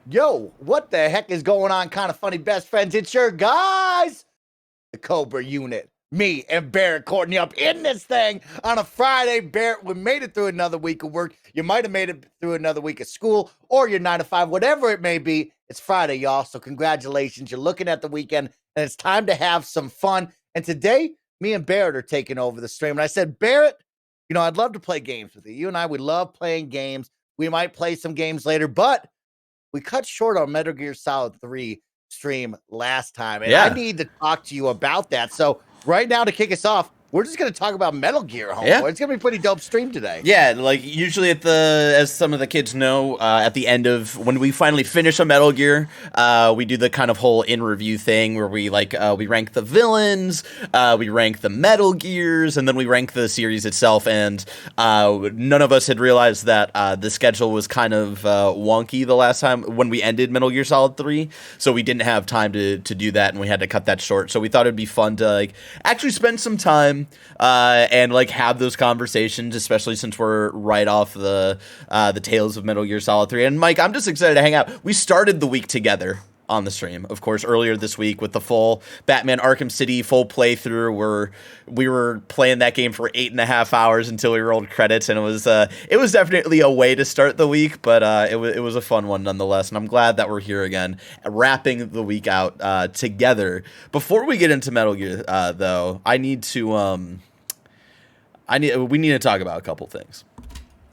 Yo, what the heck is going on, kind of funny best friends? It's your guys, the Cobra Unit. Me and Barrett Courtney up in this thing on a Friday. Barrett, we made it through another week of work. You might have made it through another week of school or your 9 to 5, whatever it may be. It's Friday, y'all. So congratulations. You're looking at the weekend and it's time to have some fun. And today, me and Barrett are taking over the stream. And I said, Barrett, I'd love to play games with you. You and I, we love playing games. We might play some games later, but we cut short on Metal Gear Solid 3 stream last time, and I need to talk to you about that. So right now, to kick us off, we're just going to talk about Metal Gear, homeboy. Yeah. It's going to be a pretty dope stream today. Yeah, like usually as some of the kids know, at the end of when we finally finish a Metal Gear, we do the kind of whole in-review thing where we we rank the villains, we rank the Metal Gears, and then we rank the series itself. And none of us had realized that the schedule was kind of wonky the last time when we ended Metal Gear Solid 3, so we didn't have time to do that, and we had to cut that short. So we thought it'd be fun to actually spend some time and have those conversations, especially since we're right off the tails of Metal Gear Solid 3. And Mike, I'm just excited to hang out. We started the week together on the stream, of course, earlier this week with the full Batman Arkham City full playthrough, where we were playing that game for 8.5 hours until we rolled credits, and it was definitely a way to start the week, but it was a fun one nonetheless. And I'm glad that we're here again, wrapping the week out together. Before we get into Metal Gear, though, we need to talk about a couple things.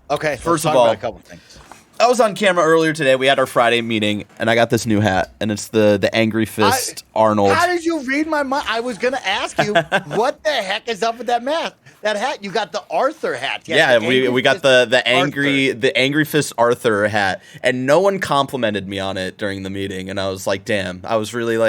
Okay, first of all, a couple things. I was on camera earlier today. We had our Friday meeting, and I got this new hat, and it's the Angry Fist Arnold. How did you read my mind? I was going to ask you, what the heck is up with that mask? That hat, you got the Arthur hat. Yeah, we got the Angry Fist Arthur hat, and no one complimented me on it during the meeting, and I was like, damn. I was really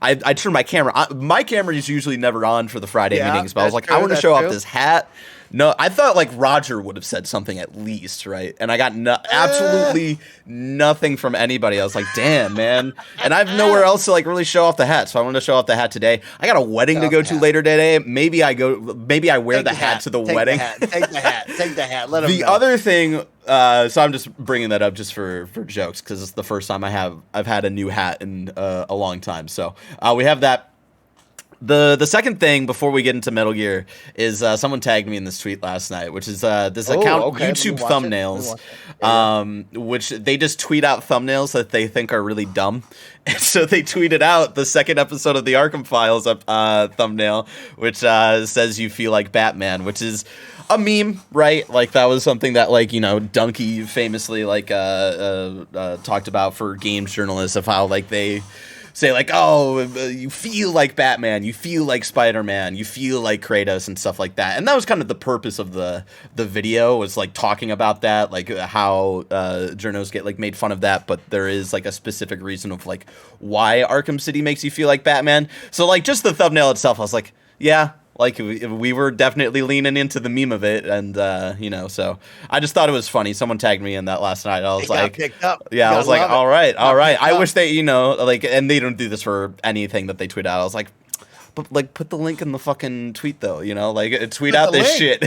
I turned my camera. My camera is usually never on for the Friday meetings, but I was like, I want to show off this hat. No, I thought Roger would have said something at least, right? And I got absolutely nothing from anybody. I was like, damn, man. And I have nowhere else to really show off the hat, so I wanted to show off the hat today. I got a wedding to go to later today. Maybe I wear the hat to the wedding. Take the hat. Let them know. The other thing, so I'm just bringing that up just for jokes, because it's the first time I've had a new hat in a long time. So we have that. The second thing before we get into Metal Gear is someone tagged me in this tweet last night, which is this account, YouTube Thumbnails, which they just tweet out thumbnails that they think are really dumb. And so they tweeted out the second episode of the Arkham Files thumbnail, which says "You feel like Batman," which is a meme, right? That was something that Dunkey famously talked about for games journalists, of how they say oh, you feel like Batman, you feel like Spider-Man, you feel like Kratos and stuff like that. And that was kind of the purpose of the video, was talking about that, how journos get made fun of that, but there is a specific reason of why Arkham City makes you feel like Batman. So just the thumbnail itself, I was like, yeah, we were definitely leaning into the meme of it, and so I just thought it was funny. Someone tagged me in that last night. I was picked up. Yeah, I was like, all right. I wish they, and they don't do this for anything that they tweet out. I was like, but put the link in the fucking tweet though, tweet out this shit.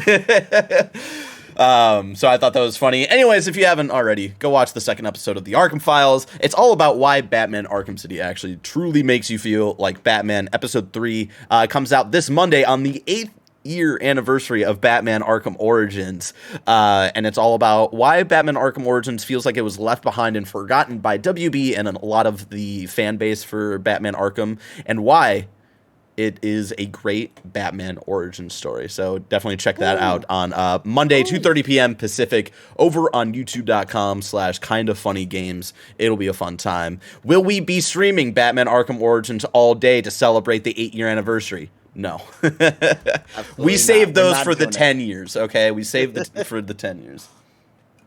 So I thought that was funny. Anyways, if you haven't already, go watch the second episode of the Arkham Files. It's all about why Batman Arkham City actually truly makes you feel like Batman. Episode 3 comes out this Monday on the 8th year anniversary of Batman Arkham Origins. And it's all about why Batman Arkham Origins feels like it was left behind and forgotten by WB and a lot of the fan base for Batman Arkham, and why it is a great Batman origin story. So definitely check that out on Monday, 2:30 p.m. Pacific, over on youtube.com/KindaFunnyGames. It'll be a fun time. Will we be streaming Batman Arkham Origins all day to celebrate the 8-year anniversary? No. We saved those for the 10 years, okay? We saved it for the 10 years.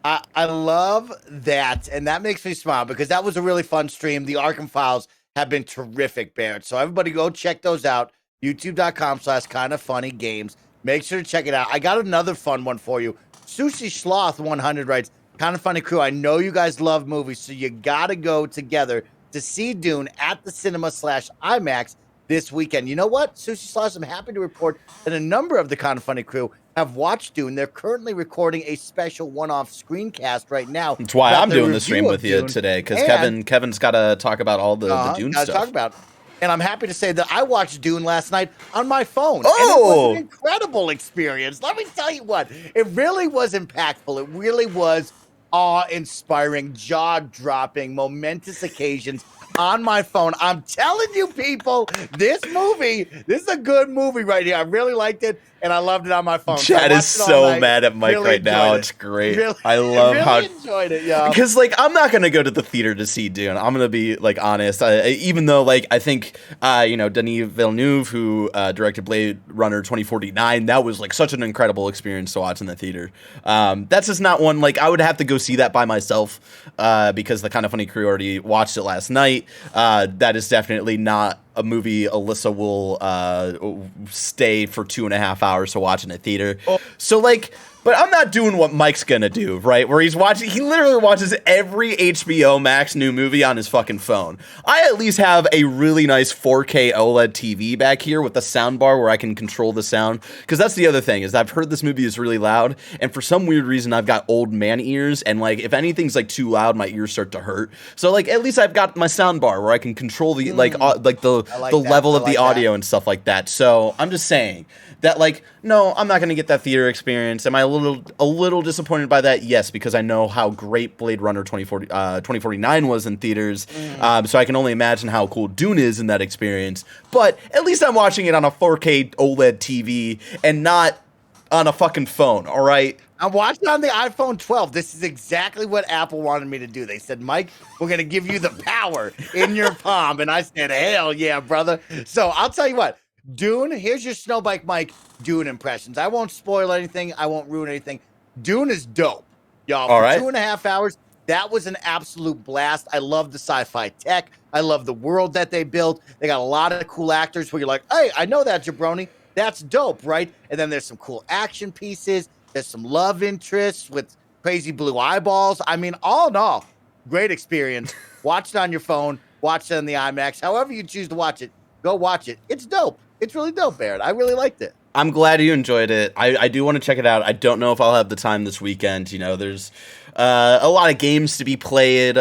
I love that, and that makes me smile, because that was a really fun stream. The Arkham Files have been terrific, Barrett. So everybody go check those out. youtube.com/KindaFunnyGames. Make sure to check it out. I got another fun one for you. Sushi Sloth 100 writes, Kind of Funny crew, I know you guys love movies, so you got to go together to see Dune at the cinema/IMAX this weekend. You know what, Sushi Sloth, I'm happy to report that a number of the Kind of Funny crew have watched Dune. They're currently recording a special one-off screencast right now. That's why about I'm the doing the review stream of with you Dune. today, because And Kevin's got to talk about all the Dune gotta talk stuff. about it. And I'm happy to say that I watched Dune last night on my phone. Oh! And it was an incredible experience. Let me tell you what, it really was impactful. It really was awe-inspiring, jaw-dropping, momentous occasions on my phone. I'm telling you, people, this is a good movie right here. I really liked it, and I loved it on my phone. Chad is so mad at Mike right now. It's great. I love how enjoyed it, y'all. Because I'm not gonna go to the theater to see Dune. I'm gonna be honest. Even though I think Denis Villeneuve, who directed Blade Runner 2049, that was such an incredible experience to watch in the theater. That's just not one I would have to go see that by myself because the KindaFunny crew already watched it last night. That is definitely not a movie Alyssa will stay for 2.5 hours to watch in a theater. So but I'm not doing what Mike's gonna do, right? Where he literally watches every HBO Max new movie on his fucking phone. I at least have a really nice 4K OLED TV back here with the sound bar where I can control the sound. Because that's the other thing, is I've heard this movie is really loud, and for some weird reason I've got old man ears, and if anything's too loud, my ears start to hurt. So at least I've got my sound bar where I can control the the level of the audio and stuff like that. So I'm just saying that no, I'm not going to get that theater experience. Am I a little disappointed by that? Yes, because I know how great Blade Runner 2049 was in theaters. So I can only imagine how cool Dune is in that experience. But at least I'm watching it on a 4K OLED TV and not on a fucking phone, all right? I'm watching on the iPhone 12. This is exactly what Apple wanted me to do. They said, Mike, we're going to give you the power in your palm. And I said, hell yeah, brother. So I'll tell you what. Dune, here's your Snowbike Mike Dune impressions. I won't spoil anything. I won't ruin anything. Dune is dope, y'all. All right. 2.5 hours, that was an absolute blast. I love the sci-fi tech. I love the world that they built. They got a lot of cool actors where you're like, hey, I know that, jabroni. That's dope, right? And then there's some cool action pieces. There's some love interests with crazy blue eyeballs. I mean, all in all, great experience. Watch it on your phone. Watch it on the IMAX. However you choose to watch it, go watch it. It's dope. It's really dope, Barrett. I really liked it. I'm glad you enjoyed it. I do want to check it out. I don't know if I'll have the time this weekend. There's a lot of games to be played,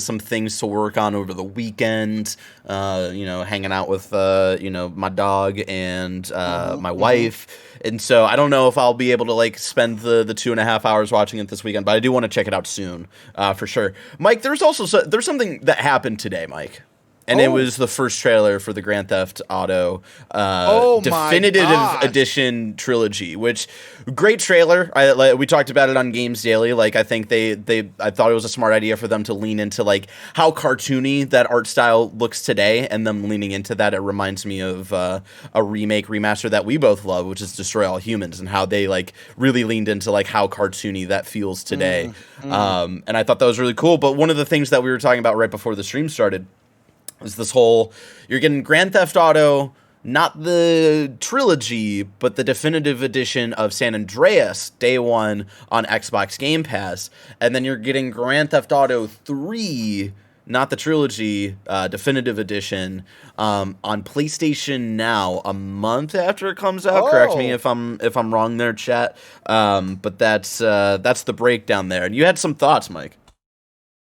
some things to work on over the weekend, hanging out with, my dog and my wife. And so I don't know if I'll be able to spend the 2.5 hours watching it this weekend, but I do want to check it out soon, for sure. Mike, there's something that happened today, Mike. And it was the first trailer for the Grand Theft Auto Definitive Edition trilogy, which great trailer. We talked about it on Games Daily. I think I thought it was a smart idea for them to lean into how cartoony that art style looks today, and them leaning into that. It reminds me of a remaster that we both love, which is Destroy All Humans, and how they really leaned into how cartoony that feels today. And I thought that was really cool. But one of the things that we were talking about right before the stream started is this whole, you're getting Grand Theft Auto, not the trilogy, but the definitive edition of San Andreas, day one on Xbox Game Pass. And then you're getting Grand Theft Auto 3, not the trilogy, definitive edition, on PlayStation Now, a month after it comes out. Correct me if I'm wrong there, chat. But that's the breakdown there. And you had some thoughts, Mike.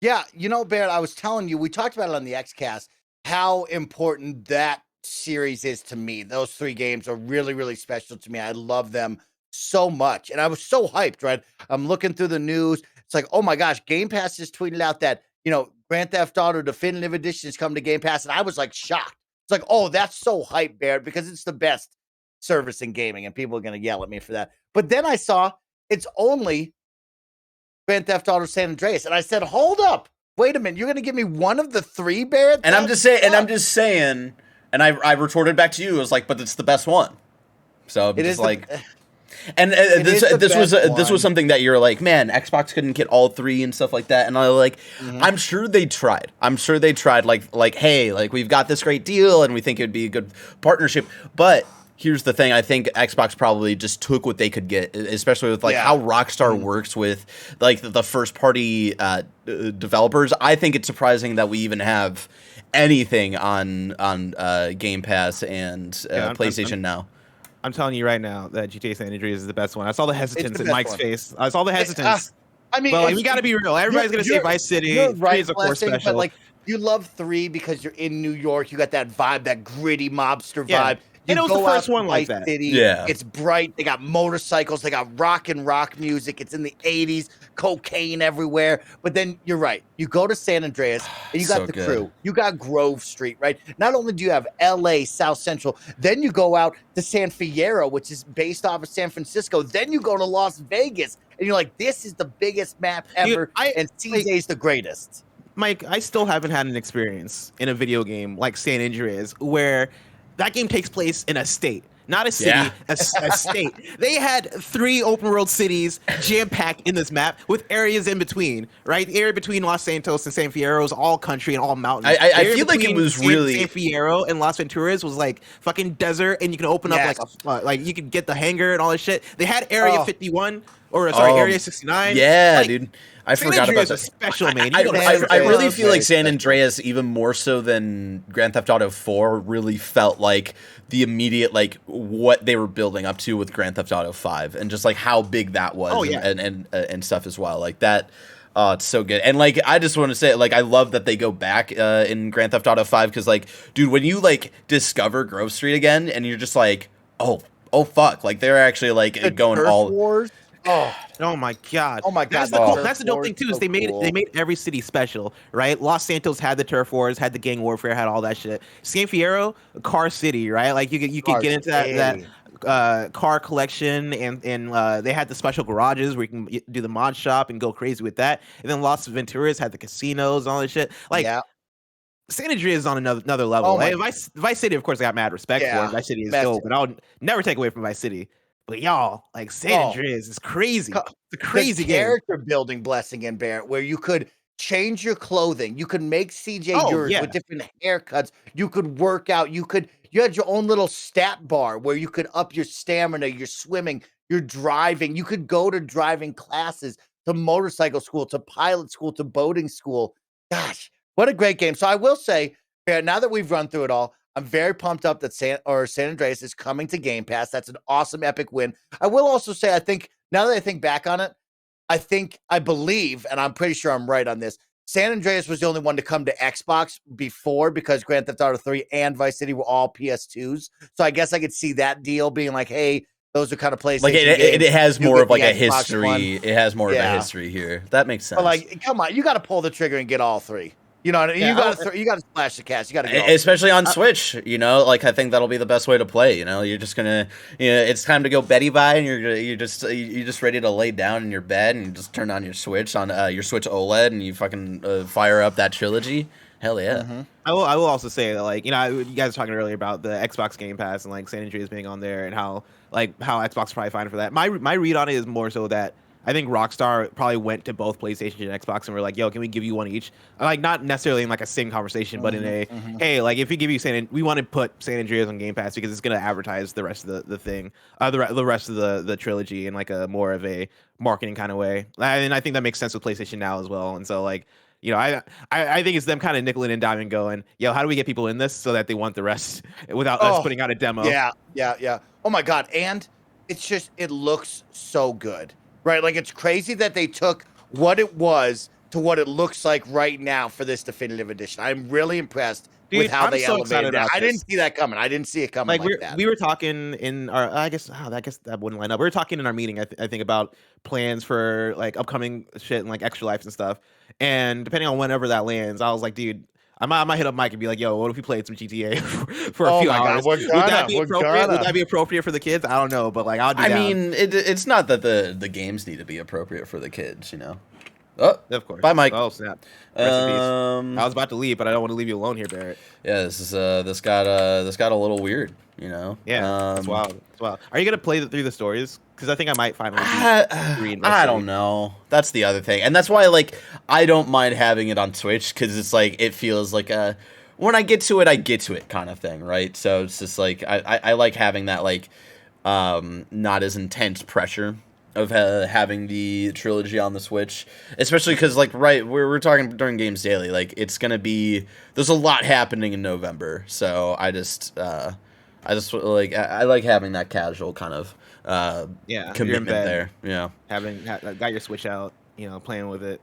Yeah, Barrett, I was telling you, we talked about it on the Xcast, how important that series is to me. Those 3 games are really, really special to me. I love them so much. And I was so hyped, right? I'm looking through the news. It's oh my gosh, Game Pass just tweeted out that, Grand Theft Auto Definitive Edition is coming to Game Pass. And I was shocked. It's oh, that's so hype, Barrett, because it's the best service in gaming. And people are going to yell at me for that. But then I saw it's only Grand Theft Auto San Andreas. And I said, hold up. Wait a minute, you're going to give me one of the 3, Barrett? And I'm just saying, and I retorted back to you, I was but it's the best one. So it is this was something that you're man, Xbox couldn't get all 3 and stuff like that. And I'm sure they tried. Hey, we've got this great deal and we think it'd be a good partnership. But here's the thing. I think Xbox probably just took what they could get, especially with how Rockstar works with the first party developers. I think it's surprising that we even have anything on Game Pass and PlayStation Now. I'm telling you right now that GTA San Andreas is the best one. I saw the hesitance in best Mike's one. face. I saw the hesitance. I mean, But like, we got to be real. Everybody's gonna say Vice City. You're 3 right, is a core Blessing, special. but like you love 3 because you're in New York. You got that vibe, that gritty mobster Yeah. vibe. And You it was the go first out one to like Vice that. City. Yeah. It's bright. They got motorcycles. They got rock music. It's in the 80s, cocaine everywhere. But then you're right. You go to San Andreas and you got So the good. crew. You got Grove Street, right? Not only do you have LA, South Central, then you go out to San Fierro, which is based off of San Francisco. Then you go to Las Vegas. And you're like, this is the biggest map ever. Dude, and CJ's the greatest. Mike, I still haven't had an experience in a video game like San Andreas where that game takes place in a state, not a city, Yeah. a state. They had 3 open world cities jam-packed in this map with areas in between, right? The area between Los Santos and San Fierro is all country and all mountains. I The area feel like it between was really San Fierro and Las Venturas was like fucking desert, and you can open up like you could get the hangar and all this shit. They had Area 51 or sorry, Area 69. Yeah, like, dude. I San forgot Andreas about is that. special, man. I really feel like San Andreas, even more so than Grand Theft Auto 4, really felt like the immediate, like, what they were building up to with Grand Theft Auto 5, and just like how big that was, and stuff as well. Like that. Oh, it's so good. And like, I just want to say, like, I love that they go back in Grand Theft Auto 5, because like, dude, when you like discover Grove Street again, and you're just like, oh fuck, like they're actually like the going Turf all. Wars. Oh my god! Oh my god! That's the dope thing too. Is they made every city special, right? Los Santos had the turf wars, had the gang warfare, had all that shit. San Fierro, car city, right? Like you could get into that car collection, and they had the special garages where you can do the mod shop and go crazy with that. And then Las Venturas had the casinos and all this shit. Like San Andreas is on another level. Vice City, of course, I got mad respect for. Vice City is dope, but I'll never take away from Vice City. But y'all, like San Andreas is crazy. It's a crazy character building, Blessing and Barrett, where you could change your clothing, you could make CJ yours with different haircuts, you could work out, you had your own little stat bar where you could up your stamina, your swimming, your driving. You could go to driving classes, to motorcycle school, to pilot school, to boating school. Gosh, what a great game. So I will say, Barrett, now that we've run through it all, I'm very pumped up that San Andreas is coming to Game Pass. That's an awesome, epic win. I will also say, I think, now that I think back on it, I believe, and I'm pretty sure I'm right on this, San Andreas was the only one to come to Xbox before, because Grand Theft Auto 3 and Vice City were all PS2s. So I guess I could see that deal being like, hey, those are kind of PlayStation games. It has more of like a Xbox history. one. It has more of a history here. That makes sense. But like, come on, you got to pull the trigger and get all 3. You know, you got to splash the cash. You got to go, especially on Switch. You know, like I think that'll be the best way to play. You know, you're just gonna, it's time to go Betty bye, and you're just ready to lay down in your bed and just turn on your Switch your Switch OLED, and you fucking fire up that trilogy. Hell yeah. Mm-hmm. I will also say that, like, you know, you guys were talking earlier about the Xbox Game Pass and like San Andreas being on there, and how Xbox is probably fine for that. My read on it is more so that I think Rockstar probably went to both PlayStation and Xbox and were like, "Yo, can we give you one each?" Like, not necessarily in like a sing conversation, but in a, hey, like if we give you we want to put San Andreas on Game Pass because it's going to advertise the rest of the thing, the rest of the trilogy in like a more of a marketing kind of way. And I think that makes sense with PlayStation Now as well. And so like, you know, I think it's them kind of nickeling and diming, going, "Yo, how do we get people in this so that they want the rest without us putting out a demo?" Yeah. Oh my god, and it's just, it looks so good. Right, like it's crazy that they took what it was to what it looks like right now for this definitive edition. I'm really impressed with how they elevated it. I didn't see that coming. I didn't see it coming like that. We were talking in our, I guess that wouldn't line up. We were talking in our meeting, I think, about plans for like upcoming shit and like Extra Life and stuff. And depending on whenever that lands, I was like, dude, I might hit up Mike and be like, "Yo, what if we played some GTA for a few hours? Would that be appropriate for the kids? I don't know, but like, I'll do that." I mean, it's not that the games need to be appropriate for the kids, you know. Oh, of course. Bye, Mike. Oh, snap. I was about to leave, but I don't want to leave you alone here, Barrett. Yeah, this got a little weird, you know. Yeah, it's wild. It's wild. Are you gonna play through the stories? Because I think I might finally. I don't know. That's the other thing, and that's why like I don't mind having it on Switch, because it's like it feels like a when I get to it kind of thing, right? So it's just like I like having that like not as intense pressure of having the trilogy on the Switch, especially because like we're talking during Games Daily, like it's gonna be, there's a lot happening in November, so I just I just like I like having that casual kind of You're in commitment bed, there. Yeah. got your Switch out, playing with it.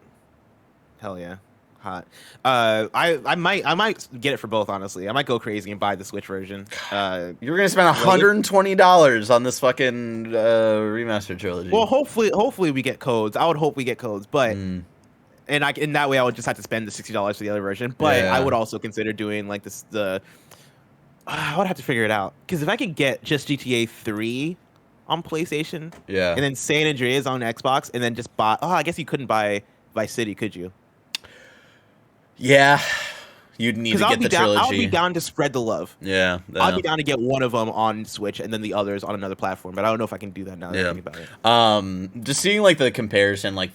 Hell yeah, hot. I might get it for both. Honestly, I might go crazy and buy the Switch version. You're gonna spend $120 on this fucking remastered trilogy. Well, hopefully we get codes. I would hope we get codes, but in that way I would just have to spend the $60 for the other version. But I would also consider doing like this. I would have to figure it out because if I could get just GTA 3 on PlayStation, and then San Andreas on Xbox, and then just buy. Oh, I guess you couldn't buy Vice City, could you? Yeah, you'd need to get the trilogy. I'll be down to spread the love. Yeah, I'll be down to get one of them on Switch and then the others on another platform. But I don't know if I can do that now that I think about it. Just seeing like the comparison, like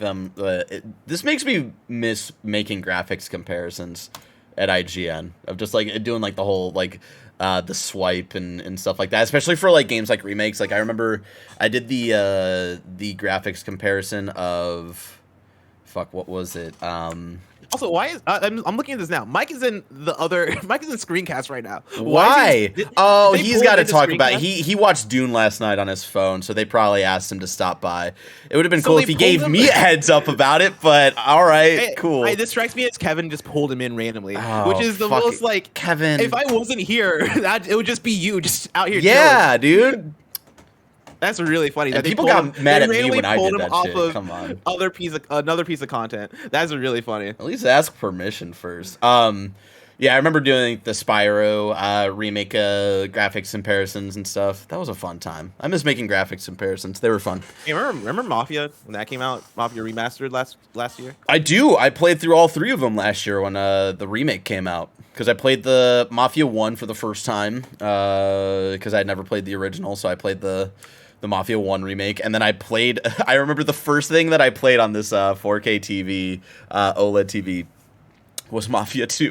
this makes me miss making graphics comparisons at IGN of just like doing like the whole like the swipe and stuff like that, especially for like games like remakes. Like I remember I did the graphics comparison of what was it? Also, why is I'm looking at this now? Mike is in Screencast right now. Why? He's got to talk about it. He watched Dune last night on his phone, so they probably asked him to stop by. It would have been cool if he gave me a heads up about it, but all right, cool. This strikes me as Kevin just pulled him in randomly, which is the most like Kevin. If I wasn't here, it would just be you just out here. Yeah, dude. That's really funny. And people got mad at me when I did that shit. Come on. Another piece of content. That's really funny. At least ask permission first. Yeah, I remember doing the Spyro remake graphics comparisons and stuff. That was a fun time. I miss making graphics comparisons. They were fun. Hey, remember Mafia when that came out? Mafia Remastered last year? I do. I played through all 3 of them last year when the remake came out. Because I played the Mafia 1 for the first time. Because I had never played the original, so I played the Mafia 1 remake, and then I remember the first thing that I played on this 4K TV, OLED TV, was Mafia 2.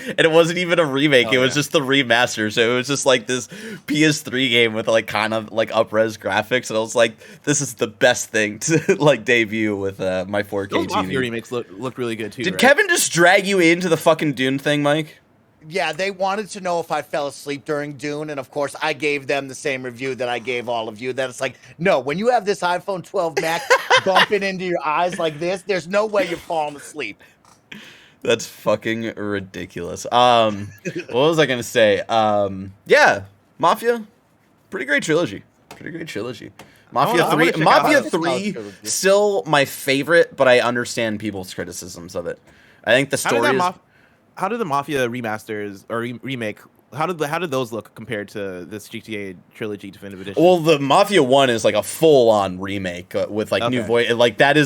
And it wasn't even a remake, it was just the remaster, so it was just like this PS3 game with like kind of like up-res graphics, and I was like, this is the best thing to like debut with my 4K Those TV. Mafia remakes look really good too. Did Kevin just drag you into the fucking Dune thing, Mike? Yeah, they wanted to know if I fell asleep during Dune, and of course, I gave them the same review that I gave all of you. That it's like, no, when you have this iPhone 12 Max bumping into your eyes like this, there's no way you're falling asleep. That's fucking ridiculous. What was I gonna say? Yeah, Mafia, pretty great trilogy. Mafia 3, still my favorite, but I understand people's criticisms of it. I think the story How did the Mafia remasters or remake? How did those look compared to this GTA Trilogy Definitive Edition? Well, the Mafia 1 is like a full-on remake with like new voice. Like that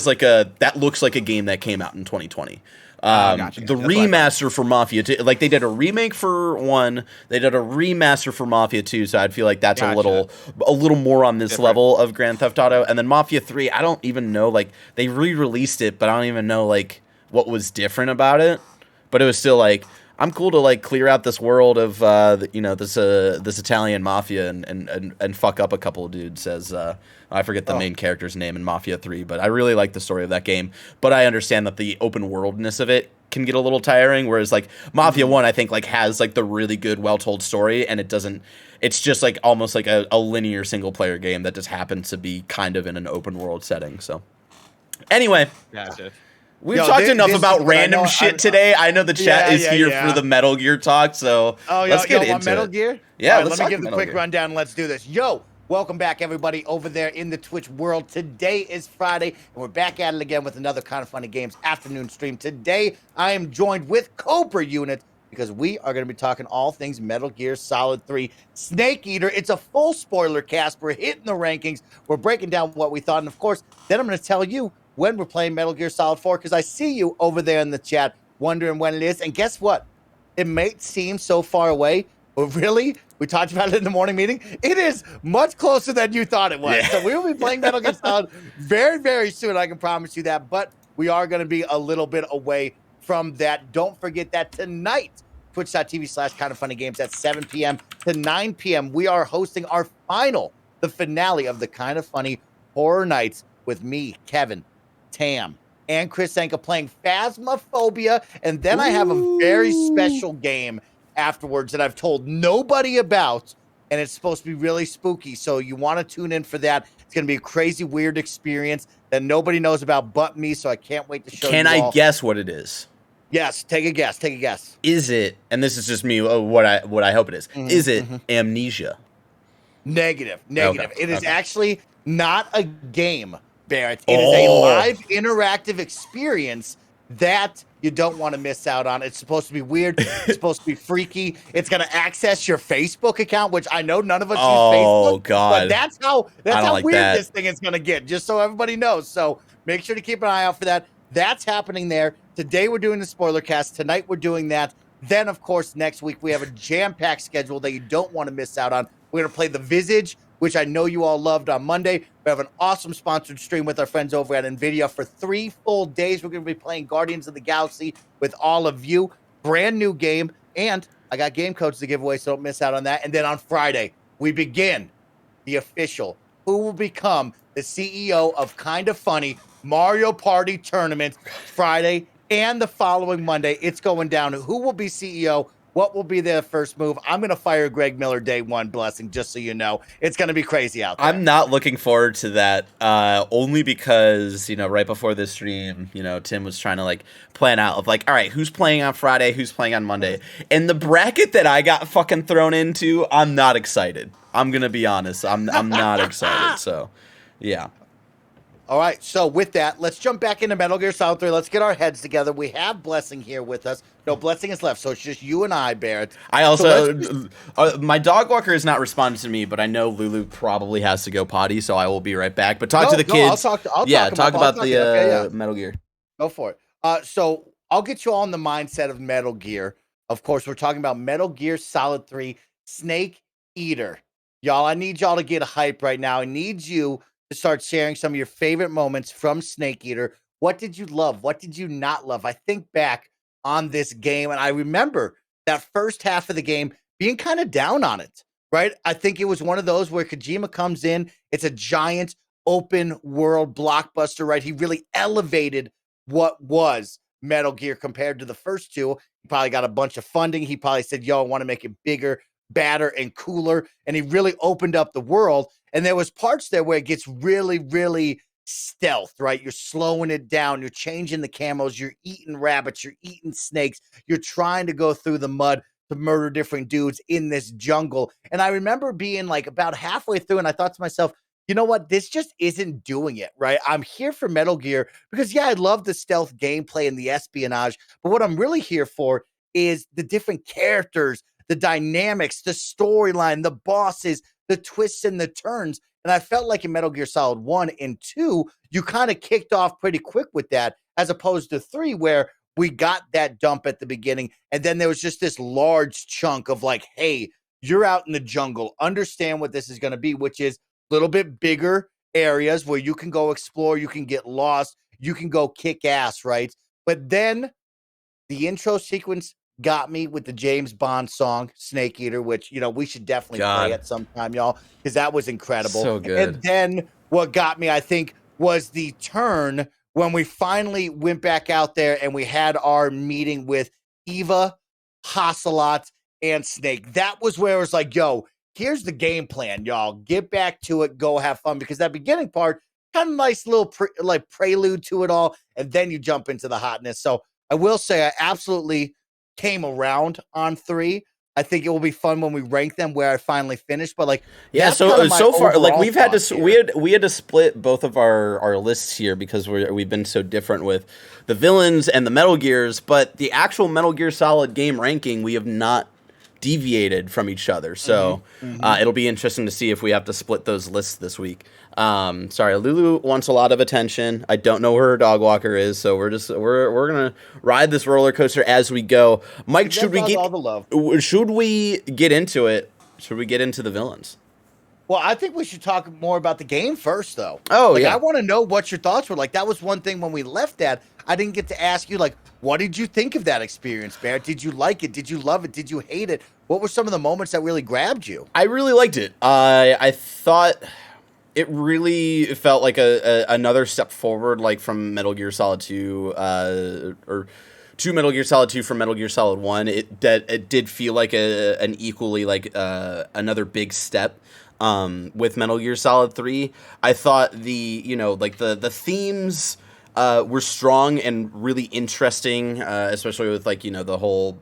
looks like a game that came out in 2020. Gotcha. The remaster for Mafia 2, like they did a remake for 1, they did a remaster for Mafia 2, so I'd feel like that's a little more on this level of Grand Theft Auto. And then Mafia 3, I don't even know, like they re-released it, but I don't even know like what was different about it. But it was still like, I'm cool to like clear out this world of this Italian mafia and fuck up a couple of dudes. As I forget the main character's name in Mafia 3, but I really like the story of that game. But I understand that the open worldness of it can get a little tiring. Whereas like Mafia 1, I think like has like the really good, well told story, and it doesn't. It's just like almost like a linear single player game that just happens to be kind of in an open world setting. So anyway. Gotcha. We've talked enough about random shit today. I know the chat is here for the Metal Gear talk, so let's get into Metal it. Gear? Yeah, right, let's let me give the Metal quick Gear. rundown and let's do this. Yo, welcome back, everybody, over there in the Twitch world. Today is Friday, and we're back at it again with another Kind of Funny Games afternoon stream. Today, I am joined with Cobra Unit because we are going to be talking all things Metal Gear Solid 3 Snake Eater. It's a full spoiler cast. We're hitting the rankings. We're breaking down what we thought, and of course, then I'm going to tell you when we're playing Metal Gear Solid 4, because I see you over there in the chat wondering when it is. And guess what? It may seem so far away, but really, we talked about it in the morning meeting. It is much closer than you thought it was. Yeah. So we will be playing Metal Gear Solid very, very soon. I can promise you that. But we are going to be a little bit away from that. Don't forget that tonight, twitch.tv/KindaFunnyGames at 7 p.m. to 9 p.m., we are hosting our the finale of the Kind of Funny Horror Nights with me, Kevin, Tam, and Chris Anka playing Phasmophobia, and then I have a very special game afterwards that I've told nobody about, and it's supposed to be really spooky. So you want to tune in for that. It's going to be a crazy, weird experience that nobody knows about but me. So I can't wait to show Can you I all. guess what it is? Yes, take a guess. Take a guess. Is it? And this is just me. What I hope it is. Is it Amnesia? Negative. Okay, It is okay. actually not a game, Barrett. It is a live interactive experience that you don't want to miss out on. It's supposed to be weird. It's supposed to be freaky. It's going to access your Facebook account, which I know none of us use Facebook. God. But that's how like weird that. this thing is going to get, just so everybody knows. So make sure to keep an eye out for that. That's happening there. Today we're doing the Spoilercast. Tonight we're doing that. Then, of course, next week we have a jam-packed schedule that you don't want to miss out on. We're going to play The Visage, which I know you all loved on Monday. We have an awesome sponsored stream with our friends over at NVIDIA for 3 full days. We're going to be playing Guardians of the Galaxy with all of you. Brand new game. And I got game codes to give away, so don't miss out on that. And then on Friday, we begin the official who will become the CEO of KindaFunny Mario Party Tournament Friday and the following Monday. It's going down. Who will be CEO? What will be their first move? I'm going to fire Greg Miller day one, Blessing, just so you know. It's going to be crazy out there. I'm not looking forward to that, only because, right before this stream, Tim was trying to, plan out of, all right, who's playing on Friday, who's playing on Monday? And the bracket that I got fucking thrown into, I'm not excited. I'm going to be honest. I'm not excited, so, yeah. All right, so with that, let's jump back into Metal Gear Solid 3. Let's get our heads together. We have Blessing here with us. No, Blessing is left, so it's just you and I, Barrett. I also, my dog walker is not responding to me, but I know Lulu probably has to go potty, so I will be right back. But talk to the kids. I'll talk about the Metal Gear. Go for it. So I'll get you all in the mindset of Metal Gear. Of course, we're talking about Metal Gear Solid 3 Snake Eater. Y'all, I need y'all to get hype right now. I need you to start sharing some of your favorite moments from Snake Eater. What did you love? What did you not love? I think back on this game, and I remember that first half of the game being kind of down on it, right? I think it was one of those where Kojima comes in. It's a giant open world blockbuster, right? He really elevated what was Metal Gear compared to the first two. He probably got a bunch of funding. He probably said, yo, I want to make it bigger, badder, and cooler. And he really opened up the world. And there was parts there where it gets really, really stealth, right? You're slowing it down. You're changing the camos. You're eating rabbits. You're eating snakes. You're trying to go through the mud to murder different dudes in this jungle. And I remember being about halfway through, and I thought to myself, you know what? This just isn't doing it, right? I'm here for Metal Gear because, yeah, I love the stealth gameplay and the espionage. But what I'm really here for is the different characters, the dynamics, the storyline, the bosses, the twists and the turns. And I felt like in Metal Gear Solid 1 and 2, you kind of kicked off pretty quick with that, as opposed to 3, where we got that dump at the beginning. And then there was just this large chunk of hey, you're out in the jungle. Understand what this is going to be, which is a little bit bigger areas where you can go explore, you can get lost, you can go kick ass, right? But then the intro sequence got me with the James Bond song Snake Eater, which we should definitely play at some time, y'all, because that was incredible. So good. And then what got me, I think, was the turn when we finally went back out there and we had our meeting with Eva, Ocelot, and Snake. That was where it was yo, here's the game plan, y'all. Get back to it, go have fun, because that beginning part kind of nice little prelude to it all, and then you jump into the hotness. So I will say I absolutely came around on 3. I think it will be fun when we rank them where I finally finish. But yeah, so far we've had to we had to split both of our lists here because we've been so different with the villains and the Metal Gears, but the actual Metal Gear Solid game ranking we have not deviated from each other. So it'll be interesting to see if we have to split those lists this week. Sorry, Lulu wants a lot of attention. I don't know where her dog walker is, so we're gonna ride this roller coaster as we go. Mike, should we get into it? Should we get into the villains? Well, I think we should talk more about the game first, though. Oh, yeah. I want to know what your thoughts were. That was one thing when we left that. I didn't get to ask you, what did you think of that experience, Barrett? Did you like it? Did you love it? Did you hate it? What were some of the moments that really grabbed you? I really liked it. I thought it really felt like another step forward, from Metal Gear Solid 2, or to Metal Gear Solid 2 from Metal Gear Solid 1, it did feel like an equally like another big step. With Metal Gear Solid 3, I thought the themes were strong and really interesting, especially with like the whole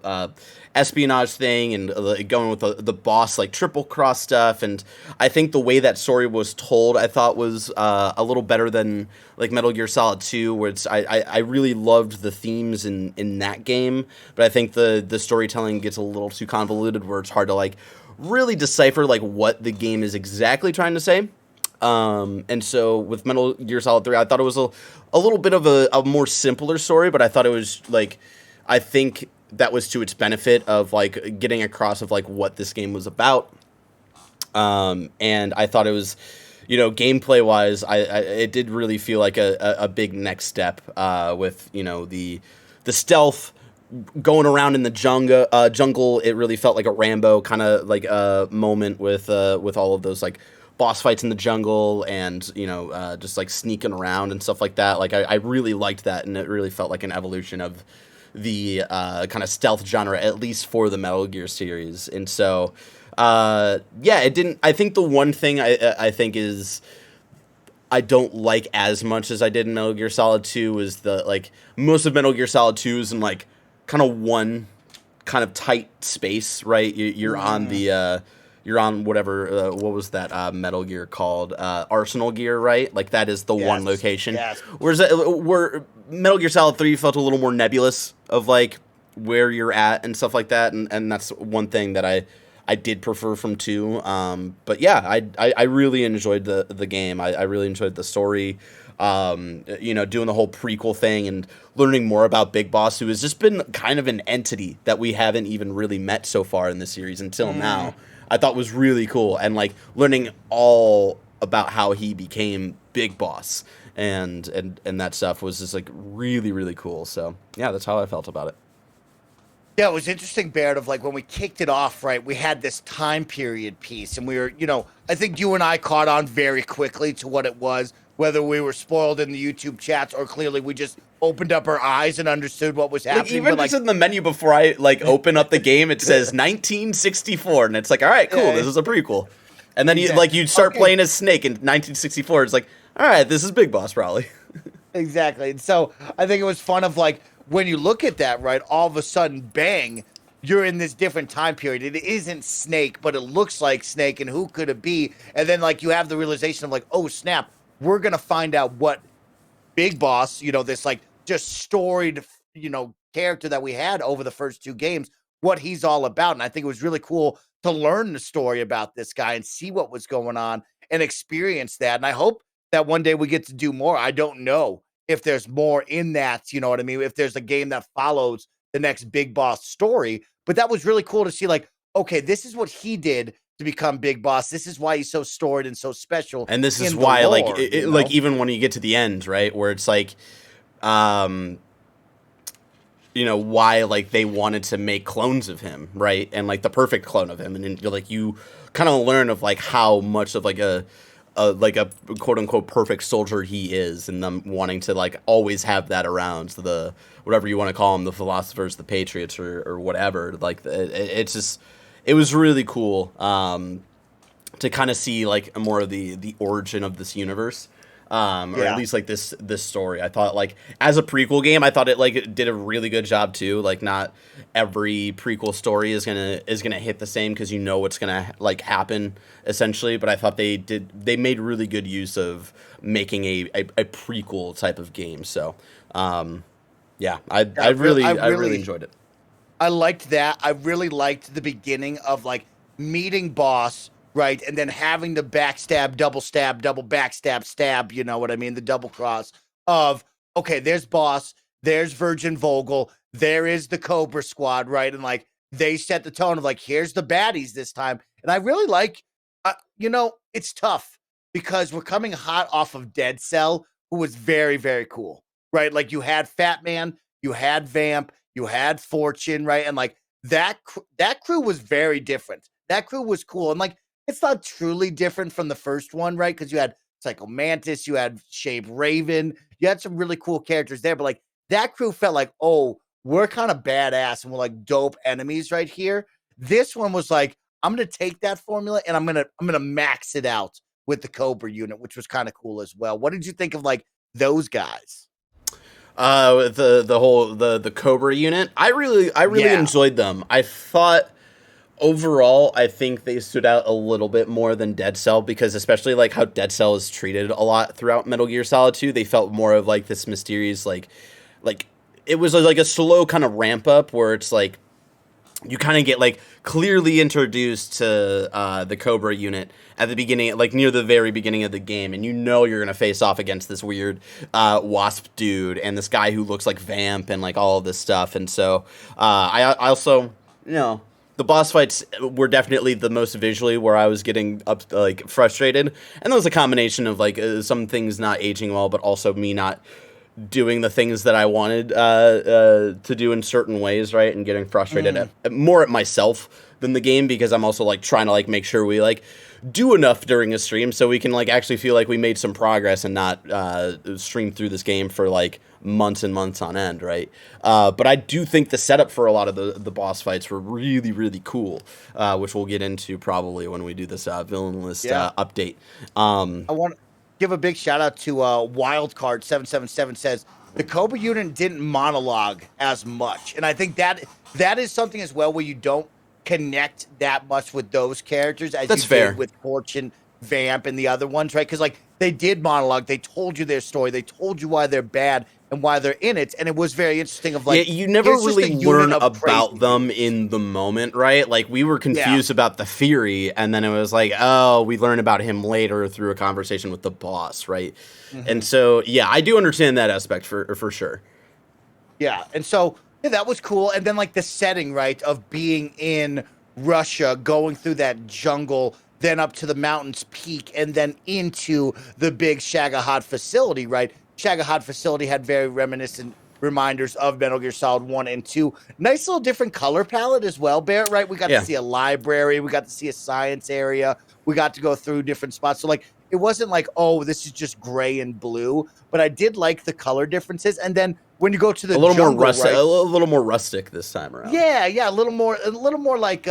espionage thing and going with the boss like triple cross stuff. And I think the way that story was told, I thought was a little better than like Metal Gear Solid 2, where I really loved the themes in that game, but I think the storytelling gets a little too convoluted, where it's hard to like really decipher like what the game is exactly trying to say. And so with Metal Gear Solid 3, I thought it was a little bit of a more simpler story, but I thought it was like, I think that was to its benefit of like getting across of like what this game was about. And I thought it was, gameplay wise, it did really feel like a big next step, with, the stealth going around in the jungle. It really felt like a Rambo kind of like a moment with all of those like boss fights in the jungle and just like sneaking around and stuff like that. Like I really liked that, and it really felt like an evolution of the kind of stealth genre, at least for the Metal Gear series. And so it didn't. I think the one thing I think is I don't like as much as I did in Metal Gear Solid 2 is the like most of Metal Gear Solid 2 is in like kind of one kind of tight space, right? You're on the you're on whatever what was that Metal Gear called, Arsenal Gear, right? Like that is the one location. Yes. Whereas where Metal Gear Solid 3 felt a little more nebulous of like where you're at and stuff like that, and that's one thing that I did prefer from 2. But yeah, I really enjoyed the game. I really enjoyed the story. Doing the whole prequel thing and learning more about Big Boss, who has just been kind of an entity that we haven't even really met so far in the series until now, I thought was really cool. And like learning all about how he became Big Boss and that stuff was just like really, really cool. So yeah, that's how I felt about it. Yeah, it was interesting, Barrett, of like when we kicked it off, right? We had this time period piece, and we were, I think you and I caught on very quickly to what it was, whether we were spoiled in the YouTube chats or clearly we just opened up our eyes and understood what was happening. Like, even just in the menu before I like open up the game, it says 1964, and it's like, all right, cool, this is a prequel. And then you start playing as Snake in 1964. It's like, all right, this is Big Boss probably. Exactly. And so I think it was fun of like, when you look at that, right, all of a sudden, bang, you're in this different time period. It isn't Snake, but it looks like Snake, and who could it be? And then, like, you have the realization of, like, oh, snap, we're going to find out what Big Boss, this, like, just storied, character that we had over the first 2 games, what he's all about. And I think it was really cool to learn the story about this guy and see what was going on and experience that. And I hope that one day we get to do more. I don't know if there's more in that, you know what I mean? If there's a game that follows the next Big Boss story. But that was really cool to see, like, okay, this is what he did to become Big Boss. This is why he's so storied and so special. And this is why, lore, like, like even when you get to the end, right, where it's like, why like they wanted to make clones of him, right, and like the perfect clone of him, and then you kind of learn of like how much of like a quote unquote perfect soldier he is, and them wanting to like always have that around. So the whatever you want to call them, the philosophers, the patriots, or whatever. Like it's just, it was really cool to kind of see like more of the origin of this universe. Or at least like this story. I thought like as a prequel game, I thought it did a really good job too. Like not every prequel story is gonna hit the same because what's gonna like happen essentially. But I thought they made really good use of making a prequel type of game. So I really enjoyed it. I liked that. I really liked the beginning of like meeting Boss. Right, and then having the backstab, double backstab, stab, you know what I mean? The double cross of, okay, there's Boss, there's Virgin Vogel, there is the Cobra Squad, right? And like, they set the tone of like, here's the baddies this time. And I really like, it's tough because we're coming hot off of Dead Cell, who was very, very cool, right? Like you had Fat Man, you had Vamp, you had Fortune, right? And like that crew was very different. That crew was cool. And like, it's not truly different from the first one, right? Because you had Psycho Mantis, you had Shape Raven, you had some really cool characters there, but like that crew felt like, oh, we're kind of badass and we're like dope enemies right here. This one was like, I'm gonna take that formula and I'm gonna max it out with the Cobra unit, which was kind of cool as well. What did you think of like those guys? The Cobra unit, I really enjoyed them. I thought overall, I think they stood out a little bit more than Dead Cell, because especially like how Dead Cell is treated a lot throughout Metal Gear Solid 2, they felt more of like this mysterious like it was like a slow kind of ramp up where it's like you kind of get like clearly introduced to the Cobra unit at the beginning, like near the very beginning of the game, and you know you're gonna face off against this weird wasp dude and this guy who looks like Vamp and like all of this stuff. And so I also, you know, the boss fights were definitely the most visually where I was getting up like frustrated, and that was a combination of like some things not aging well, but also me not doing the things that I wanted to do in certain ways, right? And getting frustrated more at myself than the game, because I'm also like trying to like make sure we like do enough during a stream so we can like actually feel like we made some progress and not stream through this game for like months and months on end, right? But I do think the setup for a lot of the boss fights were really, really cool, which we'll get into probably when we do this villain list update. I want to give a big shout out to Wildcard 777 says the Cobra unit didn't monologue as much, and I think that is something as well where you don't connect that much with those characters as That's you fair. did with Fortune, Vamp, and the other ones, right? Because like they did monologue, they told you their story, they told you why they're bad and why they're in it, and it was very interesting. Of like, yeah, you never here's just really a unit learn of about crazy them dudes. in the moment, right? Like we were confused about the Fury, and then it was like, oh, we learn about him later through a conversation with the boss, right? And so, yeah, I do understand that aspect for sure. Yeah, and so yeah, that was cool. And then like the setting, right, of being in Russia, going through that jungle, then up to the mountain's peak, and then into the big Shagahad facility, right? Shagahad facility had very reminiscent reminders of Metal Gear Solid 1 and 2. Nice little different color palette as well, Barrett, right? We got to see a library, we got to see a science area, we got to go through different spots. So like it wasn't like, oh, this is just gray and blue, but I did like the color differences. And then when you go to the a little jungle, more rustic, right? a little more rustic this time around. Yeah, a little more like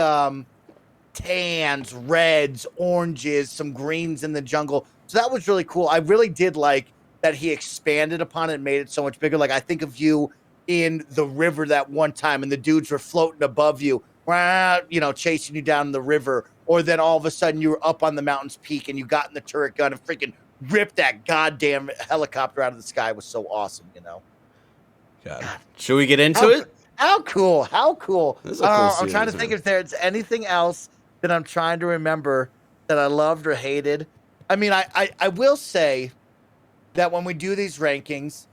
tans, reds, oranges, some greens in the jungle. So that was really cool. I really did like that he expanded upon it and made it so much bigger. Like I think of you in the river that one time and the dudes were floating above you, you know, chasing you down the river. Or then all of a sudden you were up on the mountain's peak and you got in the turret gun and freaking ripped that goddamn helicopter out of the sky. It was so awesome, you know? God. Should we get into it? How cool. How cool. This is a cool I'm trying to series, think man. if there's anything else that I'm trying to remember that I loved or hated. I mean, I will say that when we do these rankings,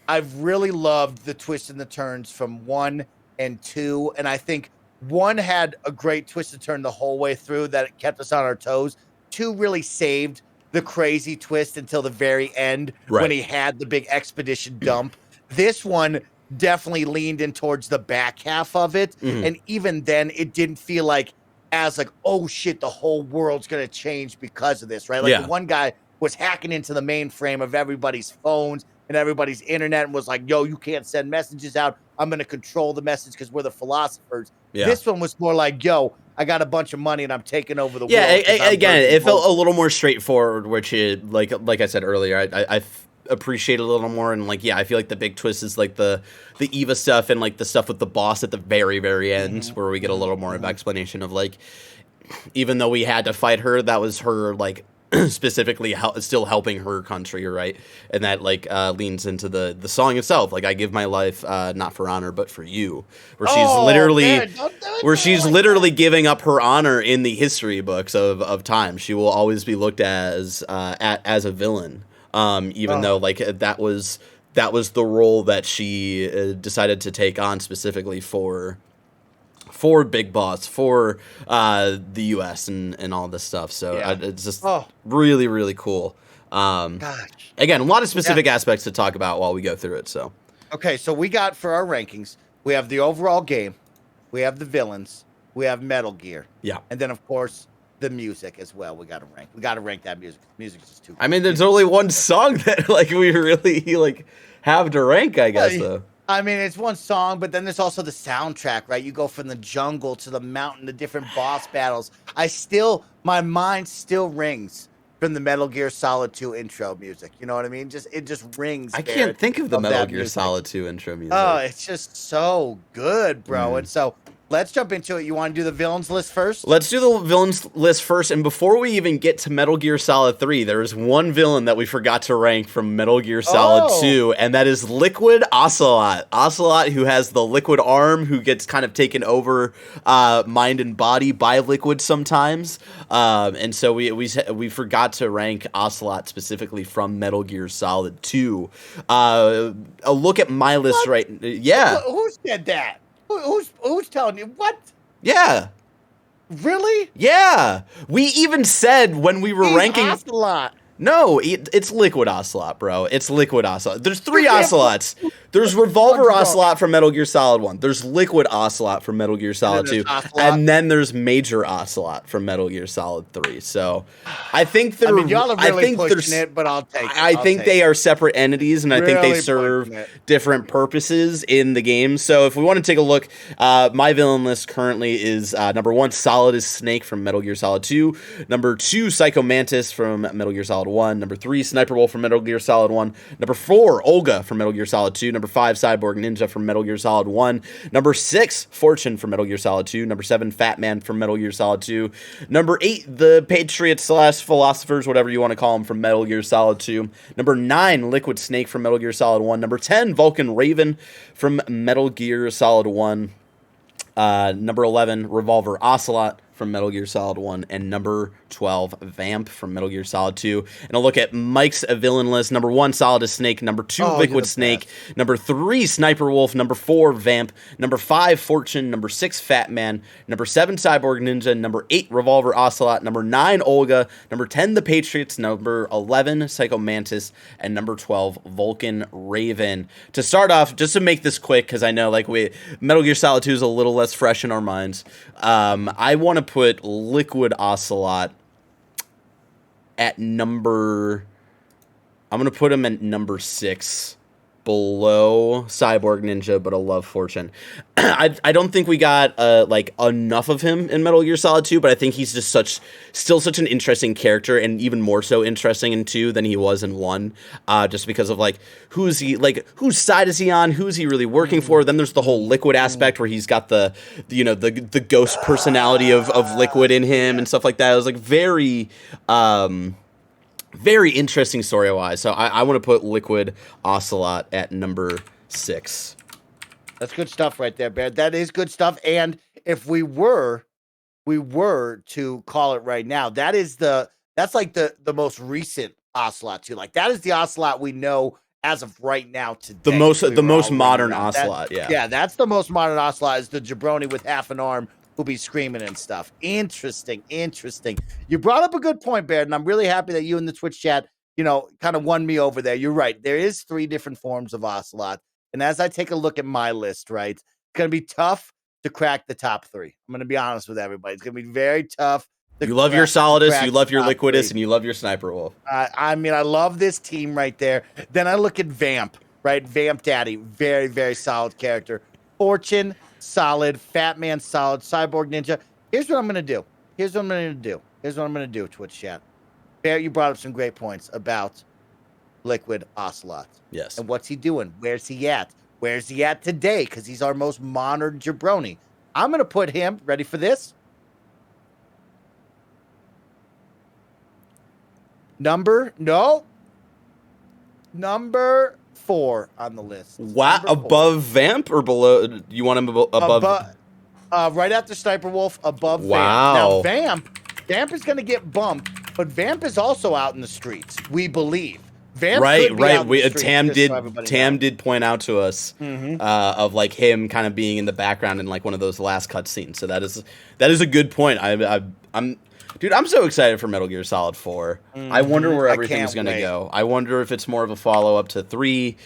I've really loved the twists and the turns from 1 and 2. And I think 1 had a great twist and turn the whole way through that it kept us on our toes. 2 really saved the crazy twist until the very end when he had the big expedition dump. This one definitely leaned in towards the back half of it. And even then, it didn't feel like as like, oh shit, the whole world's going to change because of this, right? Like the one guy was hacking into the mainframe of everybody's phones and everybody's internet and was like, yo, you can't send messages out. I'm going to control the message because we're the philosophers. Yeah. This one was more like, yo, I got a bunch of money and I'm taking over the world. Yeah, again, it felt a little more straightforward, which is, like I said earlier, I appreciate a little more. And like, yeah, I feel like the big twist is like the Eva stuff and like the stuff with the boss at the very, very end, where we get a little more of explanation of like, even though we had to fight her, that was her like specifically still helping her country, right? And that like leans into the song itself, like I give my life not for honor but for you, where she's literally giving up her honor in the history books of time. She will always be looked at as a villain, even though like that was the role that she decided to take on specifically for Big Boss, for the U.S. and all this stuff. So it's just really, really cool. Again, a lot of specific aspects to talk about while we go through it. So, okay, so we got for our rankings, we have the overall game, we have the villains, we have Metal Gear, and then of course the music as well. We got to rank. We got to rank that music. Music is just too. I mean, there's only one song that like we really like have to rank, I guess. Though. I mean, it's one song, but then there's also the soundtrack, right? You go from the jungle to the mountain, the different boss battles. My mind still rings from the Metal Gear Solid 2 intro music. You know what I mean? It just rings. I can't think of the Metal Gear music. Solid 2 intro music. Oh, it's just so good, bro. And so let's jump into it. You want to do the villains list first? Let's do the villains list first. And before we even get to Metal Gear Solid 3, there is one villain that we forgot to rank from Metal Gear Solid 2, and that is Liquid Ocelot. Ocelot, who has the liquid arm, who gets kind of taken over mind and body by Liquid sometimes. And so we forgot to rank Ocelot specifically from Metal Gear Solid 2. A look at my list yeah. Who said that? Who's telling you what? Yeah. Really? Yeah. We even said when we were ranking Ocelot. No, it's Liquid Ocelot, bro. It's Liquid Ocelot. There's 3 Ocelots. There's Revolver Ocelot from Metal Gear Solid 1. There's Liquid Ocelot from Metal Gear Solid 2. And then there's Major Ocelot from Metal Gear Solid 3. So I think they're y'all are really pushing it, but I'll take it. I think they are separate entities, and I think they serve different purposes in the game. So if we want to take a look, my villain list currently is number 1, Solidus Snake from Metal Gear Solid 2. Number 2, Psycho Mantis from Metal Gear Solid 1. Number 3, Sniper Wolf from Metal Gear Solid 1. Number 4, Olga from Metal Gear Solid 2. Number 5, Cyborg Ninja from Metal Gear Solid 1. Number 6, Fortune from Metal Gear Solid 2. Number 7, Fat Man from Metal Gear Solid 2. Number 8, the Patriots / Philosophers, whatever you want to call them, from Metal Gear Solid 2. Number 9, Liquid Snake from Metal Gear Solid 1. Number 10, Vulcan Raven from Metal Gear Solid 1. Number 11, Revolver Ocelot from Metal Gear Solid 1, and number 12, Vamp from Metal Gear Solid 2. And I'll look at Mike's villain list. Number 1, Solidus Snake. Number 2, Liquid Snake. Best. Number 3, Sniper Wolf. Number 4, Vamp. Number 5, Fortune. Number 6, Fat Man. Number 7, Cyborg Ninja. Number 8, Revolver Ocelot. Number 9, Olga. Number 10, The Patriots. Number 11, Psycho Mantis. And number 12, Vulcan Raven. To start off, just to make this quick, because I know Metal Gear Solid 2 is a little less fresh in our minds, I want to put Liquid Ocelot at number... I'm going to put him at number 6, below Cyborg Ninja, but above Fortune. I don't think we got enough of him in Metal Gear Solid 2, but I think he's just still such an interesting character, and even more so interesting in 2 than he was in 1, just because of who's side is he on, who's he really working for. Then there's the whole Liquid aspect where he's got the ghost personality of Liquid in him and stuff like that. It was very very interesting story-wise. So I want to put Liquid Ocelot at number 6. That's good stuff right there, Bear. That is good stuff. And if we were to call it right now, that's the most recent Ocelot too. That is the Ocelot we know as of right now today. The most modern Ocelot, yeah. Yeah, that's the most modern Ocelot, is the jabroni with half an arm who'll be screaming and stuff. Interesting. You brought up a good point, Baird, and I'm really happy that you in the Twitch chat, kind of won me over there. You're right. There is 3 different forms of Ocelot. And as I take a look at my list, right, it's going to be tough to crack the top 3. I'm going to be honest with everybody. It's going to be very tough. You love your Solidus, you love your Liquidus, and you love your Sniper Wolf. I love this team right there. Then I look at Vamp, right? Vamp Daddy, very, very solid character. Fortune, solid. Fat Man, solid. Cyborg Ninja. Here's what I'm going to do, Twitch chat. Bear, you brought up some great points about Liquid Ocelot. Yes. And what's he doing? Where's he at? Where's he at today? Because he's our most modern jabroni. I'm going to put him, ready for this? Number 4 on the list. What? Above Vamp or below? You want him above? Right after Sniper Wolf, above wow. Vamp. Now, Vamp is going to get bumped, but Vamp is also out in the streets, we believe. Vamp right. Tam did point out to us of him kind of being in the background in one of those last cutscenes. So that is a good point. I'm so excited for Metal Gear Solid 4. I wonder where everything's going to go. I wonder if it's more of a follow-up to 3,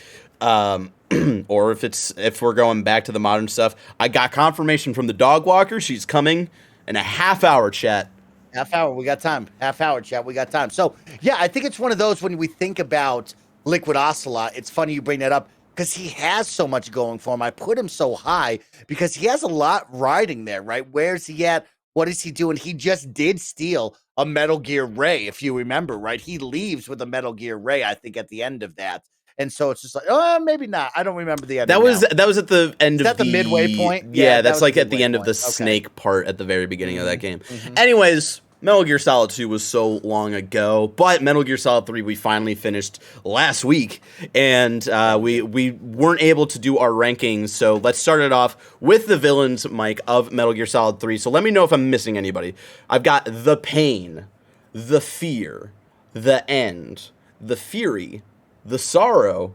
or if we're going back to the modern stuff. I got confirmation from the dog walker. She's coming in a half hour, chat. Half hour, we got time. Half hour, chat, we got time. So, yeah, I think it's one of those when we think about Liquid Ocelot. It's funny you bring that up. because he has so much going for him. I put him so high because he has a lot riding there, right? Where's he at? What is he doing? He just did steal a Metal Gear Ray, if you remember, right? He leaves with a Metal Gear Ray, I think, at the end of that. And so it's just like, oh, maybe not. I don't remember the end. That was at the end Is of that the midway point? Yeah, that that's was like the at the midway end of the point. Okay. snake part at the very beginning of that game. Mhm. Anyways, Metal Gear Solid 2 was so long ago, but Metal Gear Solid 3 we finally finished last week, and we weren't able to do our rankings, so let's start it off with the villains, Mike, of Metal Gear Solid 3. So let me know if I'm missing anybody. I've got the pain, the fear, the end, the fury, the sorrow,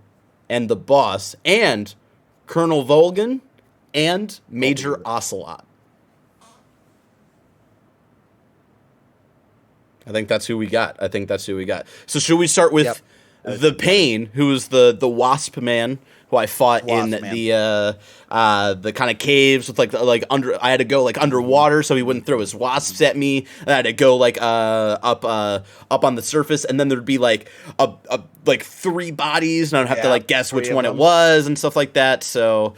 and the boss, and Colonel Volgen, and Major Ocelot. I think that's who we got. So should we start with the Pain, who is the wasp man who I fought in the kind of caves with like under. I had to go like underwater so he wouldn't throw his wasps at me. I had to go like up on the surface, and then there'd be like like 3 bodies, and I'd have to like guess which one it was and stuff like that. So,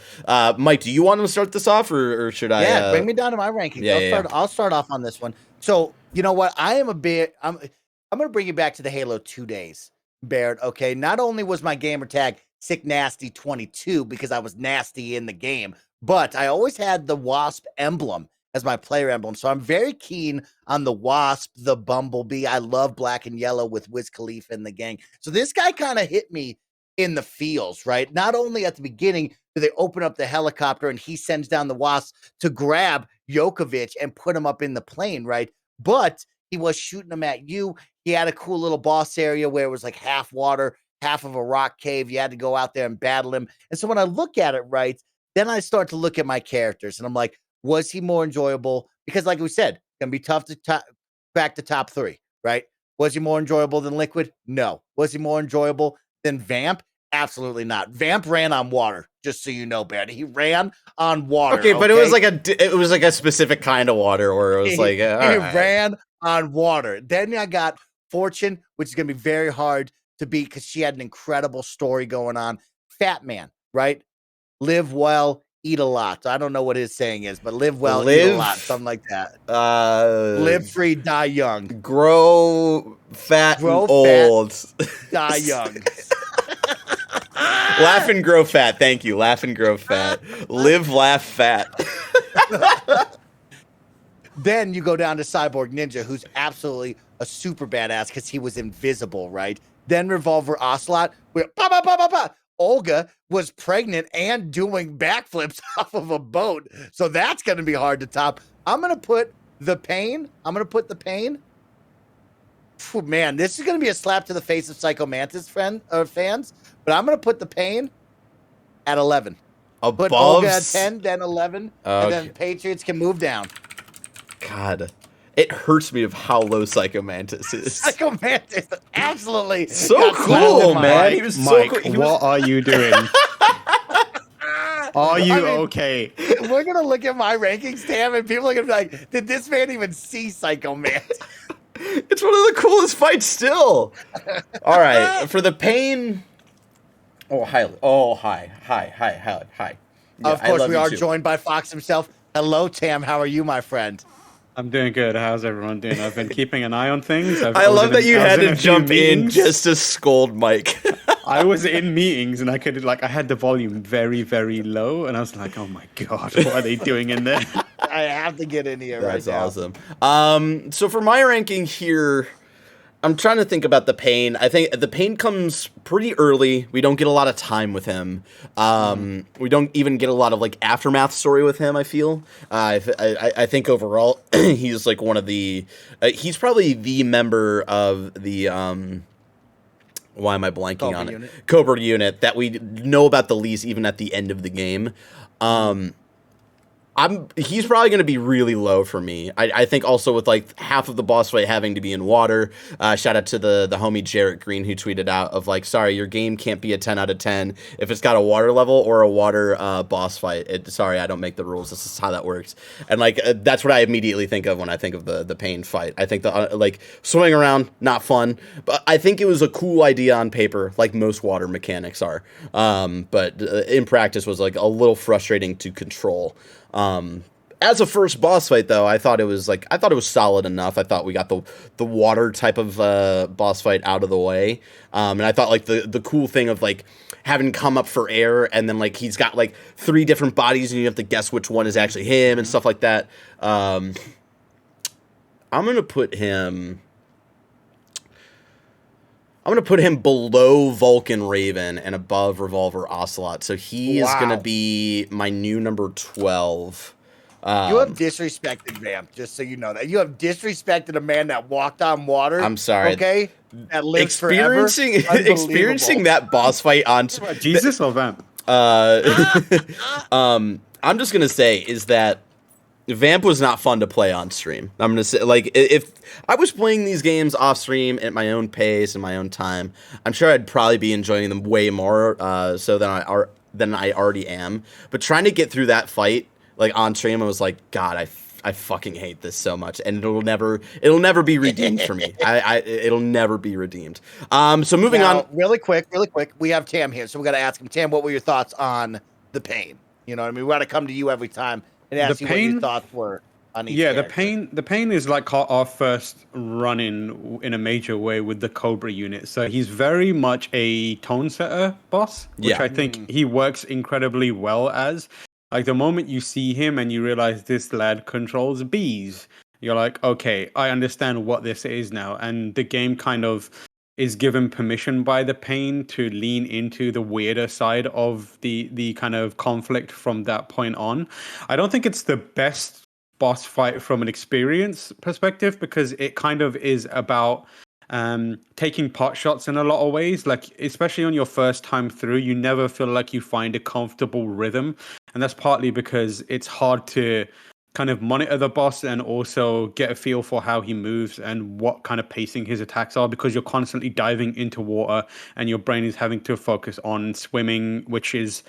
Mike, do you want to start this off, or should I? Yeah, bring me down to my rankings. I'll start off on this one. So you know what? I'm going to bring you back to the Halo 2 days, Barrett. Okay, not only was my gamer tag Sick Nasty 22 because I was nasty in the game, but I always had the Wasp emblem as my player emblem. So I'm very keen on the Wasp, the Bumblebee. I love black and yellow with Wiz Khalifa and the gang. So this guy kind of hit me in the feels, right? Not only at the beginning do they open up the helicopter and he sends down the Wasp to grab Jokovic and put him up in the plane, right? But he was shooting him at you. He had a cool little boss area where it was like half water, half of a rock cave. You had to go out there and battle him. And so when I look at it, right, then I start to look at my characters and I'm like, was he more enjoyable? Because like we said, it's going to be tough to crack the top 3, right? Was he more enjoyable than Liquid? No. Was he more enjoyable than Vamp? Absolutely not. Vamp ran on water, just so you know, Barry. He ran on water. Okay, but it was like a specific kind of water, or it was like he ran on water. Then I got Fortune, which is going to be very hard to beat because she had an incredible story going on. Fat Man, right? Live well, eat a lot. I don't know what his saying is, but live well, eat a lot, something like that. Live free, die young. Grow fat, old. Die young. Laugh and grow fat. Thank you. Laugh and grow fat. Live, laugh, fat. Then you go down to Cyborg Ninja, who's absolutely a super badass because he was invisible, right? Then Revolver Ocelot, where Olga was pregnant and doing backflips off of a boat. So that's going to be hard to top. I'm going to put the Pain. Oh, man, this is going to be a slap to the face of Psycho Mantis fans, but I'm going to put the Pain at 11. Put Olga at 10, then 11, and then Patriots can move down. God, it hurts me of how low Psycho Mantis is. Psycho Mantis, absolutely. So cool, man. He was Mike, so cool. What are you doing? Are you okay? We're going to look at my rankings, Tam, and people are going to be like, did this man even see Psycho Mantis? It's one of the coolest fights still. All right, for the Pain. Hi. Yeah, of course, we are joined by Fox himself. Hello, Tam. How are you, my friend? I'm doing good. How's everyone doing? I've been keeping an eye on things. I love that you had to jump in just to scold Mike. I was in meetings and I had the volume very, very low, and I was like, oh my God, what are they doing in there? I have to get in here right now. That's awesome. So for my ranking here, I'm trying to think about the Pain. I think the Pain comes pretty early. We don't get a lot of time with him. We don't even get a lot of like aftermath story with him. I feel. I think overall he's like one of the. He's probably the member of the. Why am I blanking on it? Cobra Unit that we know about the least, even at the end of the game. He's probably going to be really low for me. I think also with like half of the boss fight having to be in water. Shout out to the homie Jarrett Green who tweeted out of like, sorry, your game can't be a 10 out of 10 if it's got a water level or a water boss fight. Sorry, I don't make the rules. This is how that works. And like that's what I immediately think of when I think of the pain fight. I think the like swimming around, not fun, but I think it was a cool idea on paper, like most water mechanics are. But in practice was like a little frustrating to control. As a first boss fight, though, I thought it was solid enough. I thought we got the water type of boss fight out of the way, and I thought like the cool thing of like having come up for air, and then like he's got like 3 different bodies, and you have to guess which one is actually him and stuff like that. I'm gonna put him below Vulcan Raven and above Revolver Ocelot. So he is going to be my new number 12. You have disrespected Vamp, just so you know that. You have disrespected a man that walked on water. I'm sorry. Okay? That lives experiencing that boss fight on... Jesus or Vamp? I'm just going to say is that Vamp was not fun to play on stream. I'm gonna say, like, if I was playing these games off stream at my own pace and my own time, I'm sure I'd probably be enjoying them way more than I already am. But trying to get through that fight, like on stream, I was like, God, I fucking hate this so much, and it'll never be redeemed for me. It'll never be redeemed. So moving on, really quick, we have Tam here, so we got to ask him, Tam, what were your thoughts on the pain? You know what I mean? We got to come to you every time and ask you what your thoughts were on each character. The pain is like our first run-in a major way with the Cobra unit. So he's very much a tone setter boss, which I think he works incredibly well as. Like the moment you see him and you realize this lad controls bees, you're like, okay, I understand what this is now. And the game kind of is given permission by the pain to lean into the weirder side of the kind of conflict from that point on. I don't think it's the best boss fight from an experience perspective because it kind of is about taking pot shots in a lot of ways. Like, especially on your first time through, you never feel like you find a comfortable rhythm. And that's partly because it's hard to kind of monitor the boss and also get a feel for how he moves and what kind of pacing his attacks are, because you're constantly diving into water and your brain is having to focus on swimming, which is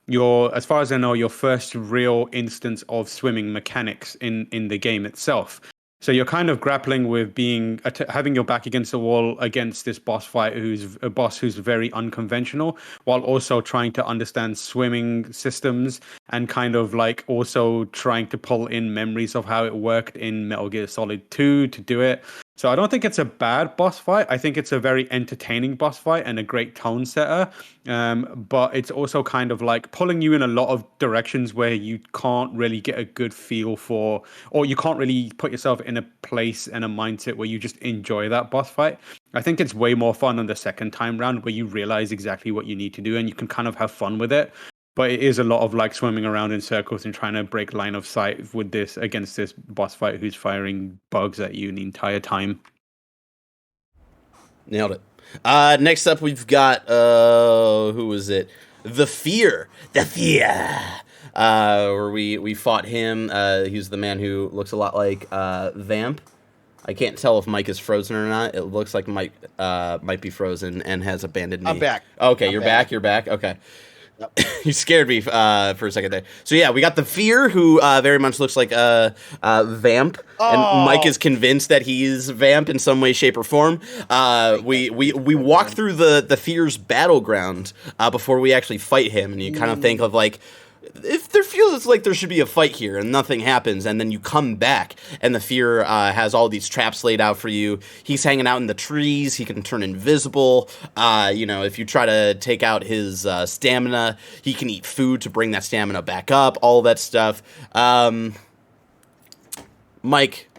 as far as I know, your first real instance of swimming mechanics in the game itself. So you're kind of grappling with having your back against the wall against this boss fight, who's a boss who's very unconventional, while also trying to understand swimming systems and kind of like also trying to pull in memories of how it worked in Metal Gear Solid 2 to do it. So I don't think it's a bad boss fight. I think it's a very entertaining boss fight and a great tone setter. But it's also kind of like pulling you in a lot of directions where you can't really get a good feel for, or you can't really put yourself in a place and a mindset where you just enjoy that boss fight. I think it's way more fun on the second time round where you realize exactly what you need to do and you can kind of have fun with it. But it is a lot of like swimming around in circles and trying to break line of sight with this against this boss fight who's firing bugs at you the entire time. Nailed it. Next up, we've got who was it? The Fear. Where we fought him. He's the man who looks a lot like Vamp. I can't tell if Mike is frozen or not. It looks like Mike might be frozen and has abandoned me. I'm back. Okay, you're back. You're back. Okay. Yep. You scared me for a second there. So yeah, we got the Fear, who very much looks like Vamp, and Mike is convinced that he's Vamp in some way, shape, or form. We walk through the Fear's battleground before we actually fight him, and you kind of think of like, if there feels like there should be a fight here and nothing happens, and then you come back and the Fear has all these traps laid out for you. He's hanging out in the trees. He can turn invisible. If you try to take out his stamina, he can eat food to bring that stamina back up, all that stuff. Mike,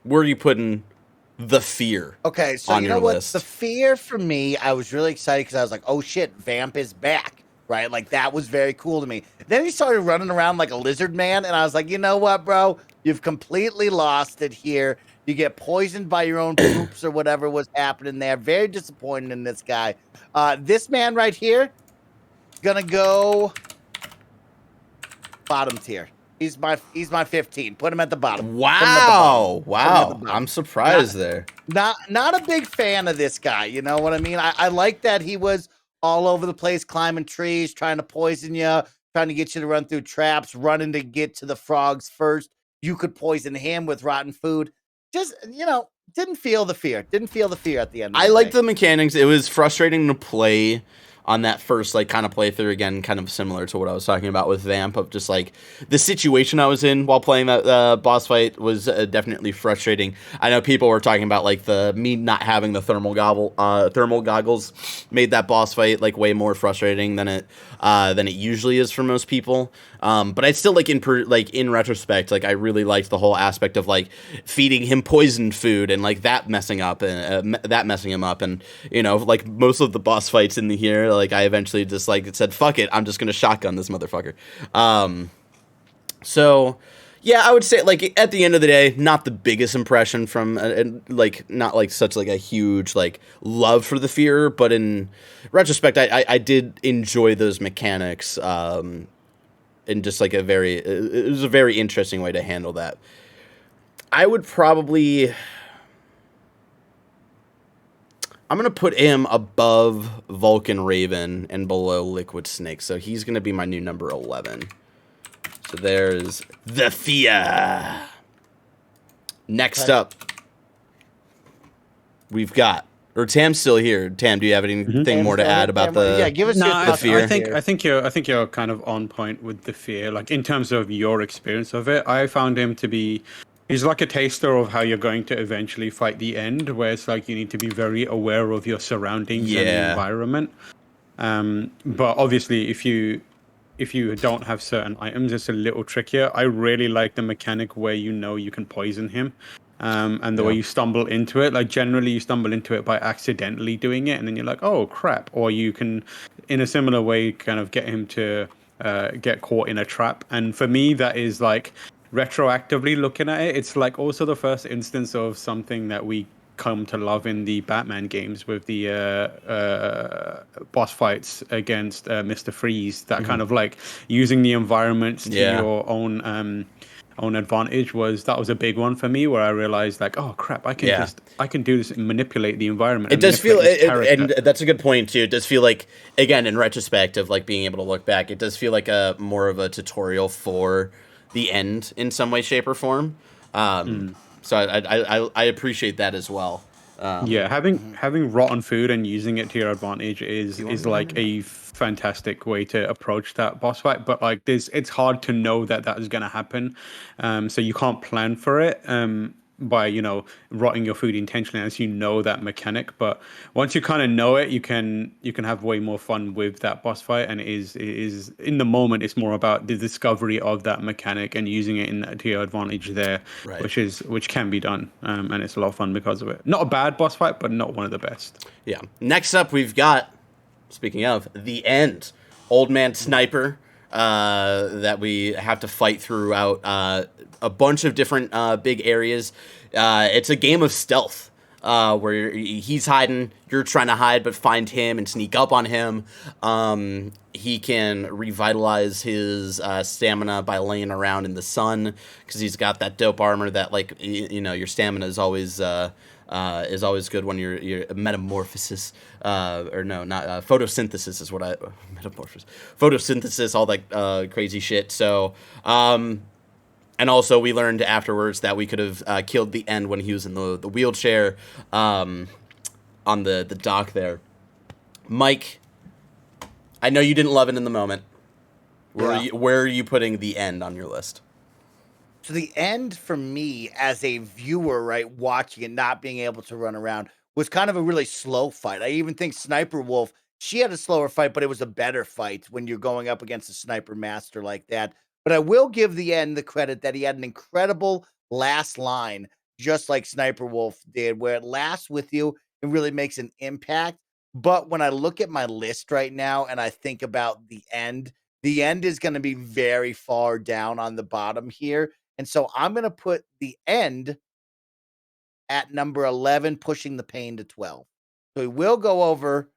where are you putting the Fear? Okay, so you know what? The Fear for me, I was really excited because I was like, oh shit, Vamp is back. Right? Like, that was very cool to me. Then he started running around like a lizard man, and I was like, you know what, bro? You've completely lost it here. You get poisoned by your own poops or whatever was happening there. Very disappointed in this guy. This man right here, gonna go bottom tier. He's my 15. Put him at the bottom. Wow. I'm surprised there. Not a big fan of this guy. You know what I mean? I like that he was all over the place, climbing trees, trying to poison you, trying to get you to run through traps, running to get to the frogs first. You could poison him with rotten food. Just, didn't feel the fear. Didn't feel the fear at the end of the I liked day. the mechanics. It was frustrating to play on that first kind of playthrough, again, kind of similar to what I was talking about with Vamp, of just the situation I was in while playing that boss fight was definitely frustrating. I know people were talking about me not having the thermal goggles made that boss fight way more frustrating than it usually is for most people. But I still in retrospect, I really liked the whole aspect of feeding him poisoned food and that messing him up, and most of the boss fights in here, I eventually just said, fuck it, I'm just gonna shotgun this motherfucker. So yeah, I would say at the end of the day, not the biggest impression from not such a huge love for the fear, but in retrospect, I did enjoy those mechanics. In just it was a very interesting way to handle that. I would probably, I'm going to put him above Vulcan Raven and below Liquid Snake. So he's going to be my new number 11. So there's the fear. Next up, we've got, or Tam's still here. Tam, do you have anything more to add about the give us your fear? I think you're kind of on point with the fear. In terms of your experience of it, I found him to be, he's like a taster of how you're going to eventually fight the end, where it's you need to be very aware of your surroundings and the environment. But obviously, if you don't have certain items, it's a little trickier. I really like the mechanic where you can poison him. And the way you stumble into it, generally you stumble into it by accidentally doing it, and then you're like, oh crap. Or you can, in a similar way, kind of get him to get caught in a trap. And for me, that is retroactively looking at it, it's also the first instance of something that we come to love in the Batman games with the boss fights against Mr. Freeze, that kind of using the environments to your own advantage. That was a big one for me, where I realized oh crap, I can do this and manipulate the environment. It does feel, and that's a good point too. It does feel again, in retrospect of being able to look back, it does feel like a more of a tutorial for the end in some way, shape, or form. So I appreciate that as well. Having rotten food and using it to your advantage is a fantastic way to approach that boss fight. But it's hard to know that is going to happen, so you can't plan for it by rotting your food intentionally, as that mechanic. But once you kind of know it, you can have way more fun with that boss fight. And it is in the moment, it's more about the discovery of that mechanic and using it to your advantage there, right. which can be done, and it's a lot of fun because of it. Not a bad boss fight, but not one of the best. Yeah. Next up, we've got, speaking of, the end, Old Man Sniper, that we have to fight throughout a bunch of different big areas. It's a game of stealth, where he's hiding, you're trying to hide but find him and sneak up on him. He can revitalize his stamina by laying around in the sun, because he's got that dope armor that your stamina is always good when you're metamorphosis, or no, not photosynthesis is what photosynthesis, all that crazy shit. So, and also we learned afterwards that we could have killed the end when he was in the wheelchair, on the dock there. Mike, I know you didn't love it in the moment. Where are you putting the end on your list? So the end for me as a viewer, right, watching it, not being able to run around, was kind of a really slow fight. I even think Sniper Wolf, she had a slower fight, but it was a better fight when you're going up against a sniper master like that. But I will give the end the credit that he had an incredible last line, just like Sniper Wolf did, where it lasts with you and really makes an impact. But when I look at my list right now and I think about the end is going to be very far down on the bottom here. And so I'm going to put the end at number 11, pushing the pain to 12. So he will go over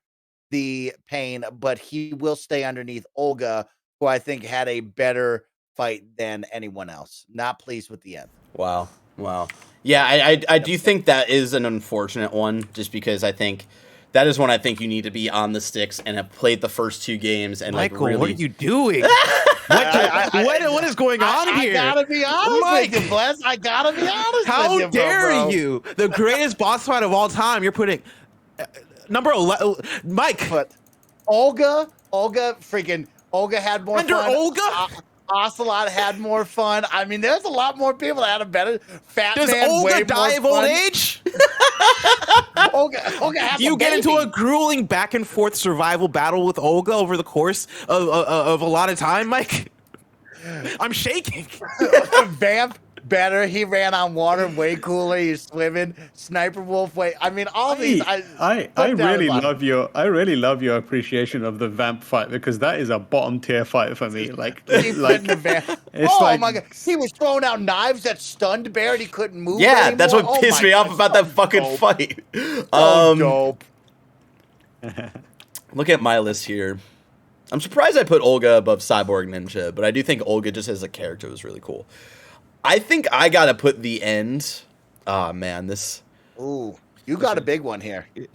the pain, but he will stay underneath Olga, who I think had a better fight than anyone else. Not pleased with the end. Wow. Yeah, I do think that is an unfortunate one, just because I think that is one I think you need to be on the sticks and have played the first 2 games and Michael, like really. what are you doing? What is going on here? I gotta be honest Mike, with you, Bless. I gotta be honest how with you, dare bro. you? The greatest boss fight of all time. You're putting number 11, Mike. But Olga had more Under fun. Olga? Ocelot had more fun. I mean, there's a lot more people that had a better. Fat Does Man Olga way die of more old fun. age? Olga has You a get into baby. a grueling back and forth survival battle with Olga over the course of a lot of time, Mike. I'm shaking. Vamp better. He ran on water way cooler. He's swimming. Sniper Wolf way. I mean, all these. I really love your appreciation of the vamp fight, because that is a bottom tier fight for me. Like The vamp. it's Oh like, my god, he was throwing out knives that stunned Barrett. He couldn't move. Yeah, anymore. that's what Oh pissed my me off God, about so that fucking dope. fight. So dope. Look at my list here. I'm surprised I put Olga above Cyborg Ninja, but I do think Olga just as a character was really cool. I think I gotta put the end. Oh man, this. Ooh, you got a big one here. You're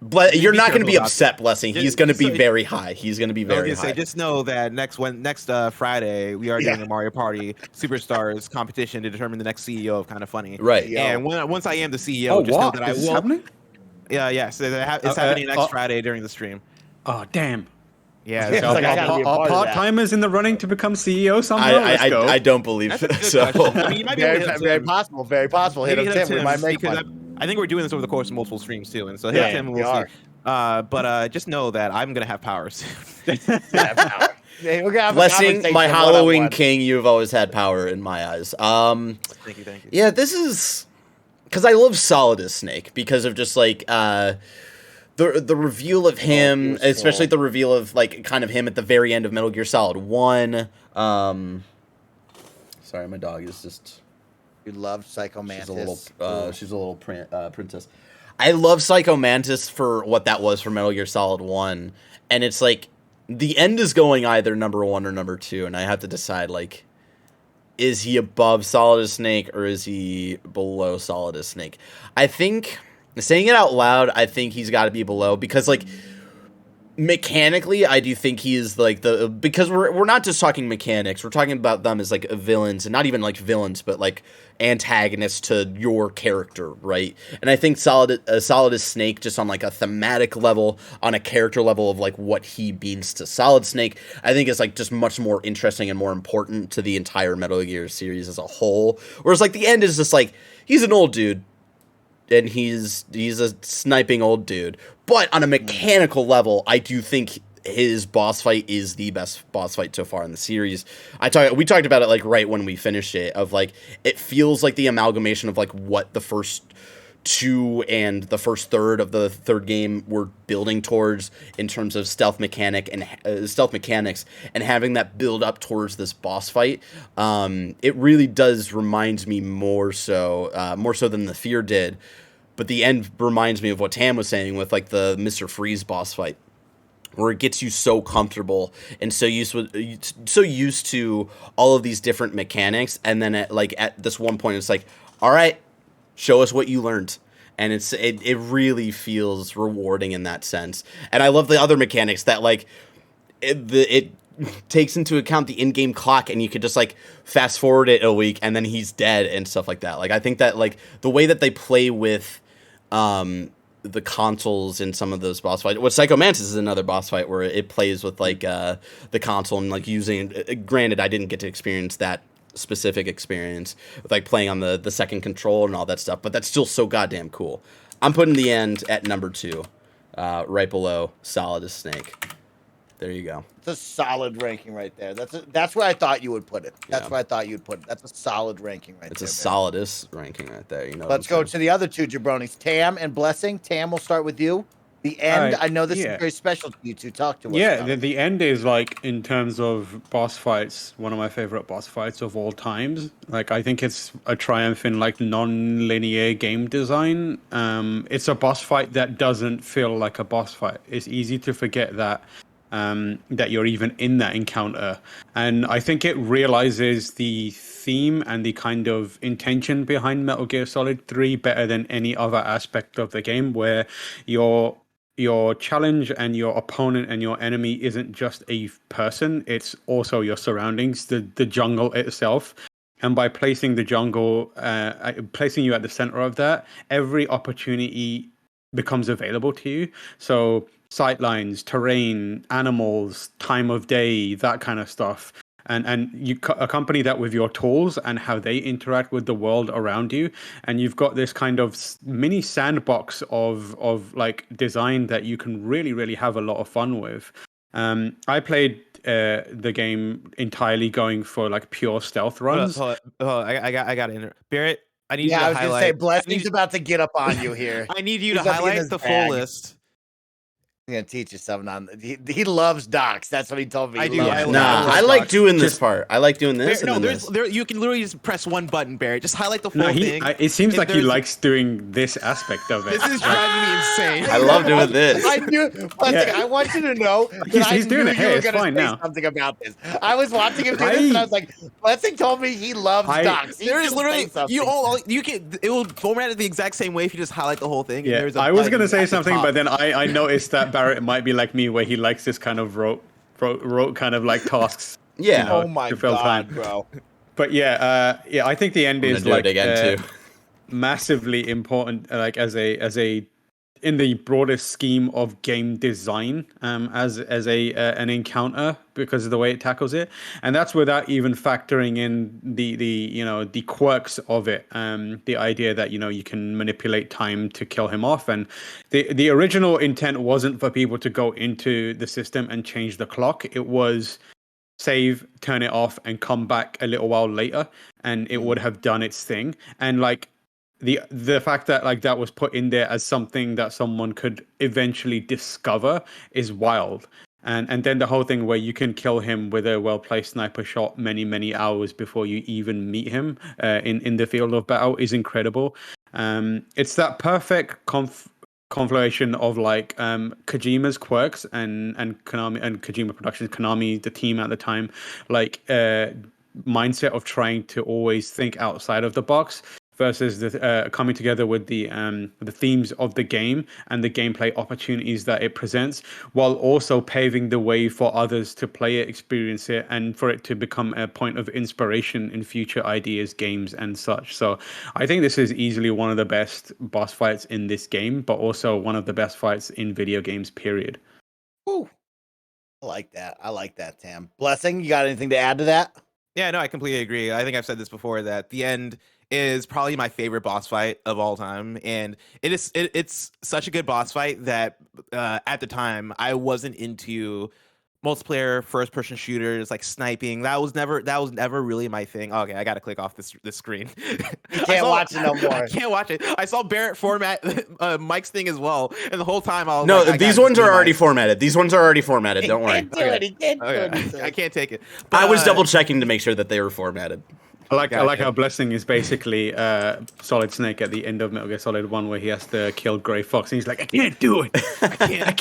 be not going to careful be about upset, Blessing. He's going to be so- very high. He's going to be very high. Just know that next Friday we are doing the Mario Party Superstars competition to determine the next CEO of KindaFunny. Right. And once I am the CEO, just know that I Is this will. happening? Yeah. So it's happening next Friday during the stream. Oh damn! Yeah. It's like I gotta be a part of Part that. timers in the running to become CEO somehow. Let's go. I don't believe That's a good so. question. I mean, you might be able to hit up Very Tim. possible. Very possible. Hit Maybe him, Tim. We might make because one. I think we're doing this over the course of multiple streams too, and so hit up Tim and we we'll are. see. But just know that I'm gonna have powers. We're gonna have a Blessing, conversation my one-on-one. Halloween king, you've always had power in my eyes. Thank you. Yeah, this is because I love Solidus Snake because of just like the reveal of him, was especially cool. the reveal of like kind of him at the very end of Metal Gear Solid 1. Sorry, my dog is just. You love Psycho Mantis. She's a little princess. I love Psycho Mantis for what that was for Metal Gear Solid 1, and it's like the end is going either number 1 or number 2, and I have to decide like, is he above Solidus Snake or is he below Solidus Snake? I think saying it out loud, I think he's got to be below because like. Mechanically, I do think he is like because we're not just talking mechanics, we're talking about them as like villains, and not even like villains, but like antagonists to your character, right? And I think Solidus Snake, just on like a thematic level, on a character level of like what he means to Solid Snake, I think is like just much more interesting and more important to the entire Metal Gear series as a whole. Whereas like the end is just like he's an old dude. And he's a sniping old dude. But on a mechanical level, I do think his boss fight is the best boss fight so far in the series. We talked about it like right when we finished it, of like it feels like the amalgamation of like what the first 2 and the first third of the third game were building towards in terms of stealth mechanics and having that build up towards this boss fight. It really does remind me more so than the Fear did. But the end reminds me of what Tam was saying with like the Mr. Freeze boss fight, where it gets you so comfortable and so used to all of these different mechanics, and then at this one point it's like, all right, show us what you learned. And it really feels rewarding in that sense. And I love the other mechanics that like it takes into account the in-game clock, and you could just like fast forward it a week and then he's dead and stuff like that. Like I think that like the way that they play with the consoles in some of those boss fights. What Psycho Mantis is another boss fight where it plays with like the console and like using. Granted, I didn't get to experience that specific experience with like playing on the second control and all that stuff, but that's still so goddamn cool. I'm putting the end at number 2, right below Solidus Snake. There you go. It's a solid ranking right there. That's where I thought you would put it. That's Yeah. where I thought you'd put it. That's a solid ranking right It's there. a Solidus ranking right there. You know. Let's go to the other 2 jabronis, Tam and Blessing. Tam, we'll start with you. The end. I know this is very special to you two. Talk to us. Yeah, about it. the end is like, in terms of boss fights, one of my favorite boss fights of all times. Like, I think it's a triumph in like non-linear game design. It's a boss fight that doesn't feel like a boss fight. It's easy to forget that that you're even in that encounter. And I think it realizes the theme and the kind of intention behind Metal Gear Solid 3 better than any other aspect of the game, where your challenge and your opponent and your enemy isn't just a person, it's also your surroundings, the jungle itself. And by placing the jungle, placing you at the center of that, every opportunity becomes available to you. So sightlines, terrain, animals, time of day, that kind of stuff. And you accompany that with your tools and how they interact with the world around you. And you've got this kind of mini sandbox of like design that you can really, really have a lot of fun with. I played the game entirely going for like pure stealth runs. Hold on. I got it. Barrett, I need you Yeah, to I was highlight. gonna say Blessing's about to get up on you here. I need you He's to gonna be in highlight his the full bag. list. I'm gonna teach you something on. He loves docs. That's what he told me. I He do. loves Nah, docs. I like doing this part. I like doing this. No, and then there's you can literally just press one button, Barrett. Just highlight the full No, thing. it seems and like he there's- likes doing this aspect of it. This is driving me insane. I love doing this. I knew. Blessing, I want you to know that He's doing I it. knew Hey, you were it's gonna fine say now. something about this. I was watching him do this, and I was like, Blessing told me he loves docs. He There is can literally say something. you can it will format it the exact same way if you just highlight the whole thing. Yeah, and there's a I was button gonna say at the something, top. but then I noticed that Barrett might be like me, where he likes this kind of rote kind of like tasks. Yeah. Oh my to fill god, time. bro. But yeah, I think the end I'm is gonna do like it again too. massively important, like as a in the broadest scheme of game design, as an encounter, because of the way it tackles it, and that's without even factoring in the quirks of it, the idea that you can manipulate time to kill him off, and the original intent wasn't for people to go into the system and change the clock. It was save, turn it off, and come back a little while later, and it would have done its thing. And like the fact that like that was put in there as something that someone could eventually discover is wild. And then the whole thing where you can kill him with a well-placed sniper shot many hours before you even meet him in the field of battle is incredible. It's that perfect confluation of like Kojima's quirks and Konami and Kojima Productions, Konami, the team at the time, like mindset of trying to always think outside of the box, versus the coming together with the themes of the game and the gameplay opportunities that it presents, while also paving the way for others to play it, experience it, and for it to become a point of inspiration in future ideas, games, and such. So I think this is easily one of the best boss fights in this game, but also one of the best fights in video games, period. Ooh. I like that, Tam. Blessing, you got anything to add to that? Yeah, no, I completely agree. I think I've said this before, that the end is probably my favorite boss fight of all time, and it's such a good boss fight that at the time I wasn't into multiplayer first person shooters like sniping. That was never really my thing. Okay, I gotta click off this screen. You can't watch it no more. I can't watch it. I saw Barrett format Mike's thing as well, and the whole time I was No, like, these ones are already formatted. These ones are already formatted. Don't worry. He can't do it. I can't take it. I was But, double checking to make sure that they were formatted. I like Gotcha. how Blessing is basically Solid Snake at the end of Metal Gear Solid 1, where he has to kill Grey Fox, and he's like, I can't do it. I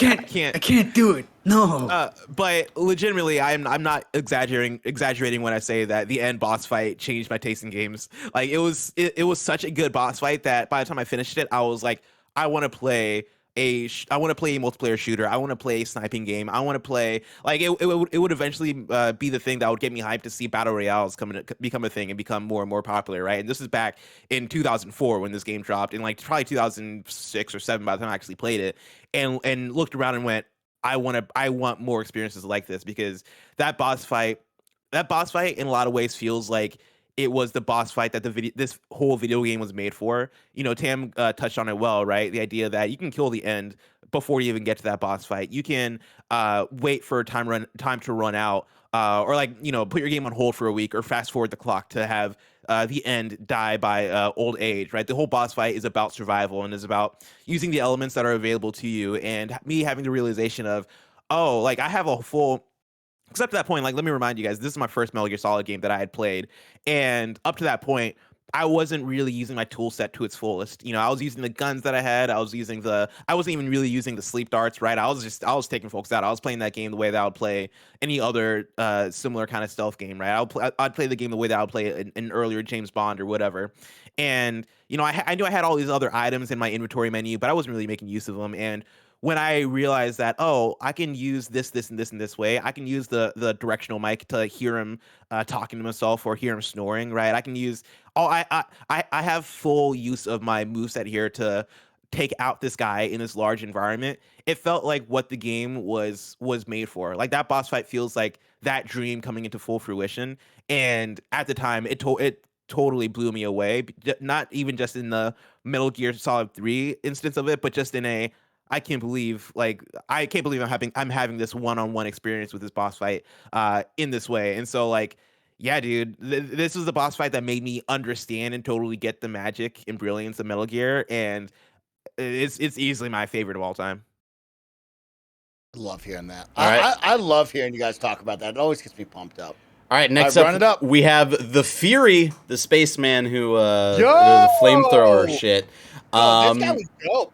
can't do it. No. But legitimately, I'm not exaggerating when I say that the end boss fight changed my taste in games. Like it was such a good boss fight that by the time I finished it, I was like, I want to play a multiplayer shooter. I want to play a sniping game. I want to play like it would eventually be the thing that would get me hyped to see battle royales become a thing and become more and more popular, right? And this is back in 2004 when this game dropped, in like probably 2006 or 7 by the time I actually played it, and looked around and went, I want more experiences like this, because that boss fight in a lot of ways feels like it was the boss fight that this whole video game was made for. You know, Tam touched on it well, right? The idea that you can kill the end before you even get to that boss fight. You can wait for time to run out, or like, you know, put your game on hold for a week, or fast forward the clock to have the end die by old age, right? The whole boss fight is about survival and is about using the elements that are available to you, and me having the realization of, oh, like I have a full. Except to that point, like, let me remind you guys, this is my first Metal Gear Solid game that I had played. And up to that point, I wasn't really using my tool set to its fullest. You know, I was using the guns that I had. I wasn't even really using the sleep darts, right? I was taking folks out. I was playing that game the way that I would play any other similar kind of stealth game, right? I'd play the game the way that I would play an earlier James Bond or whatever. And you know, I knew I had all these other items in my inventory menu, but I wasn't really making use of them. And when I realized that, oh, I can use this, and this way, I can use the directional mic to hear him talking to himself or hear him snoring, right? I can use I have full use of my moveset here to take out this guy in this large environment. It felt like what the game was made for. Like that boss fight feels like that dream coming into full fruition. And at the time, it totally blew me away. Not even just in the Metal Gear Solid 3 instance of it, but just in a I can't believe I'm having this one-on-one experience with this boss fight in this way. And so like, yeah, dude, this was the boss fight that made me understand and totally get the magic and brilliance of Metal Gear, and it's easily my favorite of all time. I love hearing that. All right. I love hearing you guys talk about that. It always gets me pumped up. All right, next run it up. we have the Fury, the spaceman who the flamethrower shit. This guy was dope.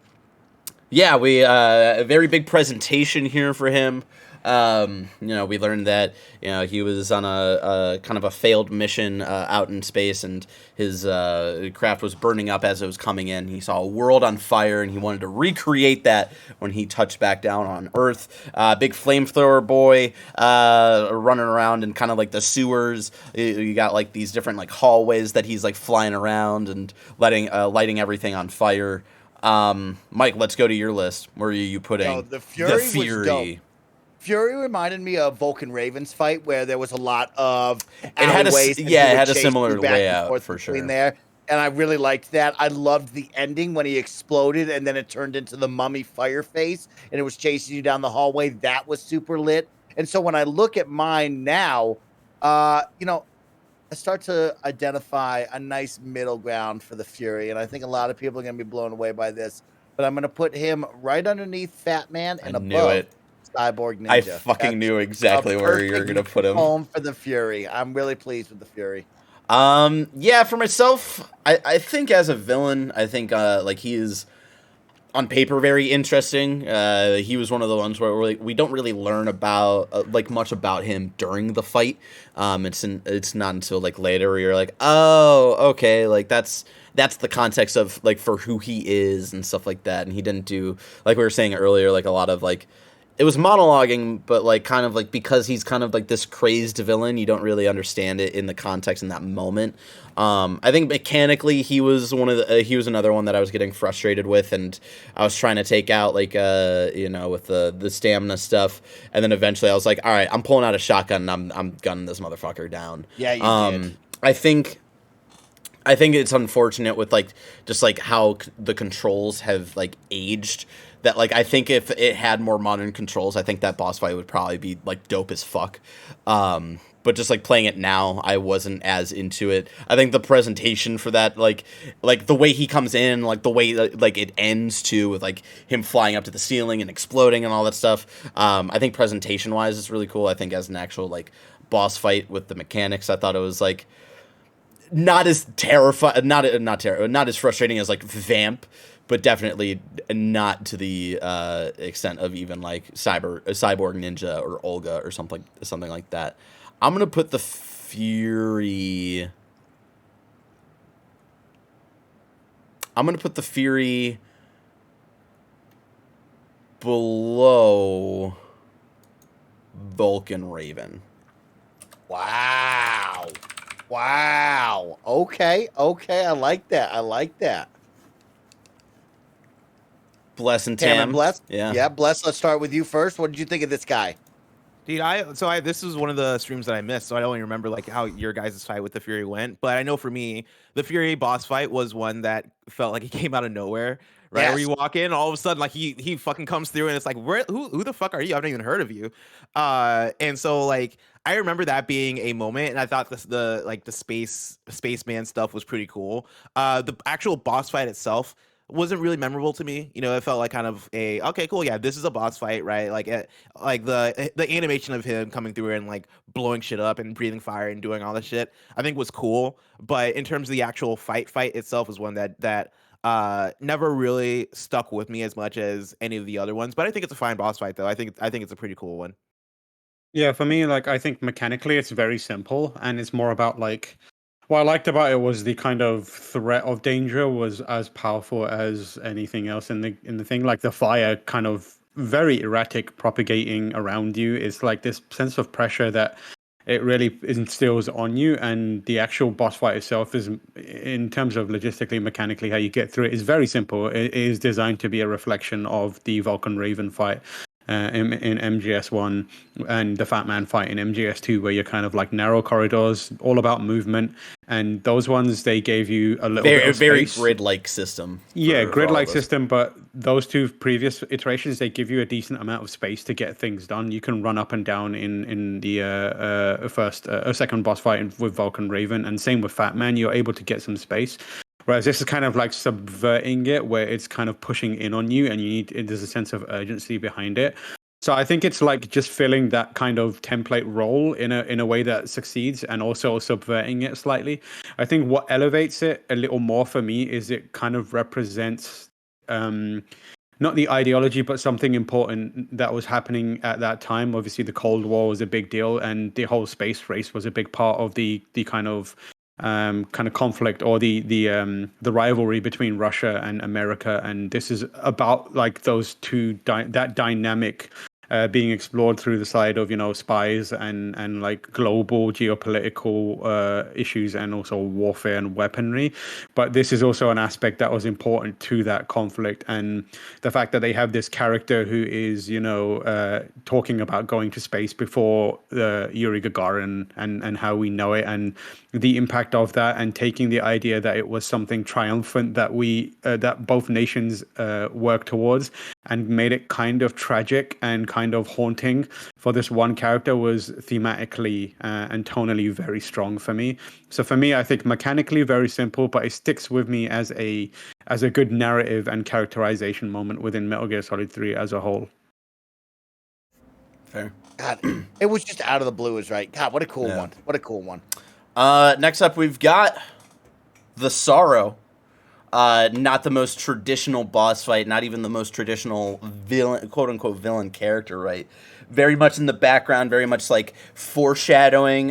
Yeah, we a very big presentation here for him. You know, we learned that, you know, he was on a kind of a failed mission out in space, and his craft was burning up as it was coming in. He saw a world on fire, and he wanted to recreate that when he touched back down on Earth. Big flamethrower boy running around in kind of like the sewers. You got like these different like hallways that he's like flying around and lighting everything on fire. Mike, let's go to your list. Where are you putting the Fury? Was dope. Fury reminded me of Vulcan Raven's fight, where there was a lot of alleyways. It had a similar layout for sure. There, and I really liked that. I loved the ending when he exploded, and then it turned into the mummy fire face, and it was chasing you down the hallway. That was super lit. And so when I look at mine now, you know, I start to identify a nice middle ground for the Fury, and I think a lot of people are going to be blown away by this. But I'm going to put him right underneath Fat Man and above Cyborg Ninja. I fucking knew exactly where you're going to put him. Home for the Fury. I'm really pleased with the Fury. Yeah, for myself, I think as a villain, I think like he is on paper very interesting. He was one of the ones where we don't really learn about like much about him during the fight. It's not until like later where you're like, oh, okay, like that's the context of like for who he is and stuff like that. And he didn't do, like we were saying earlier, like a lot of like, it was monologuing, but like kind of like because he's kind of like this crazed villain, you don't really understand it in the context in that moment. I think mechanically he was he was another one that I was getting frustrated with, and I was trying to take out like you know, with the stamina stuff, and then eventually I was like, all right, I'm pulling out a shotgun and I'm gunning this motherfucker down. Yeah, you did. I think it's unfortunate with like just like how the controls have like aged. That like I think if it had more modern controls, I think that boss fight would probably be like dope as fuck. But just like playing it now, I wasn't as into it. I think the presentation for that, like the way he comes in, like the way like it ends too, with like him flying up to the ceiling and exploding and all that stuff. I think presentation wise, it's really cool. I think as an actual like boss fight with the mechanics, I thought it was like not as terrifying, not as frustrating as like Vamp, but definitely not to the extent of even like Cyborg Ninja or Olga or something like that. I'm gonna put the Fury. Below Vulcan Raven. Wow. Okay. I like that. Bless and Tam. Bless. Yeah. Bless. Let's start with you first. What did you think of this guy? Dude, this was one of the streams that I missed, so I don't even remember like how your guys' fight with the Fury went. But I know for me, the Fury boss fight was one that felt like it came out of nowhere. Right, yes. Where you walk in, all of a sudden, like he fucking comes through, and it's like, who the fuck are you? I haven't even heard of you. And so like I remember that being a moment, and I thought the spaceman stuff was pretty cool. The actual boss fight itself wasn't really memorable to me. You know, it felt like kind of a okay, cool, yeah, this is a boss fight, right? Like the animation of him coming through and like blowing shit up and breathing fire and doing all this shit, I think was cool. But in terms of the actual fight itself, was one that never really stuck with me as much as any of the other ones. But I think it's a fine boss fight, though. I think it's a pretty cool one. Yeah, for me, like I think mechanically it's very simple, and it's more about like what I liked about it was the kind of threat of danger was as powerful as anything else in the thing. Like the fire, kind of very erratic, propagating around you. It's like this sense of pressure that it really instills on you, and the actual boss fight itself is, in terms of logistically, mechanically, how you get through it is very simple. It is designed to be a reflection of the Vulcan Raven fight in MGS1 and the Fat Man fight in MGS2, where you're kind of like narrow corridors, all about movement. And those ones, they gave you a little bit of very space. grid-like system. Yeah, grid-like system, but those two previous iterations, they give you a decent amount of space to get things done. You can run up and down in the second boss fight with Vulcan Raven, and same with Fat Man. You're able to get some space. Whereas this is kind of like subverting it, where it's kind of pushing in on you, and there's a sense of urgency behind it. So I think it's like just filling that kind of template role in a way that succeeds, and also subverting it slightly. I think what elevates it a little more for me is it kind of represents not the ideology, but something important that was happening at that time. Obviously, the Cold War was a big deal, and the whole space race was a big part of the kind of conflict, or the rivalry between Russia and America. And this is about like those two that dynamic being explored through the side of, you know, spies and like global geopolitical issues, and also warfare and weaponry. But this is also an aspect that was important to that conflict, and the fact that they have this character who is, you know, talking about going to space before Yuri Gagarin and how we know it, and the impact of that, and taking the idea that it was something triumphant that that both nations work towards, and made it kind of tragic and kind of haunting for this one character, was thematically and tonally very strong for me. So for me, I think mechanically very simple, but it sticks with me as a good narrative and characterization moment within Metal Gear Solid 3 as a whole. Fair. God, it was just out of the blue, is right. God, what a cool one. What a cool one. Next up, we've got the Sorrow. Not the most traditional boss fight, not even the most traditional villain, quote unquote villain character, right? Very much in the background, very much like foreshadowing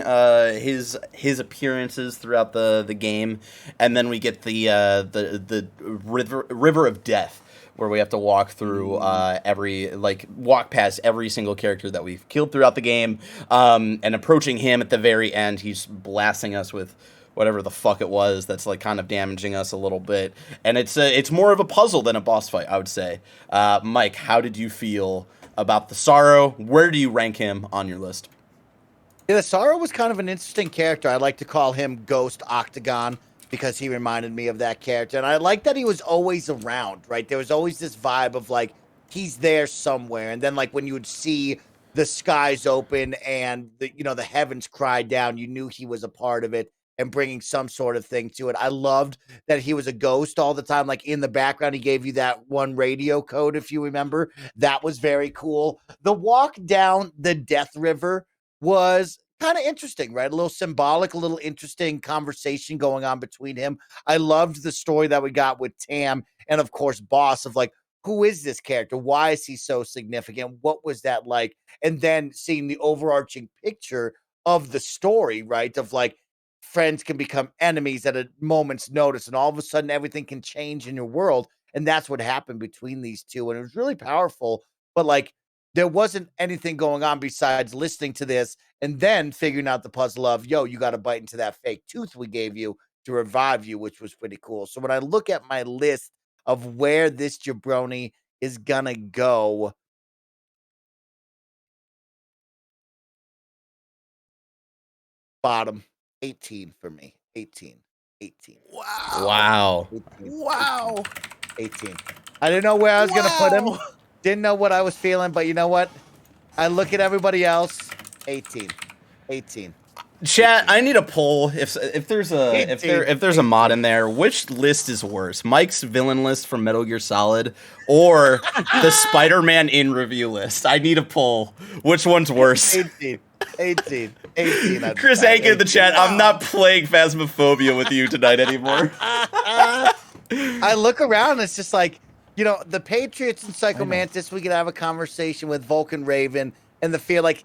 his appearances throughout the game, and then we get the river of death, where we have to walk through walk past every single character that we've killed throughout the game, and approaching him at the very end. He's blasting us with whatever the fuck it was that's like kind of damaging us a little bit, and it's more of a puzzle than a boss fight, I would say. Mike, how did you feel about the Sorrow? Where do you rank him on your list? Yeah, the Sorrow was kind of an interesting character. I like to call him Ghost Octagon, because he reminded me of that character, and I like that he was always around, right? There was always this vibe of like he's there somewhere, and then like when you would see the skies open and the heavens cry down, you knew he was a part of it and bringing some sort of thing to it. I loved that he was a ghost all the time. Like in the background, he gave you that one radio code, if you remember. That was very cool. The walk down the Death River was kind of interesting, right? A little symbolic, a little interesting conversation going on between him. I loved the story that we got with Tam and, of course, Boss, of like, who is this character? Why is he so significant? What was that like? And then seeing the overarching picture of the story, right? Of like, friends can become enemies at a moment's notice, and all of a sudden everything can change in your world. And that's what happened between these two. And it was really powerful, but like there wasn't anything going on besides listening to this and then figuring out the puzzle of, yo, you got to bite into that fake tooth we gave you to revive you, which was pretty cool. So when I look at my list of where this jabroni is gonna go, bottom 18 for me. 18. Wow. 18. Wow. 18. I didn't know where I was going to put him. Didn't know what I was feeling, but you know what? I look at everybody else. 18. Chat, I need a poll. If there's a mod in there, which list is worse? Mike's villain list from Metal Gear Solid or the Spider-Man in review list? I need a poll. Which one's worse? 18. Chris Ankin in the chat. I'm not playing Phasmophobia with you tonight anymore. I look around and it's just like, the Patriots and Psycho Mantis, we could have a conversation with Vulcan Raven and the fear like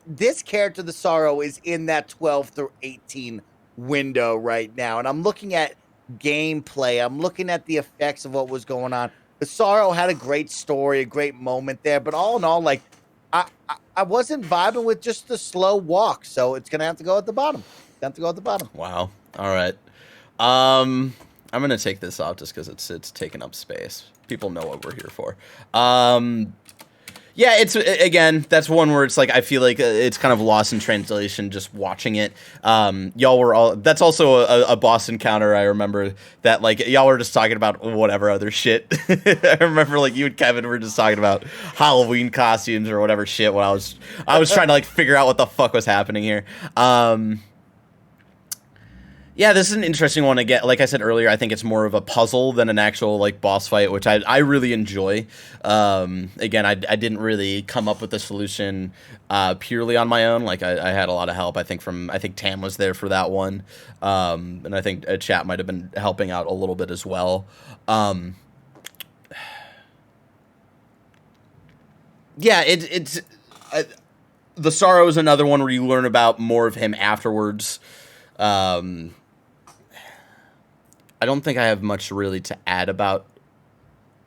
this character, the Sorrow, is in that 12 through 18 window right now. And I'm looking at gameplay. I'm looking at the effects of what was going on. The Sorrow had a great story, a great moment there. But all in all, like, I wasn't vibing with just the slow walk. So it's going to have to go at the bottom. Wow. All right. I'm going to take this off just because it's taking up space. People know what we're here for. Yeah, it's again, that's one where it's like I feel like it's kind of lost in translation just watching it. Y'all were all that's also a boss encounter. I remember that like y'all were just talking about whatever other shit. I remember like you and Kevin were just talking about Halloween costumes or whatever shit when I was trying to like figure out what the fuck was happening here. Yeah, this is an interesting one. Again, like I said earlier, I think it's more of a puzzle than an actual like boss fight, which I really enjoy. Again, I didn't really come up with the solution purely on my own. Like I had a lot of help. I think Tam was there for that one, and I think chat might have been helping out a little bit as well. Yeah, it's the Sorrow is another one where you learn about more of him afterwards. I don't think I have much really to add about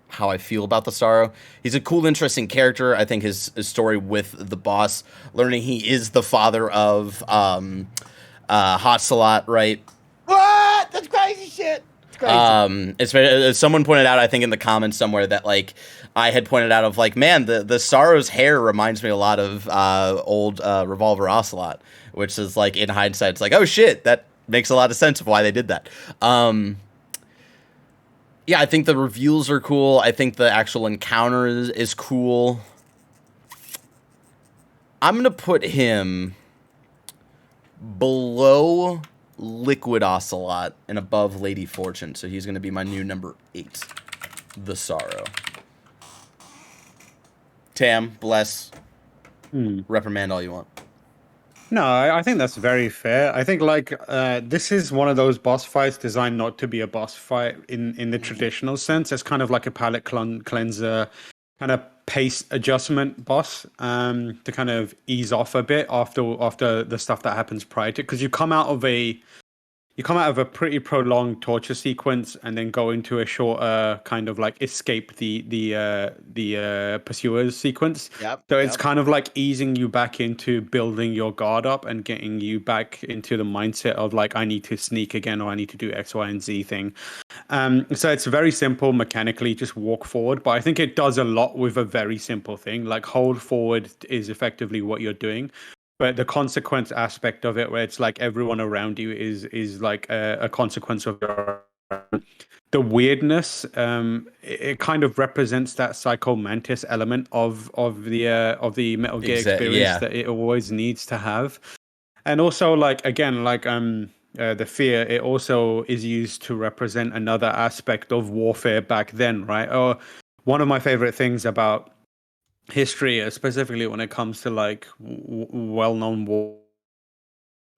how I feel about the Sorrow. He's a cool, interesting character. I think his story with the boss, learning he is the father of Ocelot, right? What? That's crazy shit. It's crazy. Someone pointed out, I think in the comments somewhere, that like I had pointed out of like, man, the Sorrow's hair reminds me a lot of old Revolver Ocelot, which is like in hindsight, it's like, oh shit, that makes a lot of sense of why they did that. Yeah, I think the reveals are cool. I think the actual encounter is cool. I'm going to put him below Liquid Ocelot and above Lady Fortune. So he's going to be my new number 8, the Sorrow. Tam, bless, reprimand all you want. No, I think that's very fair. I think like this is one of those boss fights designed not to be a boss fight in the traditional sense. It's kind of like a palate cleanser, kind of pace adjustment boss to kind of ease off a bit after the stuff that happens prior to, because you come out of a pretty prolonged torture sequence and then go into a shorter kind of like escape the pursuers sequence. So it's kind of like easing you back into building your guard up and getting you back into the mindset of like, I need to sneak again, or I need to do X, Y, and Z thing. So it's very simple mechanically, just walk forward. But I think it does a lot with a very simple thing. Like hold forward is effectively what you're doing. But the consequence aspect of it, where it's like everyone around you is like a consequence of the weirdness. It kind of represents that Psycho Mantis element of the Metal Gear experience that it always needs to have. And also, like again, like the fear, it also is used to represent another aspect of warfare back then, right? Or one of my favorite things about history, specifically when it comes to like well-known war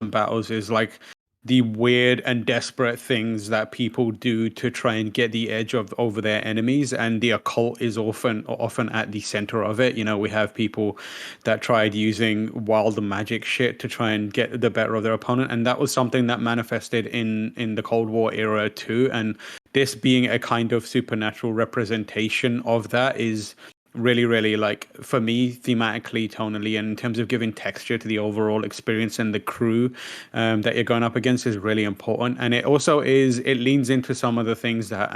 battles, is like the weird and desperate things that people do to try and get the edge over their enemies, and the occult is often at the center of it. You know, we have people that tried using wild magic shit to try and get the better of their opponent, and that was something that manifested in the Cold War era too. And this being a kind of supernatural representation of that is really, really, like, for me, thematically, tonally, and in terms of giving texture to the overall experience and the crew that you're going up against is really important. And it also it leans into some of the things that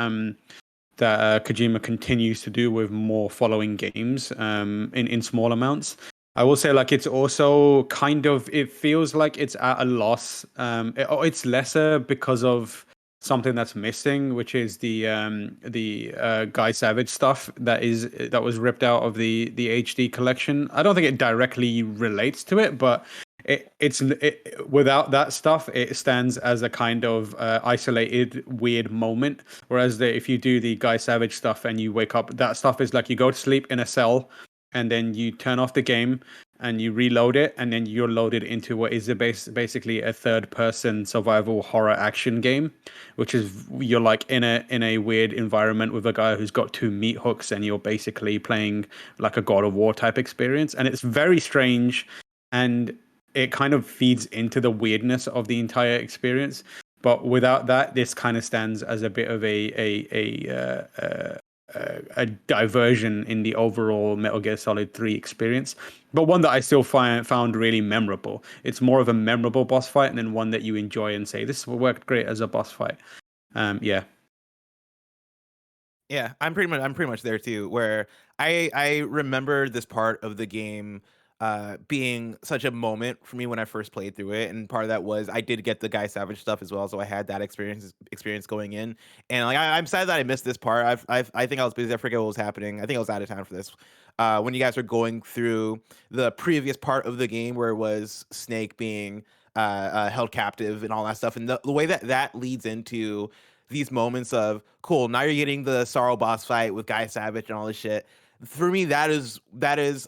Kojima continues to do with more following games in small amounts. I will say, like, it's also kind of, it feels like it's at a loss. It's lesser because of something that's missing, which is the Guy Savage stuff that was ripped out of the HD collection. I don't think it directly relates to it, but without that stuff, it stands as a kind of isolated weird moment. Whereas if you do the Guy Savage stuff and you wake up, that stuff is like you go to sleep in a cell, and then you turn off the game and you reload it, and then you're loaded into what is basically a third-person survival horror action game, which is you're like in a weird environment with a guy who's got 2 meat hooks, and you're basically playing like a God of War type experience, and it's very strange, and it kind of feeds into the weirdness of the entire experience. But without that, this kind of stands as a bit of a diversion in the overall Metal Gear Solid 3 experience, but one that I still found really memorable. It's more of a memorable boss fight, and then one that you enjoy and say, this worked great as a boss fight. Yeah. Yeah, I'm pretty much there too, where I remember this part of the game being such a moment for me when I first played through it, and part of that was I did get the Guy Savage stuff as well, so I had that experience going in, and like I'm sad that I missed this part. I think I was busy. I forget what was happening. I think I was out of town for this. When you guys were going through the previous part of the game where it was Snake being held captive and all that stuff, and the way that leads into these moments of cool. Now you're getting the Sorrow boss fight with Guy Savage and all this shit. For me, that is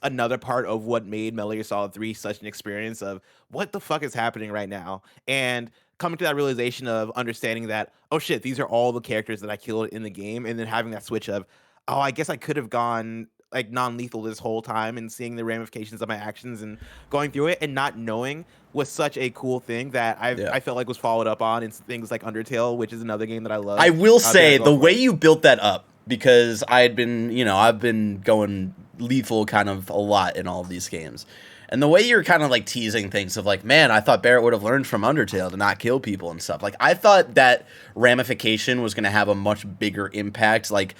another part of what made Metal Gear Solid 3 such an experience of what the fuck is happening right now, and coming to that realization of understanding that, oh shit, these are all the characters that I killed in the game, and then having that switch of, oh, I guess I could have gone like non-lethal this whole time, and seeing the ramifications of my actions and going through it and not knowing was such a cool thing that I felt like was followed up on in things like Undertale, which is another game that I love. I will say the way you built that up, because I've been going lethal kind of a lot in all of these games. And the way you're kind of like teasing things of like, man, I thought Barrett would have learned from Undertale to not kill people and stuff. Like, I thought that ramification was going to have a much bigger impact, like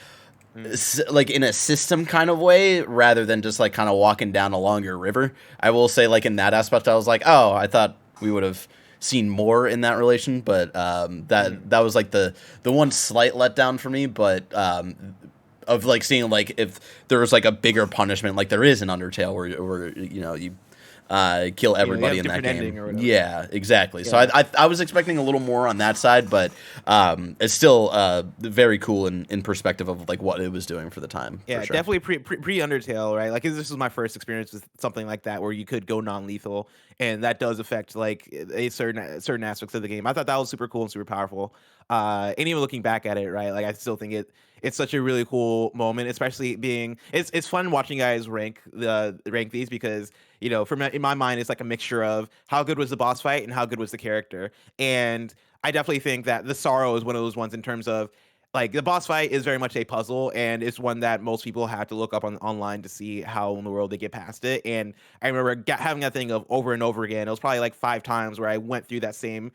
in a system kind of way, rather than just like kind of walking down a longer river. I will say, like, in that aspect, I was like, oh, I thought we would have seen more in that relation, but that was like the one slight letdown for me, but of like seeing like if there was like a bigger punishment like there is in Undertale where you kill everybody in that game. Yeah, exactly. Yeah. So I was expecting a little more on that side, but it's still very cool in perspective of like what it was doing for the time. Yeah, sure. Definitely pre Undertale, right? Like, this was my first experience with something like that where you could go non-lethal, and that does affect like a certain aspects of the game. I thought that was super cool and super powerful. And even looking back at it, right? Like, I still think it's such a really cool moment, especially being it's fun watching guys rank these, because in my mind it's like a mixture of how good was the boss fight and how good was the character. And I definitely think that the Sorrow is one of those ones in terms of, like, the boss fight is very much a puzzle, and it's one that most people have to look up online to see how in the world they get past it. And I remember having that thing of over and over again. It was probably like 5 times where I went through that same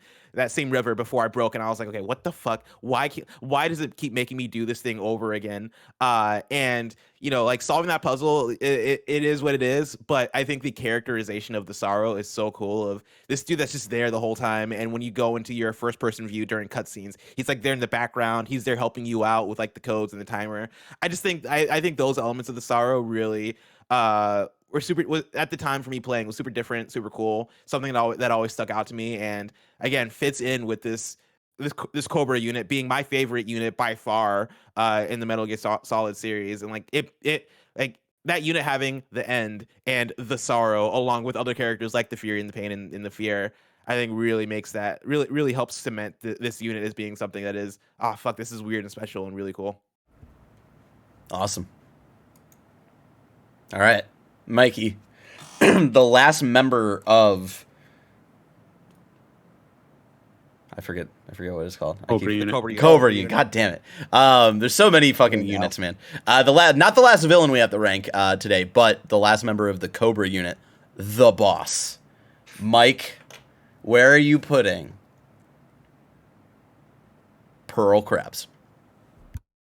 river before I broke, and I was like, okay, what the fuck? Why does it keep making me do this thing over again? And like, solving that puzzle, it is what it is. But I think the characterization of the Sorrow is so cool, of this dude that's just there the whole time. And when you go into your first person view during cutscenes, he's like there in the background. He's there helping you out with like the codes and the timer. I just think I think those elements of the Sorrow really were at the time for me playing was super different, super cool, something that always stuck out to me, and again fits in with this Cobra unit being my favorite unit by far in the Metal Gear Solid series. And like it like that unit having the End and the Sorrow along with other characters like the Fury and the Pain and the Fear, I think really makes that really helps cement this unit as being something that is, fuck, this is weird and special and really cool. Awesome. All right, Mikey, the last member of I forget what it's called. Cobra Unit. Cobra Unit. God damn it. There's so many fucking units, man. Not the last villain we have to rank today, but the last member of the Cobra Unit, the boss. Mike, where are you putting Pearl Crabs?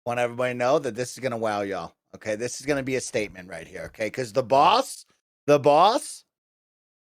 Want everybody to know that this is going to wow y'all. Okay, this is going to be a statement right here, okay? Because the boss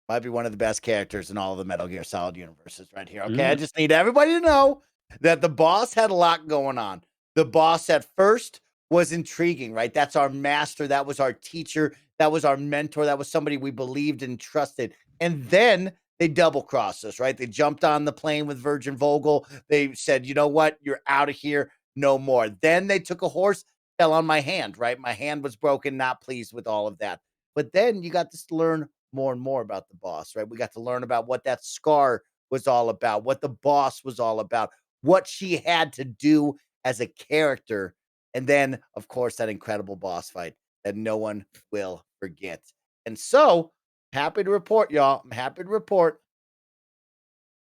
might be one of the best characters in all of the Metal Gear Solid universes right here, okay? I just need everybody to know that the boss had a lot going on. The boss at first was intriguing, right? That's our master. That was our teacher. That was our mentor. That was somebody we believed and trusted. And then they double crossed us, right? They jumped on the plane with Virgin Vogel. They said, you know what? You're out of here. No more. Then they took a horse, fell on my hand, right? My hand was broken, not pleased with all of that. But then you got to learn more and more about the boss, right? We got to learn about what that scar was all about, what the boss was all about, what she had to do as a character. And then, of course, that incredible boss fight that no one will forget. And so, happy to report, y'all. I'm happy to report.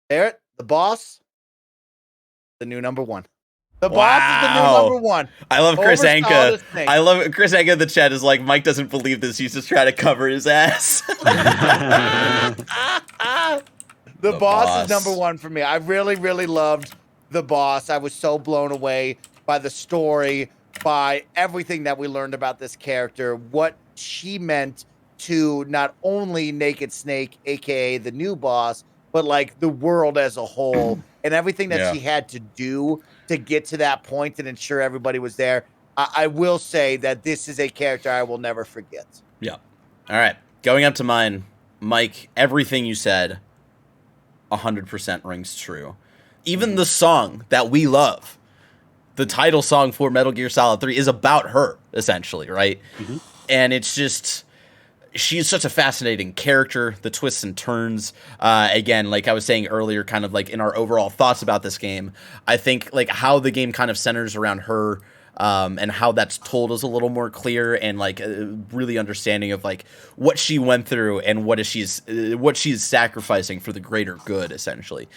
Barrett, the boss, the new number one. The boss is the new number one. I love Chris Over Anka. Solid Snake. I love Chris Anka in the chat is like, Mike doesn't believe this. He's just trying to cover his ass. The boss is number one for me. I really, really loved the boss. I was so blown away by the story, by everything that we learned about this character, what she meant to not only Naked Snake, aka the new boss, but like the world as a whole, and everything that she had to do to get to that point and ensure everybody was there. I will say that this is a character I will never forget. Yeah. All right. Going up to mine, Mike, everything you said 100% rings true. Even the song that we love, the title song for Metal Gear Solid 3 is about her, essentially, right? Mm-hmm. And it's just, she's such a fascinating character, the twists and turns. Again, like I was saying earlier, kind of like in our overall thoughts about this game, I think like how the game kind of centers around her, and how that's told is a little more clear, and like really understanding of like what she went through and what she's sacrificing for the greater good, essentially.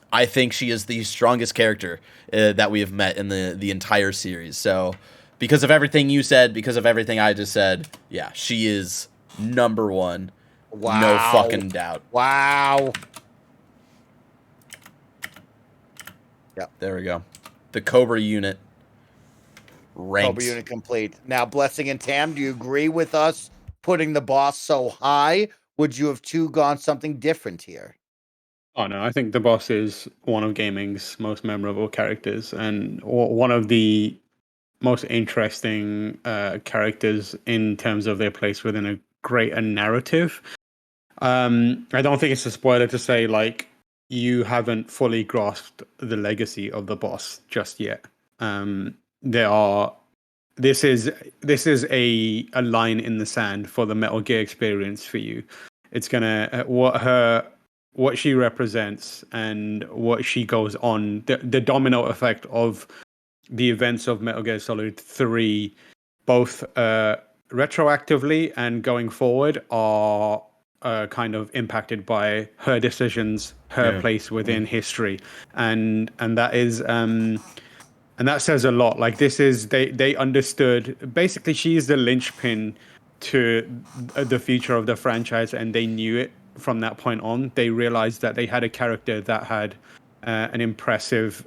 I think she is the strongest character that we have met in the entire series. So because of everything you said, because of everything I just said, yeah, she is number one. Wow. No fucking doubt. Wow. Yep. There we go. The Cobra Unit. Ranked. Cobra Unit complete. Now, Blessing and Tam, do you agree with us putting the boss so high? Would you have gone something different here? Oh no, I think the boss is one of gaming's most memorable characters and one of the most interesting characters in terms of their place within a greater narrative. I don't think it's a spoiler to say like you haven't fully grasped the legacy of the boss just yet. This is a line in the sand for the Metal Gear experience for you. It's gonna what she represents and what she goes on, the domino effect of the events of Metal Gear Solid 3, both retroactively and going forward, are kind of impacted by her decisions, her place within history, and that is and that says a lot. Like this is they understood basically she is the linchpin to the future of the franchise, and they knew it from that point on. They realized that they had a character that had an impressive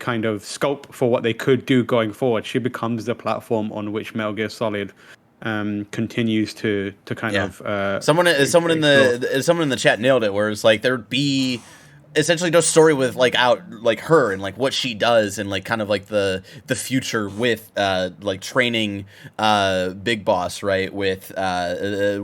kind of scope for what they could do going forward. She becomes the platform on which Metal Gear Solid continues to kind of someone in the chat nailed it, where it's like there'd be essentially no story with like her and like what she does and like kind of like the future with like training Big Boss, right, with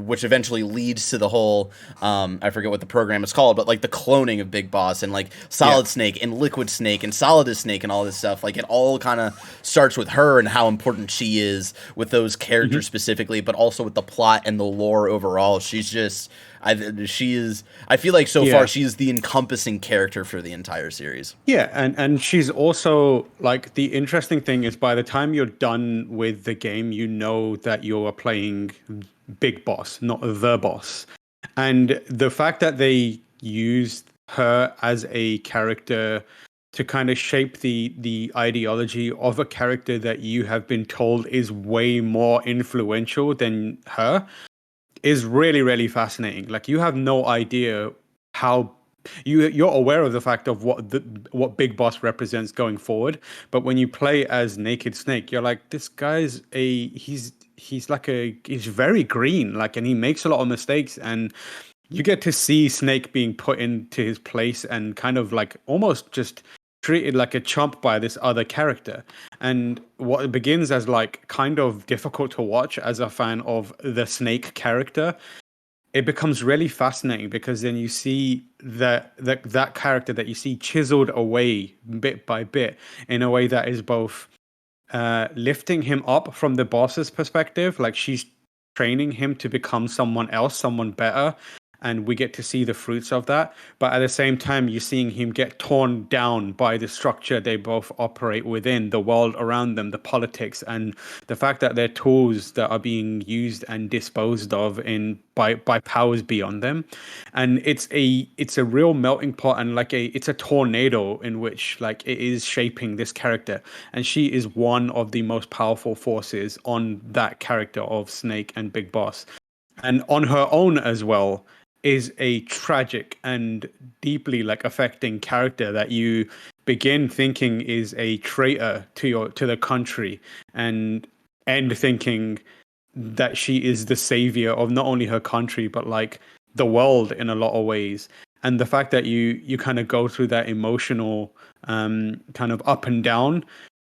which eventually leads to the whole I forget what the program is called, but like the cloning of Big Boss and like Solid Snake and Liquid Snake and Solidus Snake and all this stuff. Like it all kind of starts with her and how important she is with those characters specifically, but also with the plot and the lore overall. She's just I feel like so far she's the encompassing character for the entire series. Yeah, and she's also like the interesting thing is by the time you're done with the game, you know that you're playing Big Boss, not the boss. And the fact that they used her as a character to kind of shape the ideology of a character that you have been told is way more influential than her is really, really fascinating. Like you have no idea how you're aware of the fact of what Big Boss represents going forward, but when you play as Naked Snake, you're like, this guy's he's very green, like, and he makes a lot of mistakes, and you get to see Snake being put into his place and kind of like almost just treated like a chump by this other character. And what begins as like kind of difficult to watch as a fan of the Snake character it becomes really fascinating because then you see that character that you see chiseled away bit by bit in a way that is both lifting him up from the boss's perspective, like she's training him to become someone else, someone better, and we get to see the fruits of that. But at the same time, you're seeing him get torn down by the structure they both operate within, the world around them, the politics, and the fact that they're tools that are being used and disposed of by powers beyond them. And it's a real melting pot, and it's a tornado in which like it is shaping this character, and she is one of the most powerful forces on that character of Snake and Big Boss. And on her own as well is a tragic and deeply like affecting character that you begin thinking is a traitor to the country, and end thinking that she is the savior of not only her country but like the world in a lot of ways. And the fact that you kind of go through that emotional kind of up and down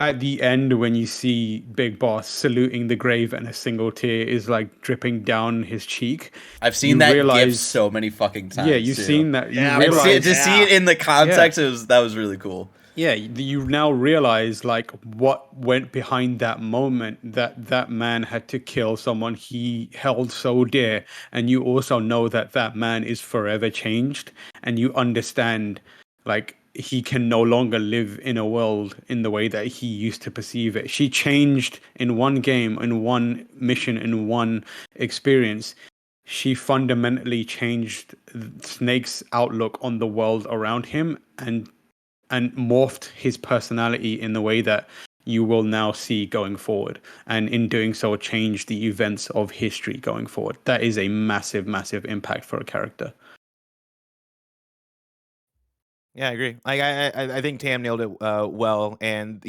at the end when you see Big Boss saluting the grave and a single tear is like dripping down his cheek. I've seen that gif so many fucking times. Yeah, you've seen that. Yeah, to see it in the context, that was really cool. Yeah, you now realize like what went behind that moment, that man had to kill someone he held so dear, and you also know that man is forever changed, and you understand like he can no longer live in a world in the way that he used to perceive it. She changed in one game, in one mission, in one experience. She fundamentally changed Snake's outlook on the world around him, and morphed his personality in the way that you will now see going forward. And in doing so, change the events of history going forward. That is a massive, massive impact for a character. Yeah, I agree. Like I think Tam nailed it well. And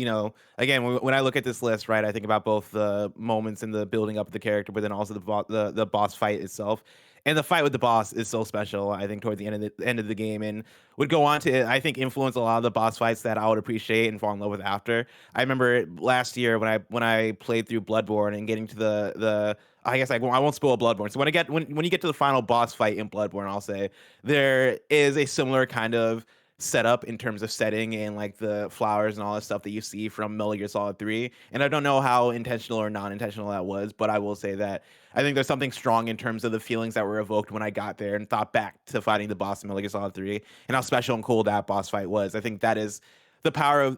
again, when I look at this list, right, I think about both the moments in the building up of the character, but then also the boss fight itself. And the fight with the boss is so special, I think, toward the end of the game, and would go on to, I think, influence a lot of the boss fights that I would appreciate and fall in love with after. I remember last year when I played through Bloodborne and getting to the I guess I won't spoil Bloodborne. So when you get to the final boss fight in Bloodborne, I'll say there is a similar kind of setup in terms of setting and like the flowers and all that stuff that you see from Metal Gear Solid 3. And I don't know how intentional or non-intentional that was, but I will say that I think there's something strong in terms of the feelings that were evoked when I got there and thought back to fighting the boss in Metal Gear Solid 3 and how special and cool that boss fight was. I think that is the power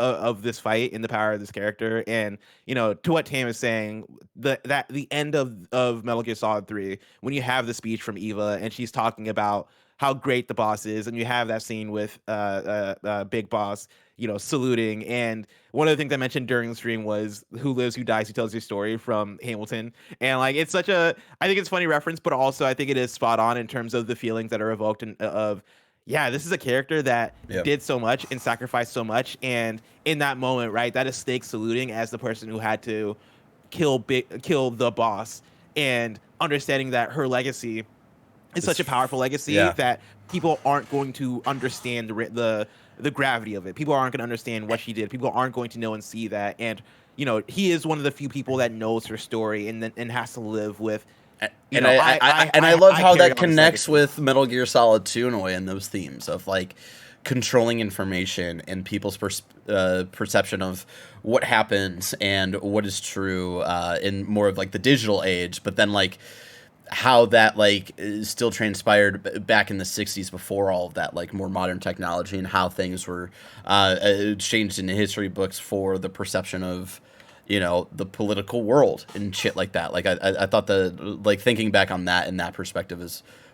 of this fight and the power of this character. And to what Tam is saying, the end of Metal Gear Solid 3, when you have the speech from Eva and she's talking about how great the boss is, and you have that scene with Big Boss, saluting. And one of the things I mentioned during the stream was "Who lives, who dies, who tells your story" from Hamilton. And like, it's I think it's a funny reference, but also I think it is spot on in terms of the feelings that are evoked this is a character that did so much and sacrificed so much, and in that moment, right, that is Snake saluting as the person who had to kill the boss, and understanding that her legacy is such a powerful legacy that people aren't going to understand the gravity of it. People aren't going to understand what she did. People aren't going to know and see that. And he is one of the few people that knows her story and has to live with. I love how that connects with Metal Gear Solid 2 in a way, and those themes of like controlling information and people's perception of what happens and what is true in more of like the digital age, but then like how that like still transpired back in the 60s before all of that like more modern technology, and how things were changed in the history books for the perception of the political world and shit like that. Like I thought thinking back on that in that perspective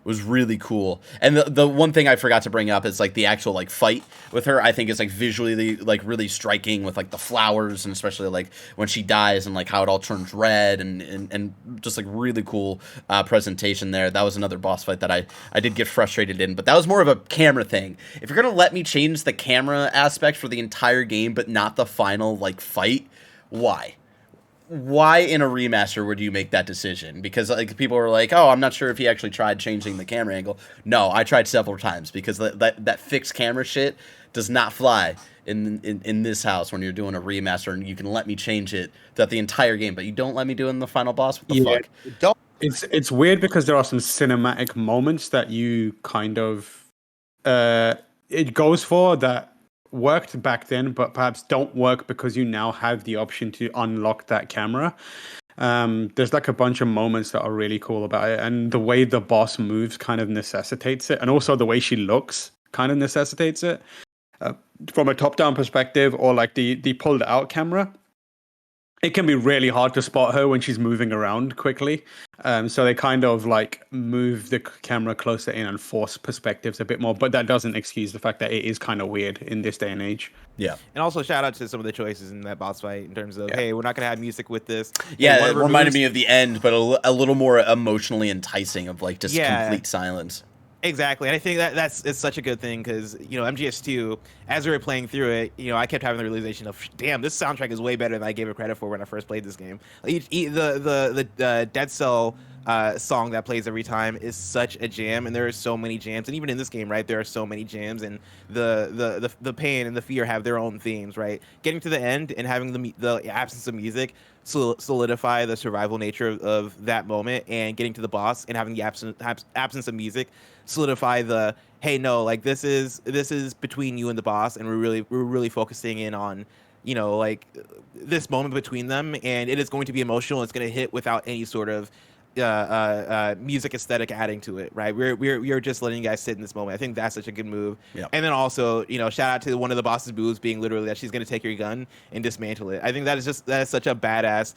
was really cool. And the one thing I forgot to bring up is like the actual like fight with her, I think is like visually like really striking with like the flowers, and especially like when she dies and like how it all turns red and just like really cool presentation there. That was another boss fight that I did get frustrated in, but that was more of a camera thing. If you're gonna let me change the camera aspect for the entire game but not the final like fight, why in a remaster would you make that decision? Because like people were like, oh, I'm not sure if he actually tried changing the camera angle. No, I tried several times, because that fixed camera shit does not fly in this house when you're doing a remaster, and you can let me change it throughout the entire game, but you don't let me do it in the final boss. What the fuck? It's weird because there are some cinematic moments that you kind of it goes for that worked back then, but perhaps don't work because you now have the option to unlock that camera. There's like a bunch of moments that are really cool about it, and the way the boss moves kind of necessitates it, and also the way she looks kind of necessitates it. From a top-down perspective, or like the pulled out camera, it can be really hard to spot her when she's moving around quickly. So they kind of like move the camera closer in and force perspectives a bit more. But that doesn't excuse the fact that it is kind of weird in this day and age. Yeah. And also shout out to some of the choices in that boss fight in terms of, hey, we're not going to have music with this. Yeah, it reminded me of the end, but a little more emotionally enticing of like just complete silence. Exactly, and I think it's such a good thing because MGS2, as we were playing through it, I kept having the realization of, damn, this soundtrack is way better than I gave it credit for when I first played this game. The Dead Cell song that plays every time is such a jam, and there are so many jams, and even in this game, right, there are so many jams, and the pain and the fear have their own themes, right? Getting to the end and having the absence of music solidify the survival nature of that moment, and getting to the boss and having the absence of music solidify the, hey, no, like this is between you and the boss, and we're really focusing in on like this moment between them, and it is going to be emotional. It's going to hit without any sort of music aesthetic adding to it, right? We're just letting you guys sit in this moment. I think that's such a good move. Yep. And then also, shout out to one of the boss's moves being literally that she's going to take your gun and dismantle it. I think that is such a badass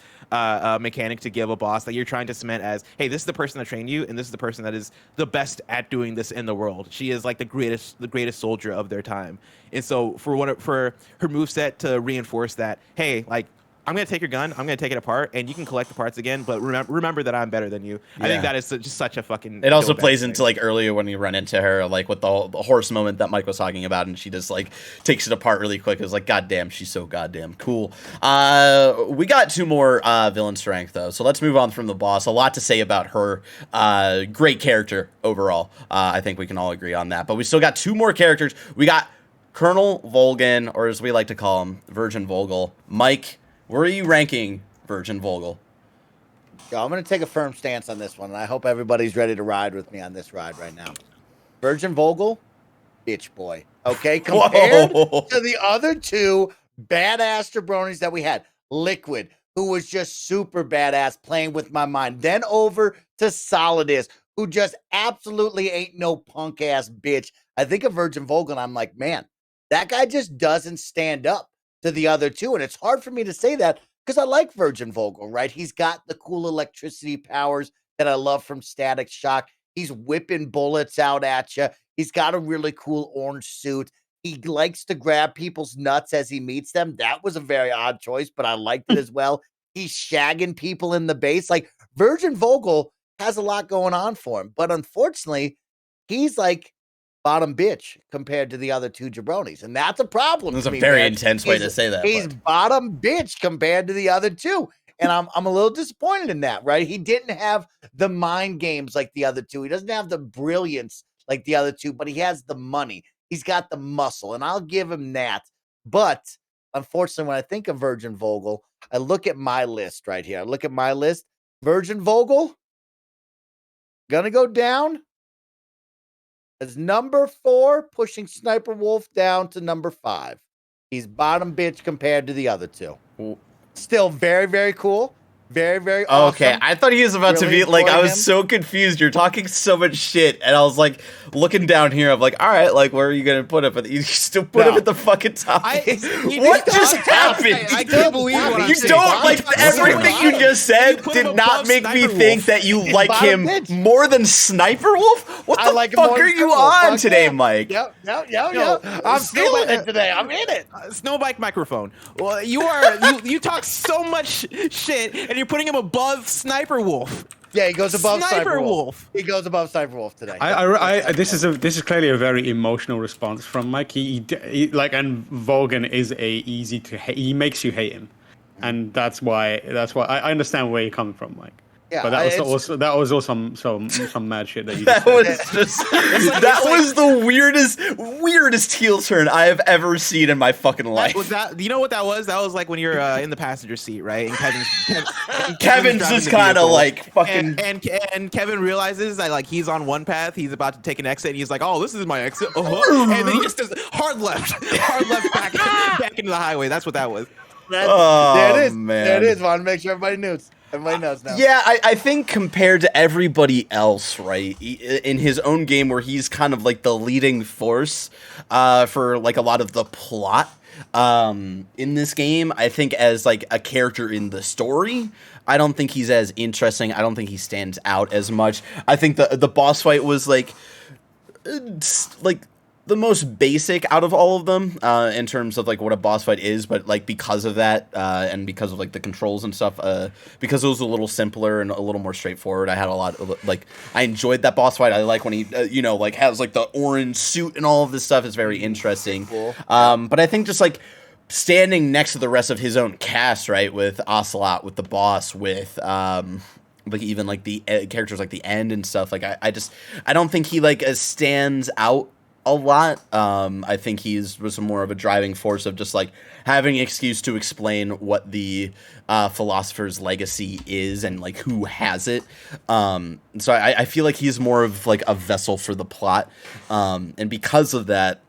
mechanic to give a boss that you're trying to cement as, hey, this is the person that trained you, and this is the person that is the best at doing this in the world. She is like the greatest soldier of their time. And so for her moveset to reinforce that, hey, like, I'm going to take your gun, I'm going to take it apart, and you can collect the parts again, but remember that I'm better than you. Yeah. I think that is just such a fucking... It also plays into, like, earlier when you run into her, like, with the horse moment that Mike was talking about, and she just, like, takes it apart really quick. It was like, goddamn, she's so goddamn cool. We got 2 more villain strength, though, so let's move on from the boss. A lot to say about her. Great character overall. I think we can all agree on that. But we still got 2 more characters. We got Colonel Volgen, or as we like to call him, Virgin Vogel. Mike... where are you ranking Virgin Vogel? Yo, I'm going to take a firm stance on this one, and I hope everybody's ready to ride with me on this ride right now. Virgin Vogel, bitch boy. Okay? Compared to the other 2 badass jabronis that we had. Liquid, who was just super badass, playing with my mind. Then over to Solidus, who just absolutely ain't no punk-ass bitch. I think of Virgin Vogel, and I'm like, man, that guy just doesn't stand up to the other 2, and it's hard for me to say that because I like Virgin Vogel, right? He's got the cool electricity powers that I love from Static Shock. He's whipping bullets out at you. He's got a really cool orange suit. He likes to grab people's nuts as he meets them. That was a very odd choice, but I liked it as well. He's shagging people in the base. Like, Virgin Vogel has a lot going on for him, but unfortunately, he's like bottom bitch compared to the other 2 jabronis, and that's a problem. That's a very intense way to say that. He's bottom bitch compared to the other 2, and I'm a little disappointed in that, right? He didn't have the mind games like the other 2. He doesn't have the brilliance like the other 2, but he has the money. He's got the muscle, and I'll give him that. But unfortunately, when I think of Virgin Vogel, I look at my list right here. I look at my list. Virgin Vogel gonna go down as number 4, pushing Sniper Wolf down to number 5. He's bottom bitch compared to the other 2. Still very, very cool. Very, very awesome. Okay, I thought he was about to be like, I was so confused. You're talking so much shit, and I was like, looking down here. I'm like, all right, like, where are you gonna put it? But you still put him at the fucking top. What just happened? I can't believe what you don't like everything you just said. Did not make me think that you like him more than Sniper Wolf. What the fuck are you on today, Mike? Yep. I'm feeling it today. I'm in it. Snowbike microphone. Well, you talk so much shit, and you're putting him above Sniper Wolf. Yeah, he goes above Sniper Wolf. He goes above Sniper Wolf today. This is clearly a very emotional response from Mike. He like, and Volgen is easy to hate. He makes you hate him, and that's why I understand where you're coming from, Mike. Yeah, But that was also some mad shit that you That just was just that was the weirdest heel turn I have ever seen in my fucking life. You know what that was? That was like when you're in the passenger seat, right? And Kevin's driving just the kind of vehicle, like fucking. and Kevin realizes that like he's on one path, he's about to take an exit, and he's like, "Oh, this is my exit," and then he just does hard left back into the highway. That's what that was. There it is. Man. There it is. Want to make sure everybody knows. Everybody knows now. Yeah, I think compared to everybody else, right, in his own game where he's kind of like the leading force for like a lot of the plot in this game, I think as like a character in the story, I don't think he's as interesting. I don't think he stands out as much. I think the boss fight was like the most basic out of all of them in terms of like what a boss fight is, but like because of that and because of like the controls and stuff, because it was a little simpler and a little more straightforward, I had a lot of like I enjoyed that boss fight. I like when he like has like the orange suit and all of this stuff is very interesting. Cool. But I think just like standing next to the rest of his own cast, right, with Ocelot, with the boss, with like even like the characters like the End and stuff, like I don't think he like stands out a lot. I think was more of a driving force of just like having an excuse to explain what the philosopher's legacy is and like who has it. So I feel like he's more of like a vessel for the plot, and because of that,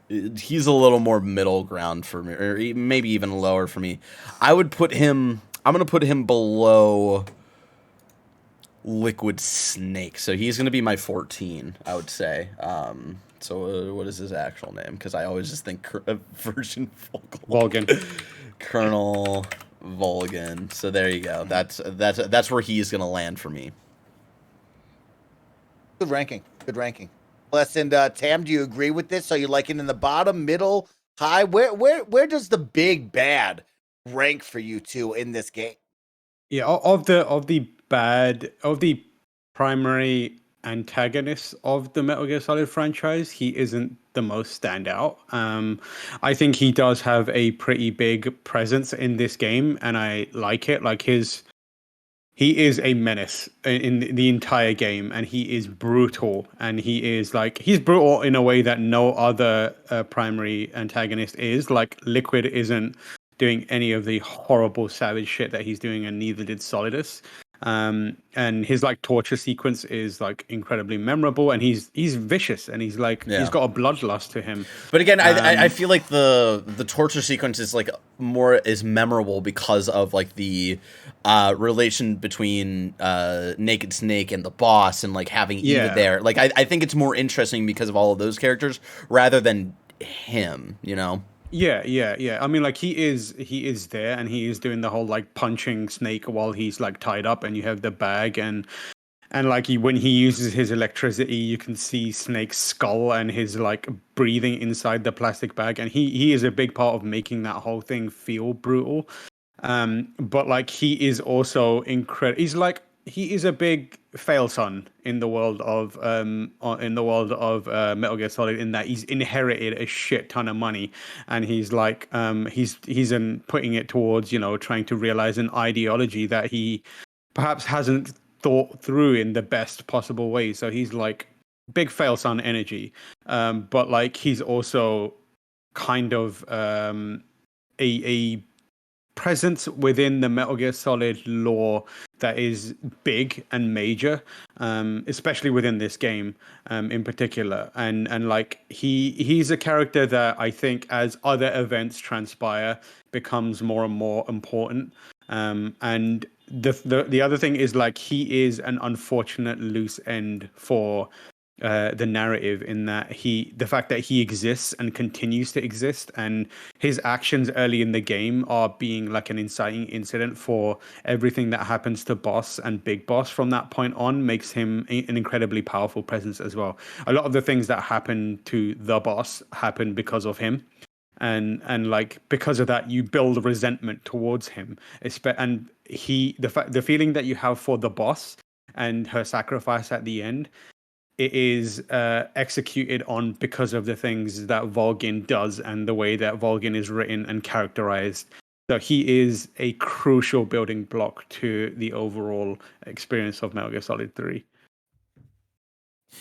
he's a little more middle ground for me, or maybe even lower for me. I'm gonna put him below Liquid Snake, so he's gonna be my 14, I would say. So what is his actual name? Because I always just think Virgin Volgen. Colonel Volgen. So there you go. That's where he's gonna land for me. Good ranking. Good ranking. Les and Tam, do you agree with this? So you like it in the bottom, middle, high? Where does the big bad rank for you two in this game? Yeah, of the primary antagonists of the Metal Gear Solid franchise, he isn't the most standout. I think he does have a pretty big presence in this game, and I like it. Like he is a menace in the entire game, and he is brutal, and he's brutal in a way that no other primary antagonist is. Like Liquid isn't doing any of the horrible savage shit that he's doing, and neither did Solidus. And his like torture sequence is like incredibly memorable, and he's vicious, and he's like he's got a bloodlust to him. But again, I feel like the torture sequence is like is memorable because of like the relation between Naked Snake and the boss, and like having Eva there. Like I think it's more interesting because of all of those characters rather than him, you know. Yeah. I mean, like he is there, and he is doing the whole like punching Snake while he's like tied up, and you have the bag, and like when he uses his electricity, you can see Snake's skull and his like breathing inside the plastic bag, and he is a big part of making that whole thing feel brutal. But like he is also incredible. He is a big fail son in the world of Metal Gear Solid, in that he's inherited a shit ton of money, and he's like he's putting it towards trying to realize an ideology that he perhaps hasn't thought through in the best possible way. So he's like big fail son energy, but like he's also kind of a presence within the Metal Gear Solid lore that is big and major, especially within this game in particular. And like he's a character that I think, as other events transpire, becomes more and more important. And the other thing is, like, he is an unfortunate loose end for the narrative, in that the fact that he exists and continues to exist, and his actions early in the game are being like an inciting incident for everything that happens to Boss and Big Boss from that point on, makes him an incredibly powerful presence as well. A lot of the things that happen to the Boss happen because of him. And like because of that, you build resentment towards him. And the feeling that you have for the Boss and her sacrifice at the end, it is executed on because of the things that Volgen does and the way that Volgen is written and characterized. So he is a crucial building block to the overall experience of Metal Gear Solid 3.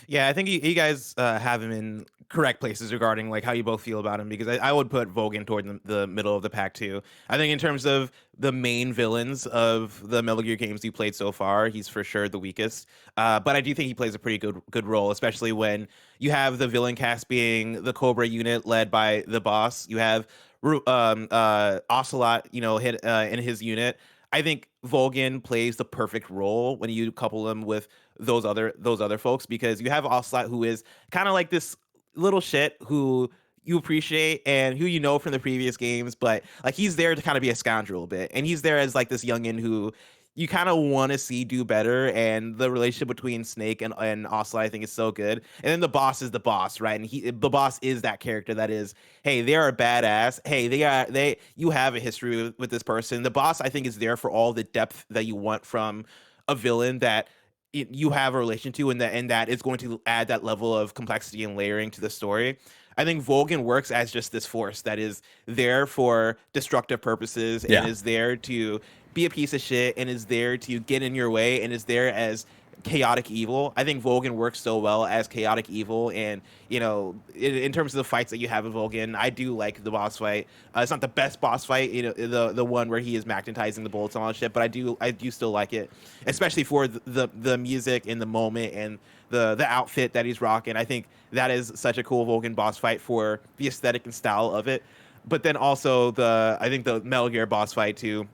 Yeah, I think you guys have him in correct places regarding like how you both feel about him, because I would put Volgen toward the middle of the pack too. I think in terms of the main villains of the Metal Gear games you played so far, he's for sure the weakest. But I do think he plays a pretty good role, especially when you have the villain cast being the Cobra unit led by the boss. You have Ocelot, hit in his unit. I think Volgen plays the perfect role when you couple him with those other folks, because you have Ocelot, who is kind of like this little shit who you appreciate and who you know from the previous games, but like he's there to kind of be a scoundrel a bit, and he's there as like this youngin who you kind of want to see do better. And the relationship between Snake and Ocelot, I think, is so good. And then the boss is the boss, right? And the boss is that character that is, hey, they are a badass. Hey, you have a history with this person. The boss, I think, is there for all the depth that you want from a villain that you have a relation to, and that is going to add that level of complexity and layering to the story. I think Volgen works as just this force that is there for destructive purposes and is there to be a piece of shit and is there to get in your way and is there as chaotic evil. I think Volgen works so well as chaotic evil, and in terms of the fights that you have with Volgen, I do like the boss fight. It's not the best boss fight, the one where he is magnetizing the bullets and all that shit, but I do still like it, especially for the music and the moment and the outfit that he's rocking. I think that is such a cool Volgen boss fight for the aesthetic and style of it. But then also I think the Metal Gear boss fight too,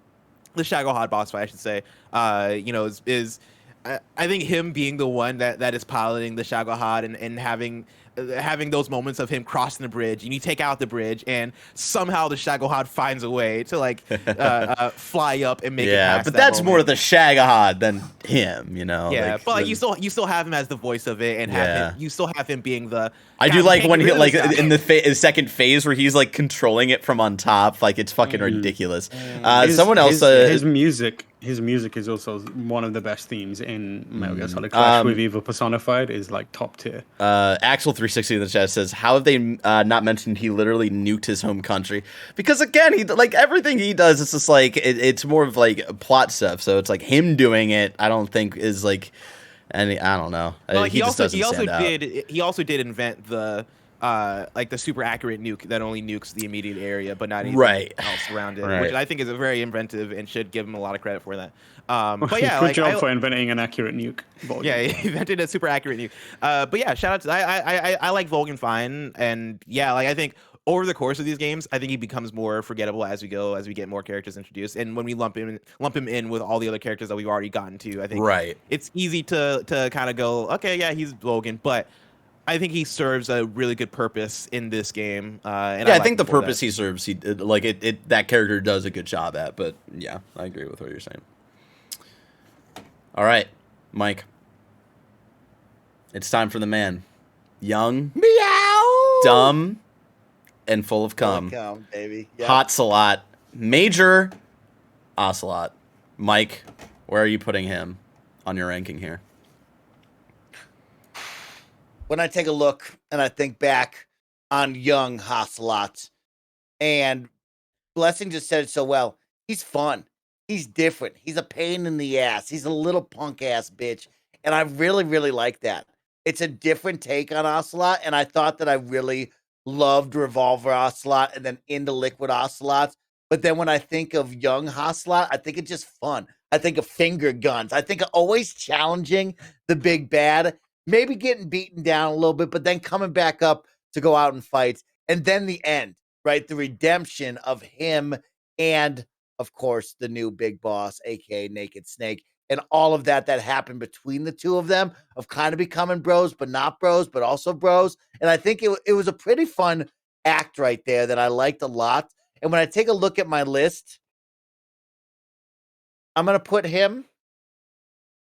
the Shagohod boss fight, I should say, is I think him being the one that is piloting the Shagohod and having those moments of him crossing the bridge, and you take out the bridge, and somehow the Shagohod finds a way to fly up and make it past but that that's moment. more the Shagohod than him, Yeah, but you still have him as the voice of it, and you still have him being the. I do like when he in the second phase where he's like controlling it from on top, like it's fucking ridiculous. Someone else his music is also one of the best themes in Metal Gear Solid Clash with Evil Personified, is like top tier. Axel360 in the chat says, how have they not mentioned he literally nuked his home country? Because again, he like everything he does, it's just like it's more of like plot stuff. So it's like him doing it, I don't think is like any, I don't know. Well, he also did invent the the super accurate nuke that only nukes the immediate area, but not anything else around it, which I think is a very inventive and should give him a lot of credit for that. But yeah, good job for inventing an accurate nuke. Volgen. Yeah, he invented a super accurate nuke. But yeah, shout out to I like Volgen fine, and yeah, like I think over the course of these games, I think he becomes more forgettable as we go, as we get more characters introduced, and when we lump him in with all the other characters that we've already gotten to, I think it's easy to kind of go, okay, yeah, he's Volgen, but I think he serves a really good purpose in this game. And I think the purpose he serves, that character does a good job at. But yeah, I agree with what you're saying. All right, Mike. It's time for the man. Young, meow, dumb, and full of cum. Full of cum, baby. Yep. Ocelot, Major Ocelot. Mike, where are you putting him on your ranking here? When I take a look and I think back on young Ocelot, and Blessing just said it so well, he's fun. He's different. He's a pain in the ass. He's a little punk ass bitch. And I really, really like that. It's a different take on Ocelot. And I thought that I really loved Revolver Ocelot and then into Liquid Ocelot. But then when I think of young Ocelot, I think it's just fun. I think of finger guns. I think of always challenging the big bad. Maybe getting beaten down a little bit, but then coming back up to go out and fight. And then the end, right? The redemption of him and, of course, the new big boss, a.k.a. Naked Snake. And all of that happened between the two of them of kind of becoming bros, but not bros, but also bros. And I think it was a pretty fun act right there that I liked a lot. And when I take a look at my list, I'm going to put him,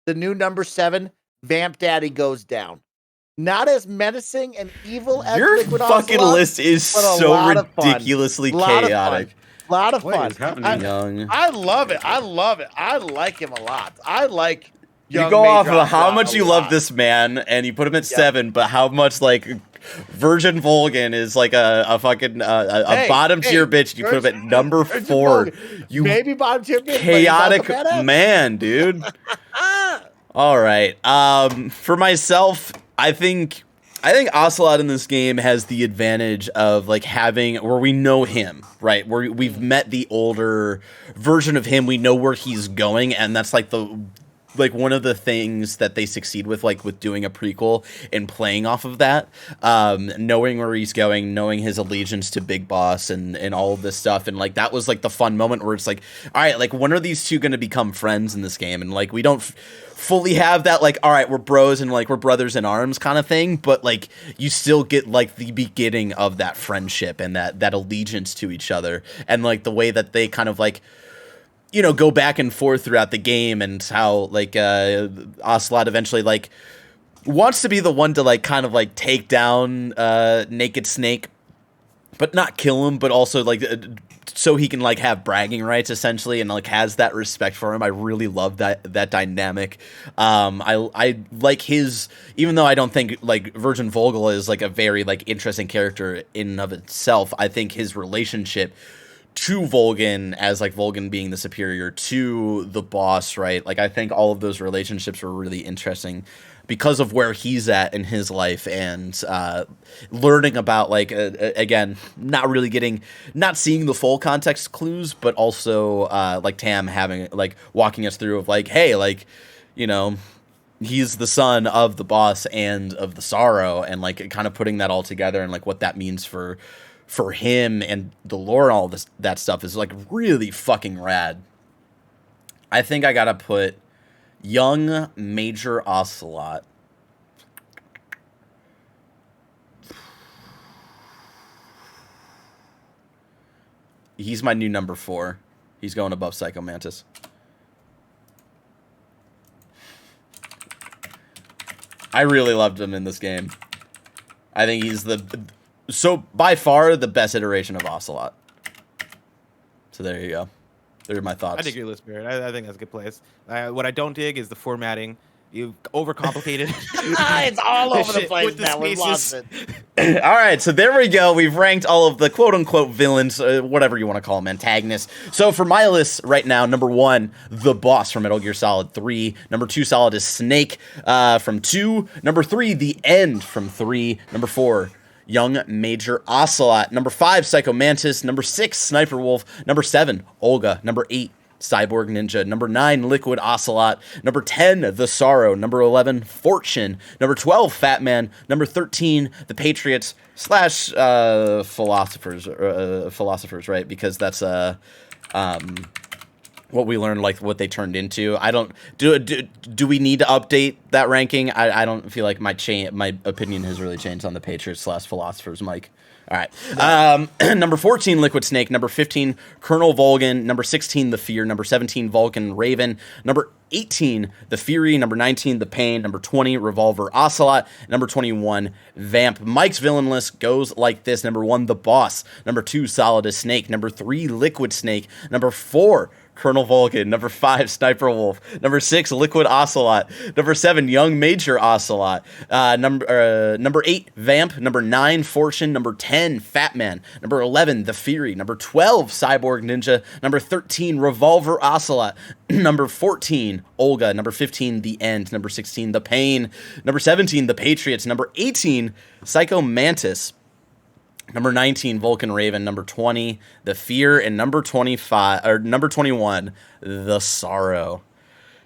the new number 7, Vamp Daddy Goes Down. Not as menacing and evil as your Liquid fucking Ocelot, list is so ridiculously chaotic. A lot of fun. What is happening? I love it. I love it. I like him a lot. I like young You go Major off of how Ocelot much a you lot. love this man, and you put him at 7, but how much like Virgin Volgen is like a fucking a bottom tier bitch. You put him at number 4. You maybe bottom tier bitch, chaotic man, dude. All right. For myself, I think Ocelot in this game has the advantage of like having where we know him, right? Where we've met the older version of him, we know where he's going, and that's like one of the things that they succeed with, like with doing a prequel and playing off of that, knowing where he's going, knowing his allegiance to Big Boss and all of this stuff. And like, that was like the fun moment where it's like, all right, like when are these two going to become friends in this game? And like, we don't fully have that, like, all right, we're bros and like we're brothers in arms kind of thing, but like you still get like the beginning of that friendship and that allegiance to each other, and like the way that they kind of like, you know, go back and forth throughout the game, and how like Ocelot eventually like wants to be the one to like kind of like take down Naked Snake, but not kill him, but also like so he can like have bragging rights essentially, and like has that respect for him. I really love that dynamic. I like his, even though I don't think like Virgin Vogel is like a very like interesting character in and of itself, I think his relationship to Volgen, as like Volgen being the superior to the boss, right? Like I think all of those relationships were really interesting because of where he's at in his life, and learning about like again, not seeing the full context clues, but also like Tam having like walking us through of like, hey, like, you know, he's the son of the boss and of the Sorrow, and like kind of putting that all together and like what that means for him and the lore and all that stuff is like really fucking rad. I think I gotta put young Major Ocelot he's my new number 4. He's going above Psycho Mantis. I really loved him in this game. I think he's by far the best iteration of Ocelot. So there you go. There are my thoughts. I dig your list, Barrett. I think that's a good place. What I don't dig is the formatting. You've overcomplicated. It's all over the place now. We lost it. All right, so there we go. We've ranked all of the quote-unquote villains, whatever you want to call them, antagonists. So for my list right now, number 1, the boss from Metal Gear Solid 3. Number 2 solid is Snake from 2. Number 3, the End from 3. Number 4, young Major Ocelot. Number 5, Psycho Mantis. Number 6, Sniper Wolf. Number 7, Olga. Number 8, Cyborg Ninja. Number 9, Liquid Ocelot. Number 10, The Sorrow. Number 11, Fortune. Number 12, Fat Man. Number 13, The Patriots / philosophers, right? Because that's what we learned, like what they turned into. I don't do we need to update that ranking? I don't feel like my opinion has really changed on the Patriots / philosophers, Mike. All right. Number 14, Liquid Snake. Number 15, Colonel Volgen. Number 16, The Fear. Number 17, Vulcan Raven. Number 18, The Fury. Number 19, The Pain. Number 20, Revolver Ocelot. Number 21, Vamp. Mike's villain list goes like this. Number 1, The Boss. Number 2, Solid as Snake. Number 3, Liquid Snake. Number 4, Colonel Volgen. Number 5, Sniper Wolf. Number 6, Liquid Ocelot. Number 7, Young Major Ocelot. Number 8, Vamp. Number 9, Fortune. Number 10, Fat Man. Number 11, The Fury. Number 12, Cyborg Ninja. Number 13, Revolver Ocelot. Number 14, Olga. Number 15, The End. Number 16, The Pain. Number 17, The Patriots. Number 18, Psycho Mantis. Number 19, Vulcan Raven. Number 20, The Fear. And number 21, The Sorrow.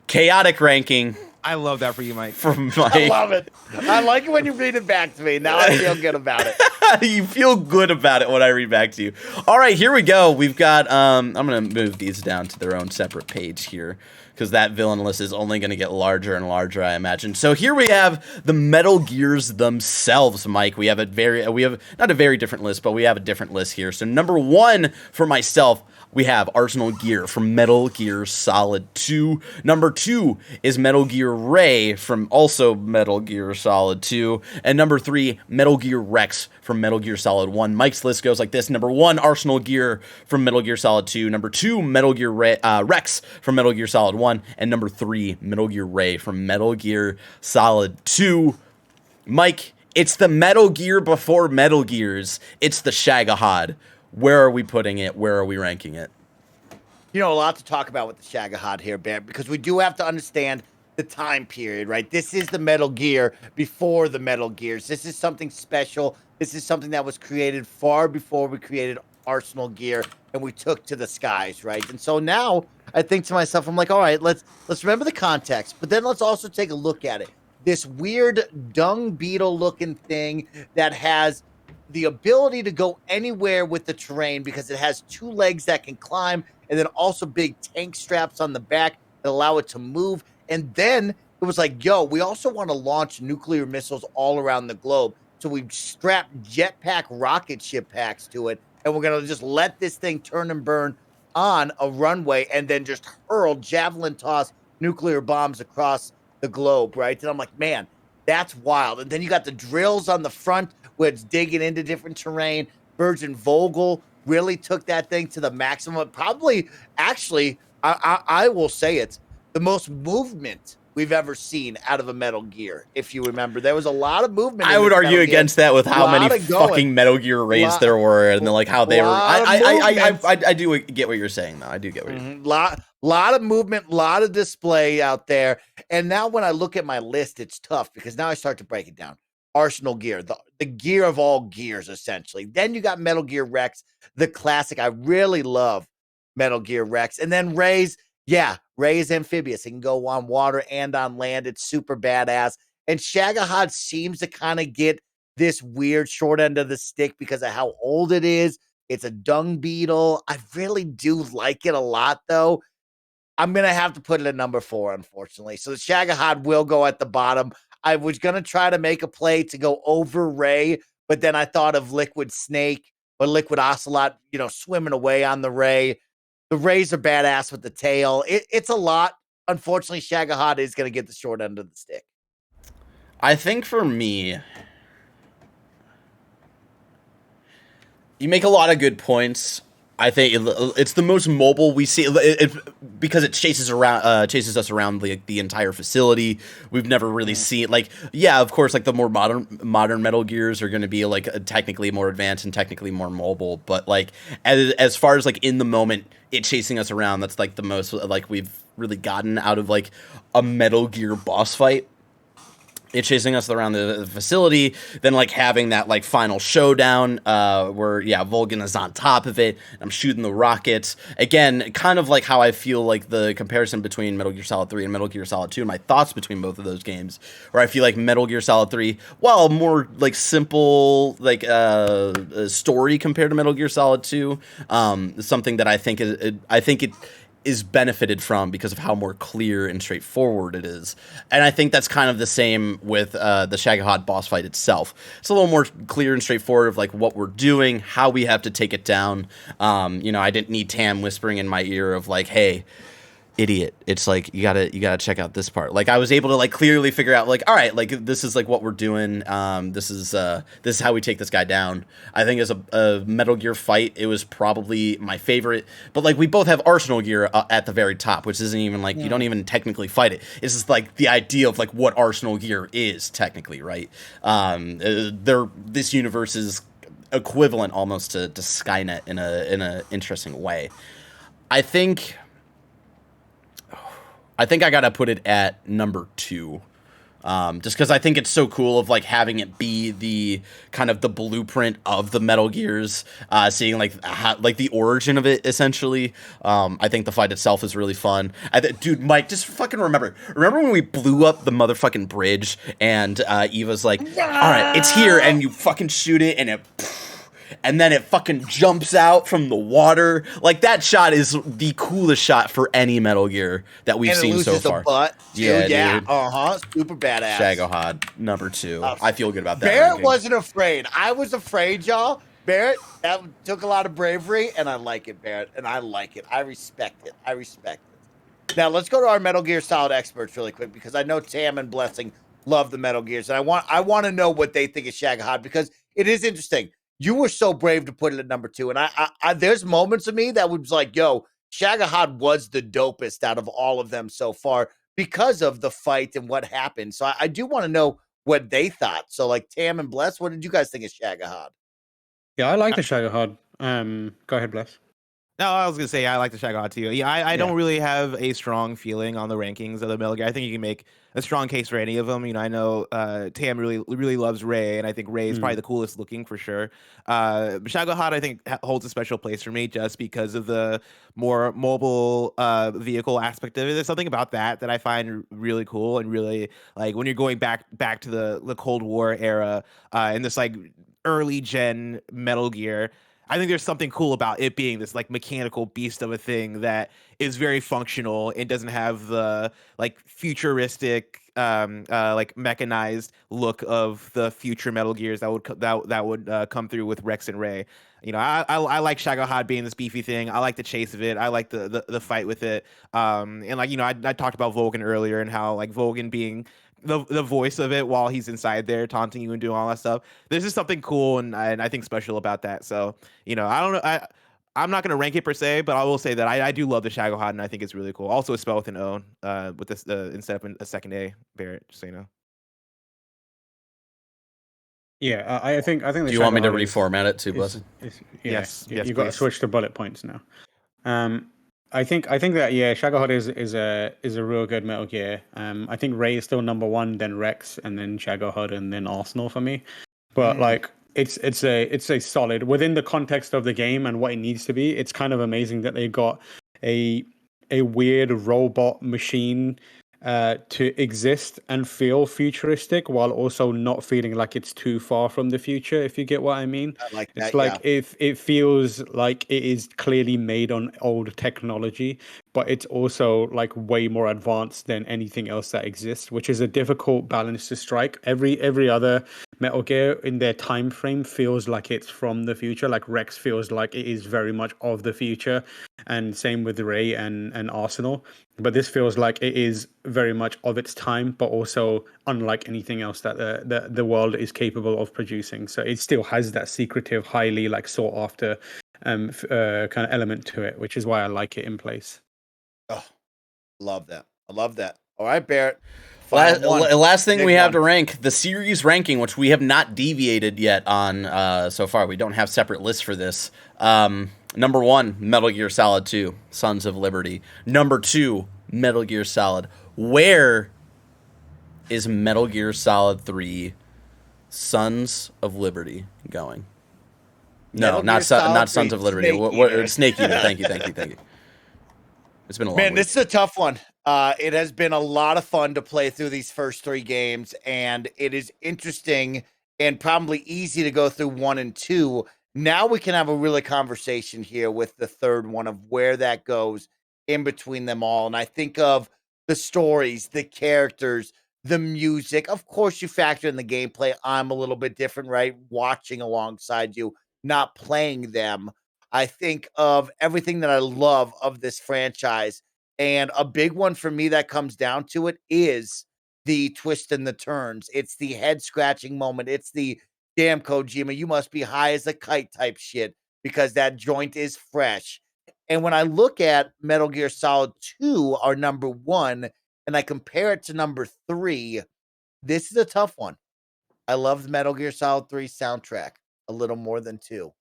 Chaotic ranking. I love that for you, Mike. From Mike. I love it. I like it when you read it back to me. Now I feel good about it. You feel good about it when I read back to you. All right, here we go. We've got, I'm going to move these down to their own separate page here, because that villain list is only going to get larger and larger, I imagine. So here we have the Metal Gears themselves, Mike. We have not a very different list, but we have a different list here. So number 1 for myself, we have Arsenal Gear from Metal Gear Solid 2. Number 2 is Metal Gear Ray from also Metal Gear Solid 2. And number 3, Metal Gear Rex from Metal Gear Solid 1. Mike's list goes like this. Number 1, Arsenal Gear from Metal Gear Solid 2. Number 2, Metal Gear Rex from Metal Gear Solid 1. And number 3, Metal Gear Ray from Metal Gear Solid 2. Mike, It's the Metal Gear before Metal Gears. It's the Shagahad. Where are we putting it? Where are we ranking it? You know, a lot to talk about with the Shagahad here, Bear, because we do have to understand the time period, right? This is the Metal Gear before the Metal Gears. This is something special. This is something that was created far before we created Arsenal Gear and we took to the skies, right? And so now I think to myself, I'm like, all right, let's remember the context, but then let's also take a look at it. This weird dung beetle looking thing that has the ability to go anywhere with the terrain because it has 2 legs that can climb and then also big tank straps on the back that allow it to move. And then it was like, yo, we also want to launch nuclear missiles all around the globe. So we strapped jetpack rocket ship packs to it, and we're going to just let this thing turn and burn on a runway and then just hurl javelin toss nuclear bombs across the globe, right? And I'm like, man, that's wild. And then you got the drills on the front where it's digging into different terrain. Virgin Vogel really took that thing to the maximum. Probably, actually, I will say it's the most movement we've ever seen out of a Metal Gear. If you remember, there was a lot of movement. I would argue against that with how many fucking Metal Gear raids there were, and then like how they were. I do get what you're saying, though. I do get what you're saying. Lot of movement, lot of display out there. And now when I look at my list, it's tough because now I start to break it down. Arsenal Gear, the gear of all gears, essentially. Then you got Metal Gear Rex, the classic. I really love Metal Gear Rex. And then Ray's, yeah, Ray's amphibious. He can go on water and on land. It's super badass. And Shagahad seems to kind of get this weird short end of the stick because of how old it is. It's a dung beetle. I really do like it a lot, though. I'm going to have to put it at number 4, unfortunately. So the Shagahad will go at the bottom. I was going to try to make a play to go over Ray, but then I thought of Liquid Snake or Liquid Ocelot, you know, swimming away on the Ray. The Rays are badass with the tail. It's a lot. Unfortunately, Shagahad is going to get the short end of the stick. I think for me, you make a lot of good points. I think it's the most mobile we see because it chases us around the entire facility. We've never really seen of course, like the more modern Metal Gears are going to be like technically more advanced and technically more mobile. But like as far as like in the moment, it chasing us around, that's like the most like we've really gotten out of like a Metal Gear boss fight. It chasing us around the facility, then like having that like final showdown where Volgen is on top of it. I'm shooting the rockets again, kind of like how I feel like the comparison between Metal Gear Solid 3 and Metal Gear Solid 2. And my thoughts between both of those games, where I feel like Metal Gear Solid 3, while more like simple like story compared to Metal Gear Solid 2, something that I think is benefited from because of how more clear and straightforward it is. And I think that's kind of the same with the Shagahad boss fight itself. It's a little more clear and straightforward of like what we're doing, how we have to take it down. I didn't need Tam whispering in my ear of like, hey, idiot, it's like you gotta check out this part. Like I was able to like clearly figure out like, all right, like this is like what we're doing. This is how we take this guy down. I think as a Metal Gear fight, it was probably my favorite. But like we both have Arsenal Gear at the very top, which isn't even like you don't even technically fight it. It's just like the idea of like what Arsenal Gear is technically, right? This universe is equivalent almost to Skynet in a interesting way. I think I gotta put it at number 2, just because I think it's so cool of like having it be the kind of the blueprint of the Metal Gears, seeing like the origin of it essentially. I think the fight itself is really fun. Dude, Mike, just fucking remember when we blew up the motherfucking bridge and Eva's like, all right, it's here, and you fucking shoot it and it. And then it fucking jumps out from the water. Like that shot is the coolest shot for any Metal Gear that we've seen so far. Butt, yeah, super badass. Shagahad, number 2. I feel good about that. Barrett wasn't afraid. I was afraid, y'all. Barrett, that took a lot of bravery, and I like it, Barrett, and I like it. I respect it. Now let's go to our Metal Gear Solid experts really quick because I know Tam and Blessing love the Metal Gears, and I want to know what they think of Shagahad because it is interesting. You were so brave to put it at number 2. And I there's moments of me that was like, yo, Shagahad was the dopest out of all of them so far because of the fight and what happened. So I do want to know what they thought. So, like, Tam and Bless, what did you guys think of Shagahad? Yeah, I like the Shagahad. Go ahead, Bless. No, I was gonna say I like the Shagahad too. Yeah, I don't really have a strong feeling on the rankings of the Metal Gear. I think you can make a strong case for any of them. I know Tam really loves Ray, and I think Ray is probably the coolest looking for sure. Shagahad, I think, holds a special place for me just because of the more mobile vehicle aspect of it. There's something about that I find really cool and really like when you're going back to the Cold War era and this like early gen Metal Gear. I think there's something cool about it being this like mechanical beast of a thing that is very functional and doesn't have the like futuristic like mechanized look of the future Metal Gears that would come through with Rex and Ray. I like Shagahad being this beefy thing. I like the chase of it. I like the fight with it. And like I talked about Volgen earlier and how like Volgen being the voice of it while he's inside there taunting you and doing all that stuff. There's just something cool and I think special about that. So, I don't know. I'm not going to rank it per se, but I will say that I do love the Shagahad and I think it's really cool. Also, it's spelled with an O with this instead of a second A, Barrett, just so you know. Yeah, I think. Do you want me to reformat it too, Blessing? Yes, you got to switch to bullet points now. I think that Shagahad is a real good Metal Gear. I think Ray is still number one, then Rex, and then Shagahad, and then Arsenal for me. But like it's a solid within the context of the game and what it needs to be. It's kind of amazing that they got a weird robot machine to exist and feel futuristic while also not feeling like it's too far from the future, if you get what I mean. I like that, it's like if it feels like it is clearly made on old technology, but it's also like way more advanced than anything else that exists, which is a difficult balance to strike. Every other Metal Gear in their time frame feels like it's from the future. Like Rex feels like it is very much of the future, and same with Ray and Arsenal. But this feels like it is very much of its time, but also unlike anything else that the world is capable of producing. So it still has that secretive, highly like sought after kind of element to it, which is why I like it in place. Oh, love that. I love that. All right, Barrett. Last thing Big we have one. to rank, the series ranking, which we have not deviated yet on so far. We don't have separate lists for this. Number 1, Metal Gear Solid 2, Sons of Liberty. Number 2, Metal Gear Solid. Where is Metal Gear Solid 3, Sons of Liberty going? No, not Sons of Liberty. Snake Eater. Thank you. It's been a long week. This is a tough one. It has been a lot of fun to play through these first 3 games, and it is interesting and probably easy to go through 1 and 2. Now we can have a really conversation here with the third one of where that goes in between them all. And I think of the stories, the characters, the music. Of course, you factor in the gameplay. I'm a little bit different, right? Watching alongside you, not playing them. I think of everything that I love of this franchise. And a big one for me that comes down to it is the twist and the turns. It's the head scratching moment. It's the damn Kojima, you must be high as a kite type shit because that joint is fresh. And when I look at Metal Gear Solid 2, our number 1, and I compare it to number 3, this is a tough one. I love the Metal Gear Solid 3 soundtrack a little more than 2.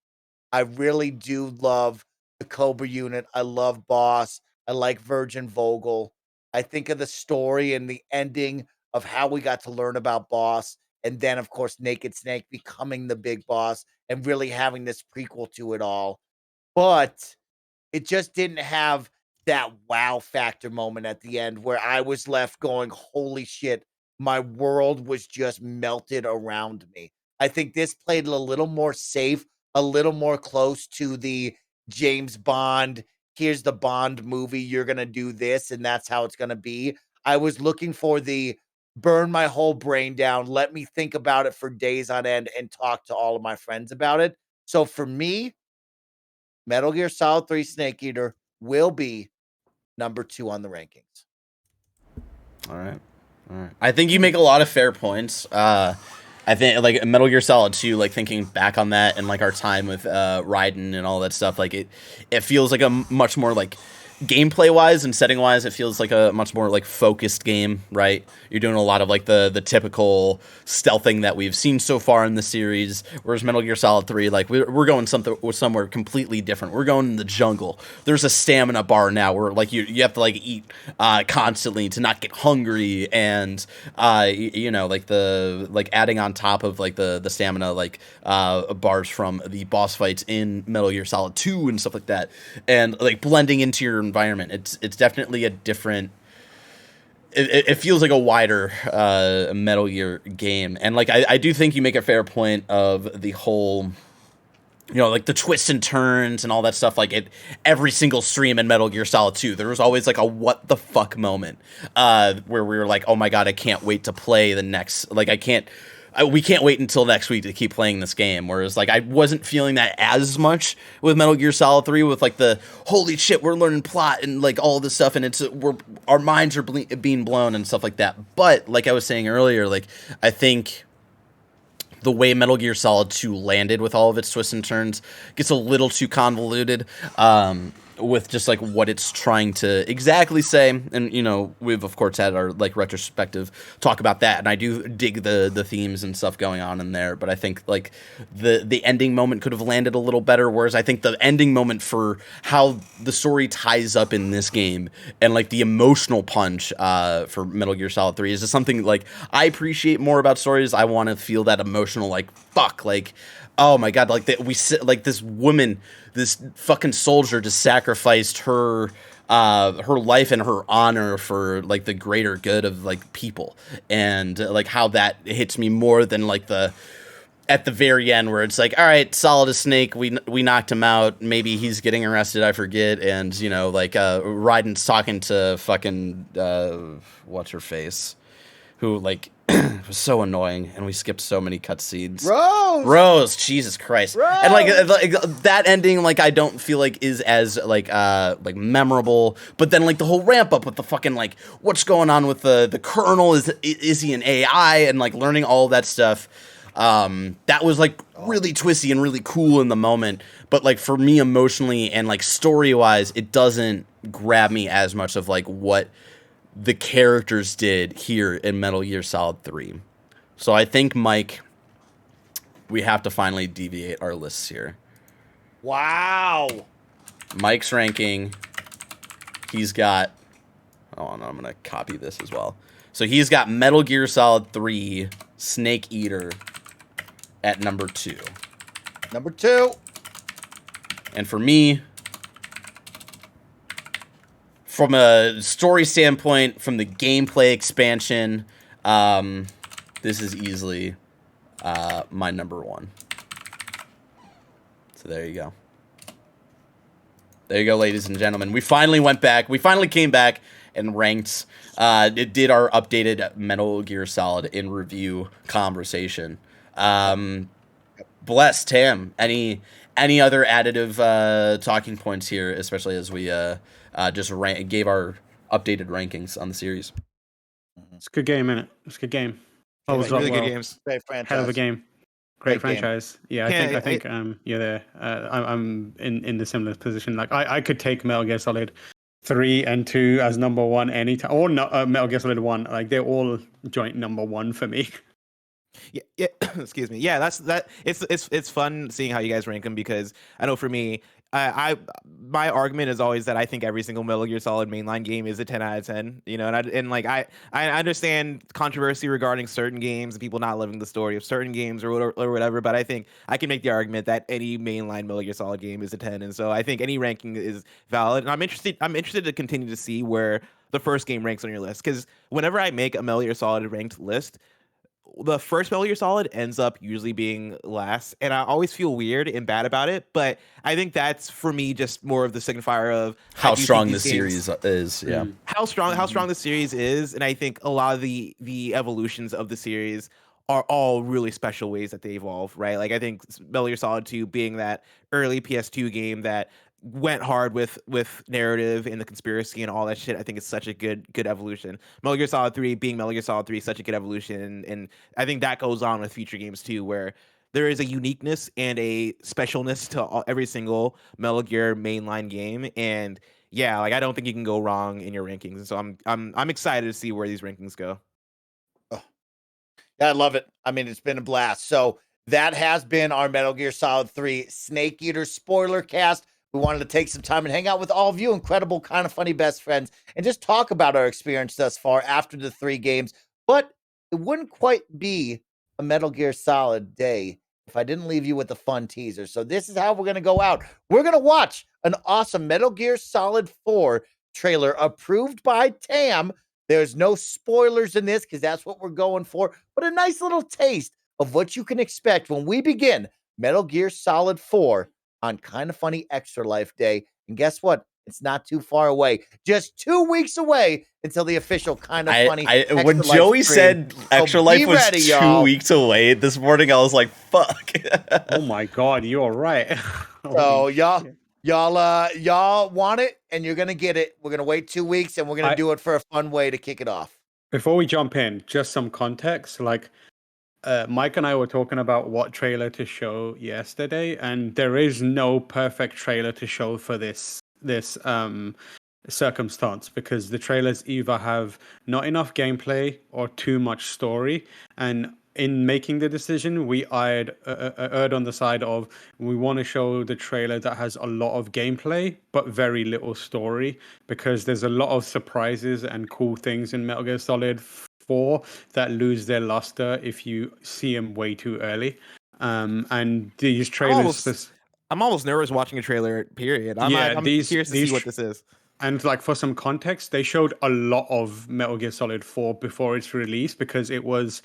I really do love the Cobra Unit. I love Boss. I like Virgin Vogel. I think of the story and the ending of how we got to learn about Boss. And then, of course, Naked Snake becoming the big boss and really having this prequel to it all. But it just didn't have that wow factor moment at the end where I was left going, holy shit, my world was just melted around me. I think this played a little more safe, a little more close to the James Bond, here's the Bond movie, you're going to do this, and that's how it's going to be. I was looking for the burn my whole brain down, let me think about it for days on end and talk to all of my friends about it. So for me, Metal Gear Solid 3 Snake Eater will be number 2 on the rankings. All right. I think you make a lot of fair points. I think like Metal Gear Solid 2, like thinking back on that and like our time with Raiden and all that stuff, like it feels like a much more like gameplay wise and setting wise, it feels like a much more like focused game, right? You're doing a lot of like the typical stealthing that we've seen so far in the series, whereas Metal Gear Solid 3, like we're going somewhere completely different. We're going in the jungle. There's a stamina bar now where like you have to like eat constantly to not get hungry, and you know, like the like adding on top of like the stamina like bars from the boss fights in Metal Gear Solid 2 and stuff like that, and like blending into your environment. It's definitely a different. It feels like a wider Metal Gear game, and like I do think you make a fair point of the whole, you know, like the twists and turns and all that stuff. Like every single stream in Metal Gear Solid 2, there was always like a what the fuck moment where we were like, oh my god, I can't wait to play the next. Like we can't wait until next week to keep playing this game. Whereas like I wasn't feeling that as much with Metal Gear Solid 3, with like the holy shit, we're learning plot and like all this stuff, and our minds are being blown and stuff like that. But like I was saying earlier, like I think the way Metal Gear Solid 2 landed with all of its twists and turns gets a little too convoluted with just like what it's trying to exactly say. And, you know, we've of course had our like retrospective talk about that, and I do dig the themes and stuff going on in there, but I think like the ending moment could have landed a little better, whereas I think the ending moment for how the story ties up in this game and like the emotional punch for Metal Gear Solid 3 is just something like I appreciate more about stories. I want to feel that emotional like fuck, like oh my god, like like this woman, this fucking soldier just sacrificed her life and her honor for like the greater good of like people, and like how that hits me more than like at the very end where it's like, all right, Solid is Snake, we knocked him out, maybe he's getting arrested, I forget, and you know, like Raiden's talking to fucking what's her face, who like was so annoying, and we skipped so many cutscenes. Rose, Jesus Christ. Rose! And like that ending, like I don't feel like is as like memorable. But then like the whole ramp up with the fucking like what's going on with the Colonel, is he an AI, and like learning all that stuff. That was like really twisty and really cool in the moment. But like for me emotionally and like story wise, it doesn't grab me as much of like what the characters did here in Metal Gear Solid 3. So I think, Mike, we have to finally deviate our lists here. Wow. Mike's ranking, he's got... Oh, no, I'm going to copy this as well. So he's got Metal Gear Solid 3 Snake Eater at number 2. Number 2. And for me, from a story standpoint, from the gameplay expansion, this is easily my number 1. So there you go. There you go, ladies and gentlemen. We finally went back. We finally came back and ranked. It did our updated Metal Gear Solid in review conversation. Bless Tam. Any other additive talking points here, especially as we just gave our updated rankings on the series? It's a good game, innit? It's a good game. Oh, it's really good games. Great franchise. Hell of a game. Great franchise. Game. Yeah, I think you're there. I'm in the similar position. Like I could take Metal Gear Solid 3 and 2 as number 1 anytime, or Metal Gear Solid 1. Like they're all joint number 1 for me. Yeah. Excuse me. Yeah, that. It's fun seeing how you guys rank them, because I know for me, my argument is always that I think every single Metal Gear Solid mainline game is a 10 out of 10. You know, and I understand controversy regarding certain games and people not loving the story of certain games or whatever. But I think I can make the argument that any mainline Metal Gear Solid game is a 10, and so I think any ranking is valid. And I'm interested to continue to see where the first game ranks on your list, because whenever I make a Metal Gear Solid ranked list, the first Metal Gear Solid ends up usually being last, and I always feel weird and bad about it. But I think that's, for me, just more of the signifier of how strong the series is. Yeah, how strong the series is, and I think a lot of the evolutions of the series are all really special ways that they evolve. Right, like I think Metal Gear Solid 2 being that early PS2 game that went hard with narrative and the conspiracy and all that shit. I think it's such a good evolution. Metal Gear Solid 3 being Metal Gear Solid 3 is such a good evolution, and I think that goes on with future games too, where there is a uniqueness and a specialness to every single Metal Gear mainline game. And yeah, like I don't think you can go wrong in your rankings. And so I'm excited to see where these rankings go. I love it. I mean, it's been a blast. So that has been our Metal Gear Solid 3 Snake Eater spoiler cast. We wanted to take some time and hang out with all of you incredible, kind of funny best friends and just talk about our experience thus far after the 3 games. But it wouldn't quite be a Metal Gear Solid day if I didn't leave you with a fun teaser. So this is how we're going to go out. We're going to watch an awesome Metal Gear Solid 4 trailer approved by Tam. There's no spoilers in this because that's what we're going for, but a nice little taste of what you can expect when we begin Metal Gear Solid 4 on Kind of Funny Extra Life Day. And guess what? It's not too far away. Just 2 weeks away until the official Kind of Funny Extra when Life Joey stream. said Extra So Life be was ready, 2 y'all. weeks away this morning, I was like, fuck. Oh my god, you're right. So y'all want it and you're gonna get it. We're gonna wait 2 weeks and we're gonna do it for a fun way to kick it off. Before we jump in, just some context. Like Mike and I were talking about what trailer to show yesterday, and there is no perfect trailer to show for this circumstance, because the trailers either have not enough gameplay or too much story. And in making the decision, we erred on the side of we want to show the trailer that has a lot of gameplay but very little story, because there's a lot of surprises and cool things in Metal Gear Solid 4 that lose their luster if you see them way too early. And these trailers... I'm almost nervous watching a trailer, period. I'm curious to see what this is. And like for some context, they showed a lot of Metal Gear Solid 4 before its release because it was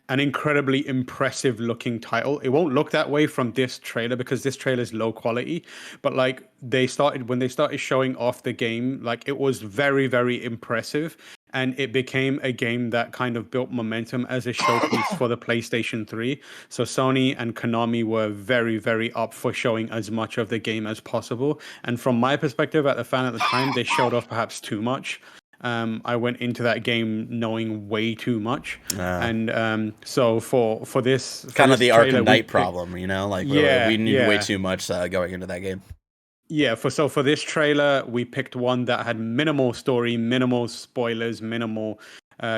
an incredibly impressive looking title. It won't look that way from this trailer because this trailer is low quality, but like when they started showing off the game, like it was very, very impressive. And it became a game that kind of built momentum as a showpiece for the PlayStation 3. So Sony and Konami were very, very up for showing as much of the game as possible. And from my perspective, as a fan at the time, they showed off perhaps too much. I went into that game knowing way too much, and so for this kind of the trailer, Arkham Knight problem, you know, like we knew way too much going into that game. Yeah, for this trailer, we picked one that had minimal story, minimal spoilers, minimal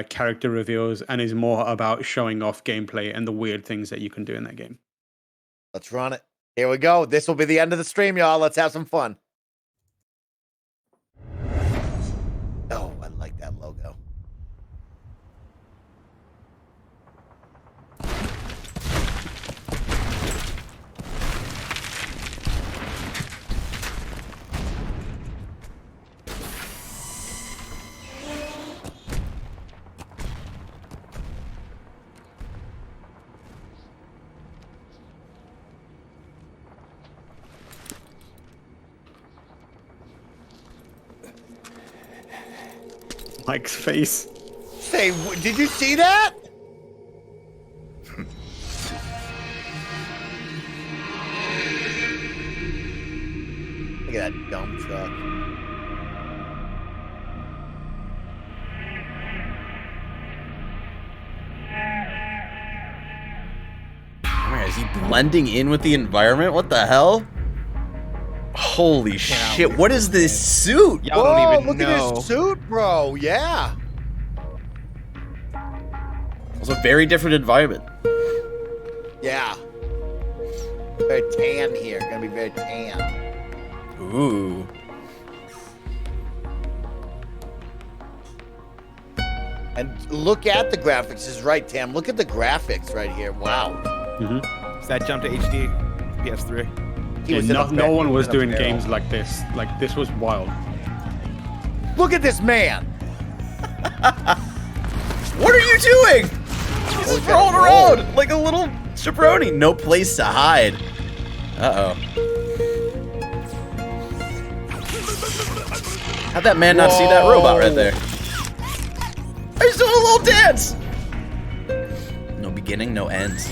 character reveals, and is more about showing off gameplay and the weird things that you can do in that game. Let's run it. Here we go. This will be the end of the stream, y'all. Let's have some fun. Oh, I like that logo. Mike's face. Say, did you see that? Look at that dumb truck. Where is he blending in with the environment? What the hell? Holy shit, what is this suit? Y'all don't even look know. at his suit, bro. Yeah. It's a very different environment. Yeah. Very tan here. Gonna be very tan. Ooh. And look at the graphics. Is right, Tam. Look at the graphics right here. Wow. Mm-hmm. Does that jump to HD? PS3. No one was doing games like this. Like, this was wild. Look at this man. What are you doing? He's just rolling around like a little jabroni. No place to hide. Uh-oh. How'd that man not see that robot right there? He's doing a little dance. No beginning, no ends.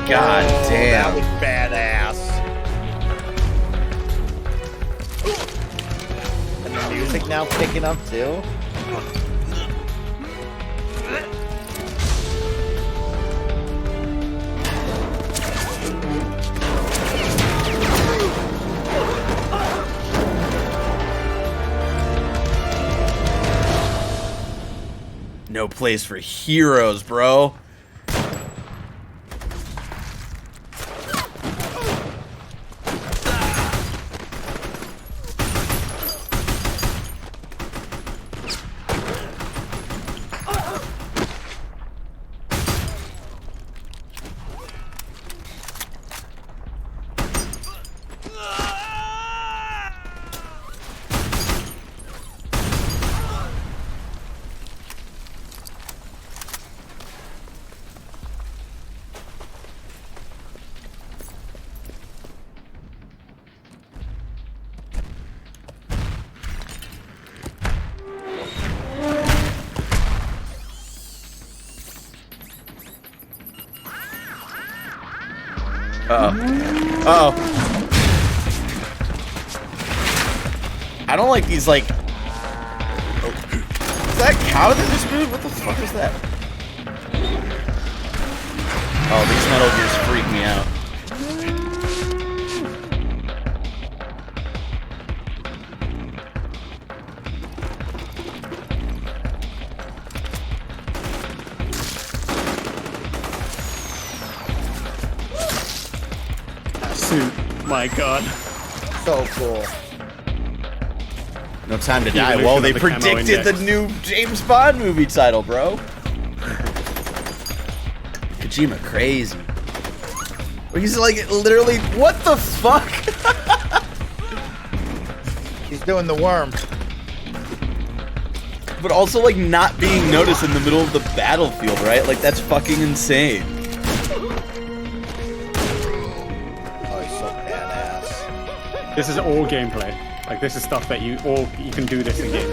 God damn. That was badass. And the music now picking up too. no place for heroes, bro. Uh-oh. I don't like these, like... Oh. Is that cow that just moved? What the fuck is that? Oh, these Metal Gears freak me out. My God. So cool. No time to die. Well, they predicted the new James Bond movie title, bro. Kojima crazy. He's like literally, what the fuck? He's doing the worm. But also like not being noticed in the middle of the battlefield, right? Like that's fucking insane. This is all gameplay. Like this is stuff that you can do this in game.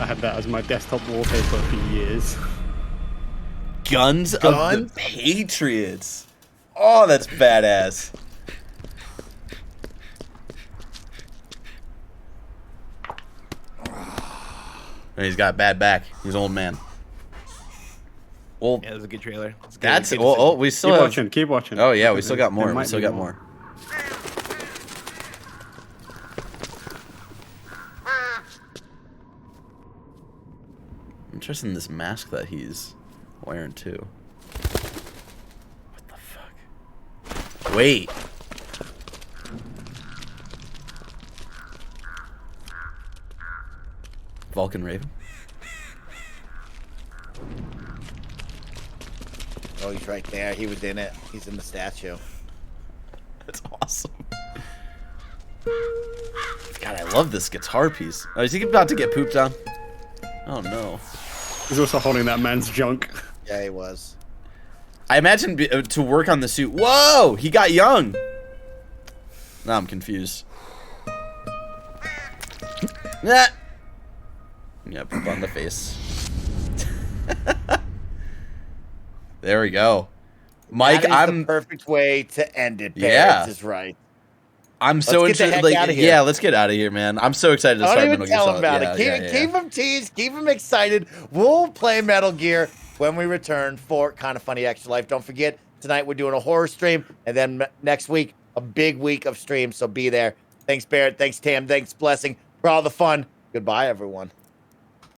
I had that as my desktop wallpaper for years. Guns of the Patriots. Oh, that's badass. And he's got a bad back. He's an old man. Well, yeah, that was a good trailer. That's we still keep watching. Oh yeah, we still got more. We still got more. Interested in this mask that he's wearing too. What the fuck? Wait. Vulcan Raven. Oh, he's right there. He was in it. He's in the statue. That's awesome. God, I love this guitar piece. Oh, is he about to get pooped on? Oh no. He's also holding that man's junk. Yeah, he was. I imagine to work on the suit. Whoa! He got young. Now I'm confused. Nah. Yeah, poop on the face. There we go. Mike, I'm the perfect way to end it. Yeah, is right. I'm so interested. Like, yeah, let's get out of here, man. I'm so excited to start Metal Gear Solid. Don't even tell him about it. Keep him teased. Keep him excited. We'll play Metal Gear when we return for Kinda Funny Extra Life. Don't forget, tonight we're doing a horror stream, and then next week a big week of streams. So be there. Thanks, Barrett. Thanks, Tam. Thanks, Blessing, for all the fun. Goodbye, everyone.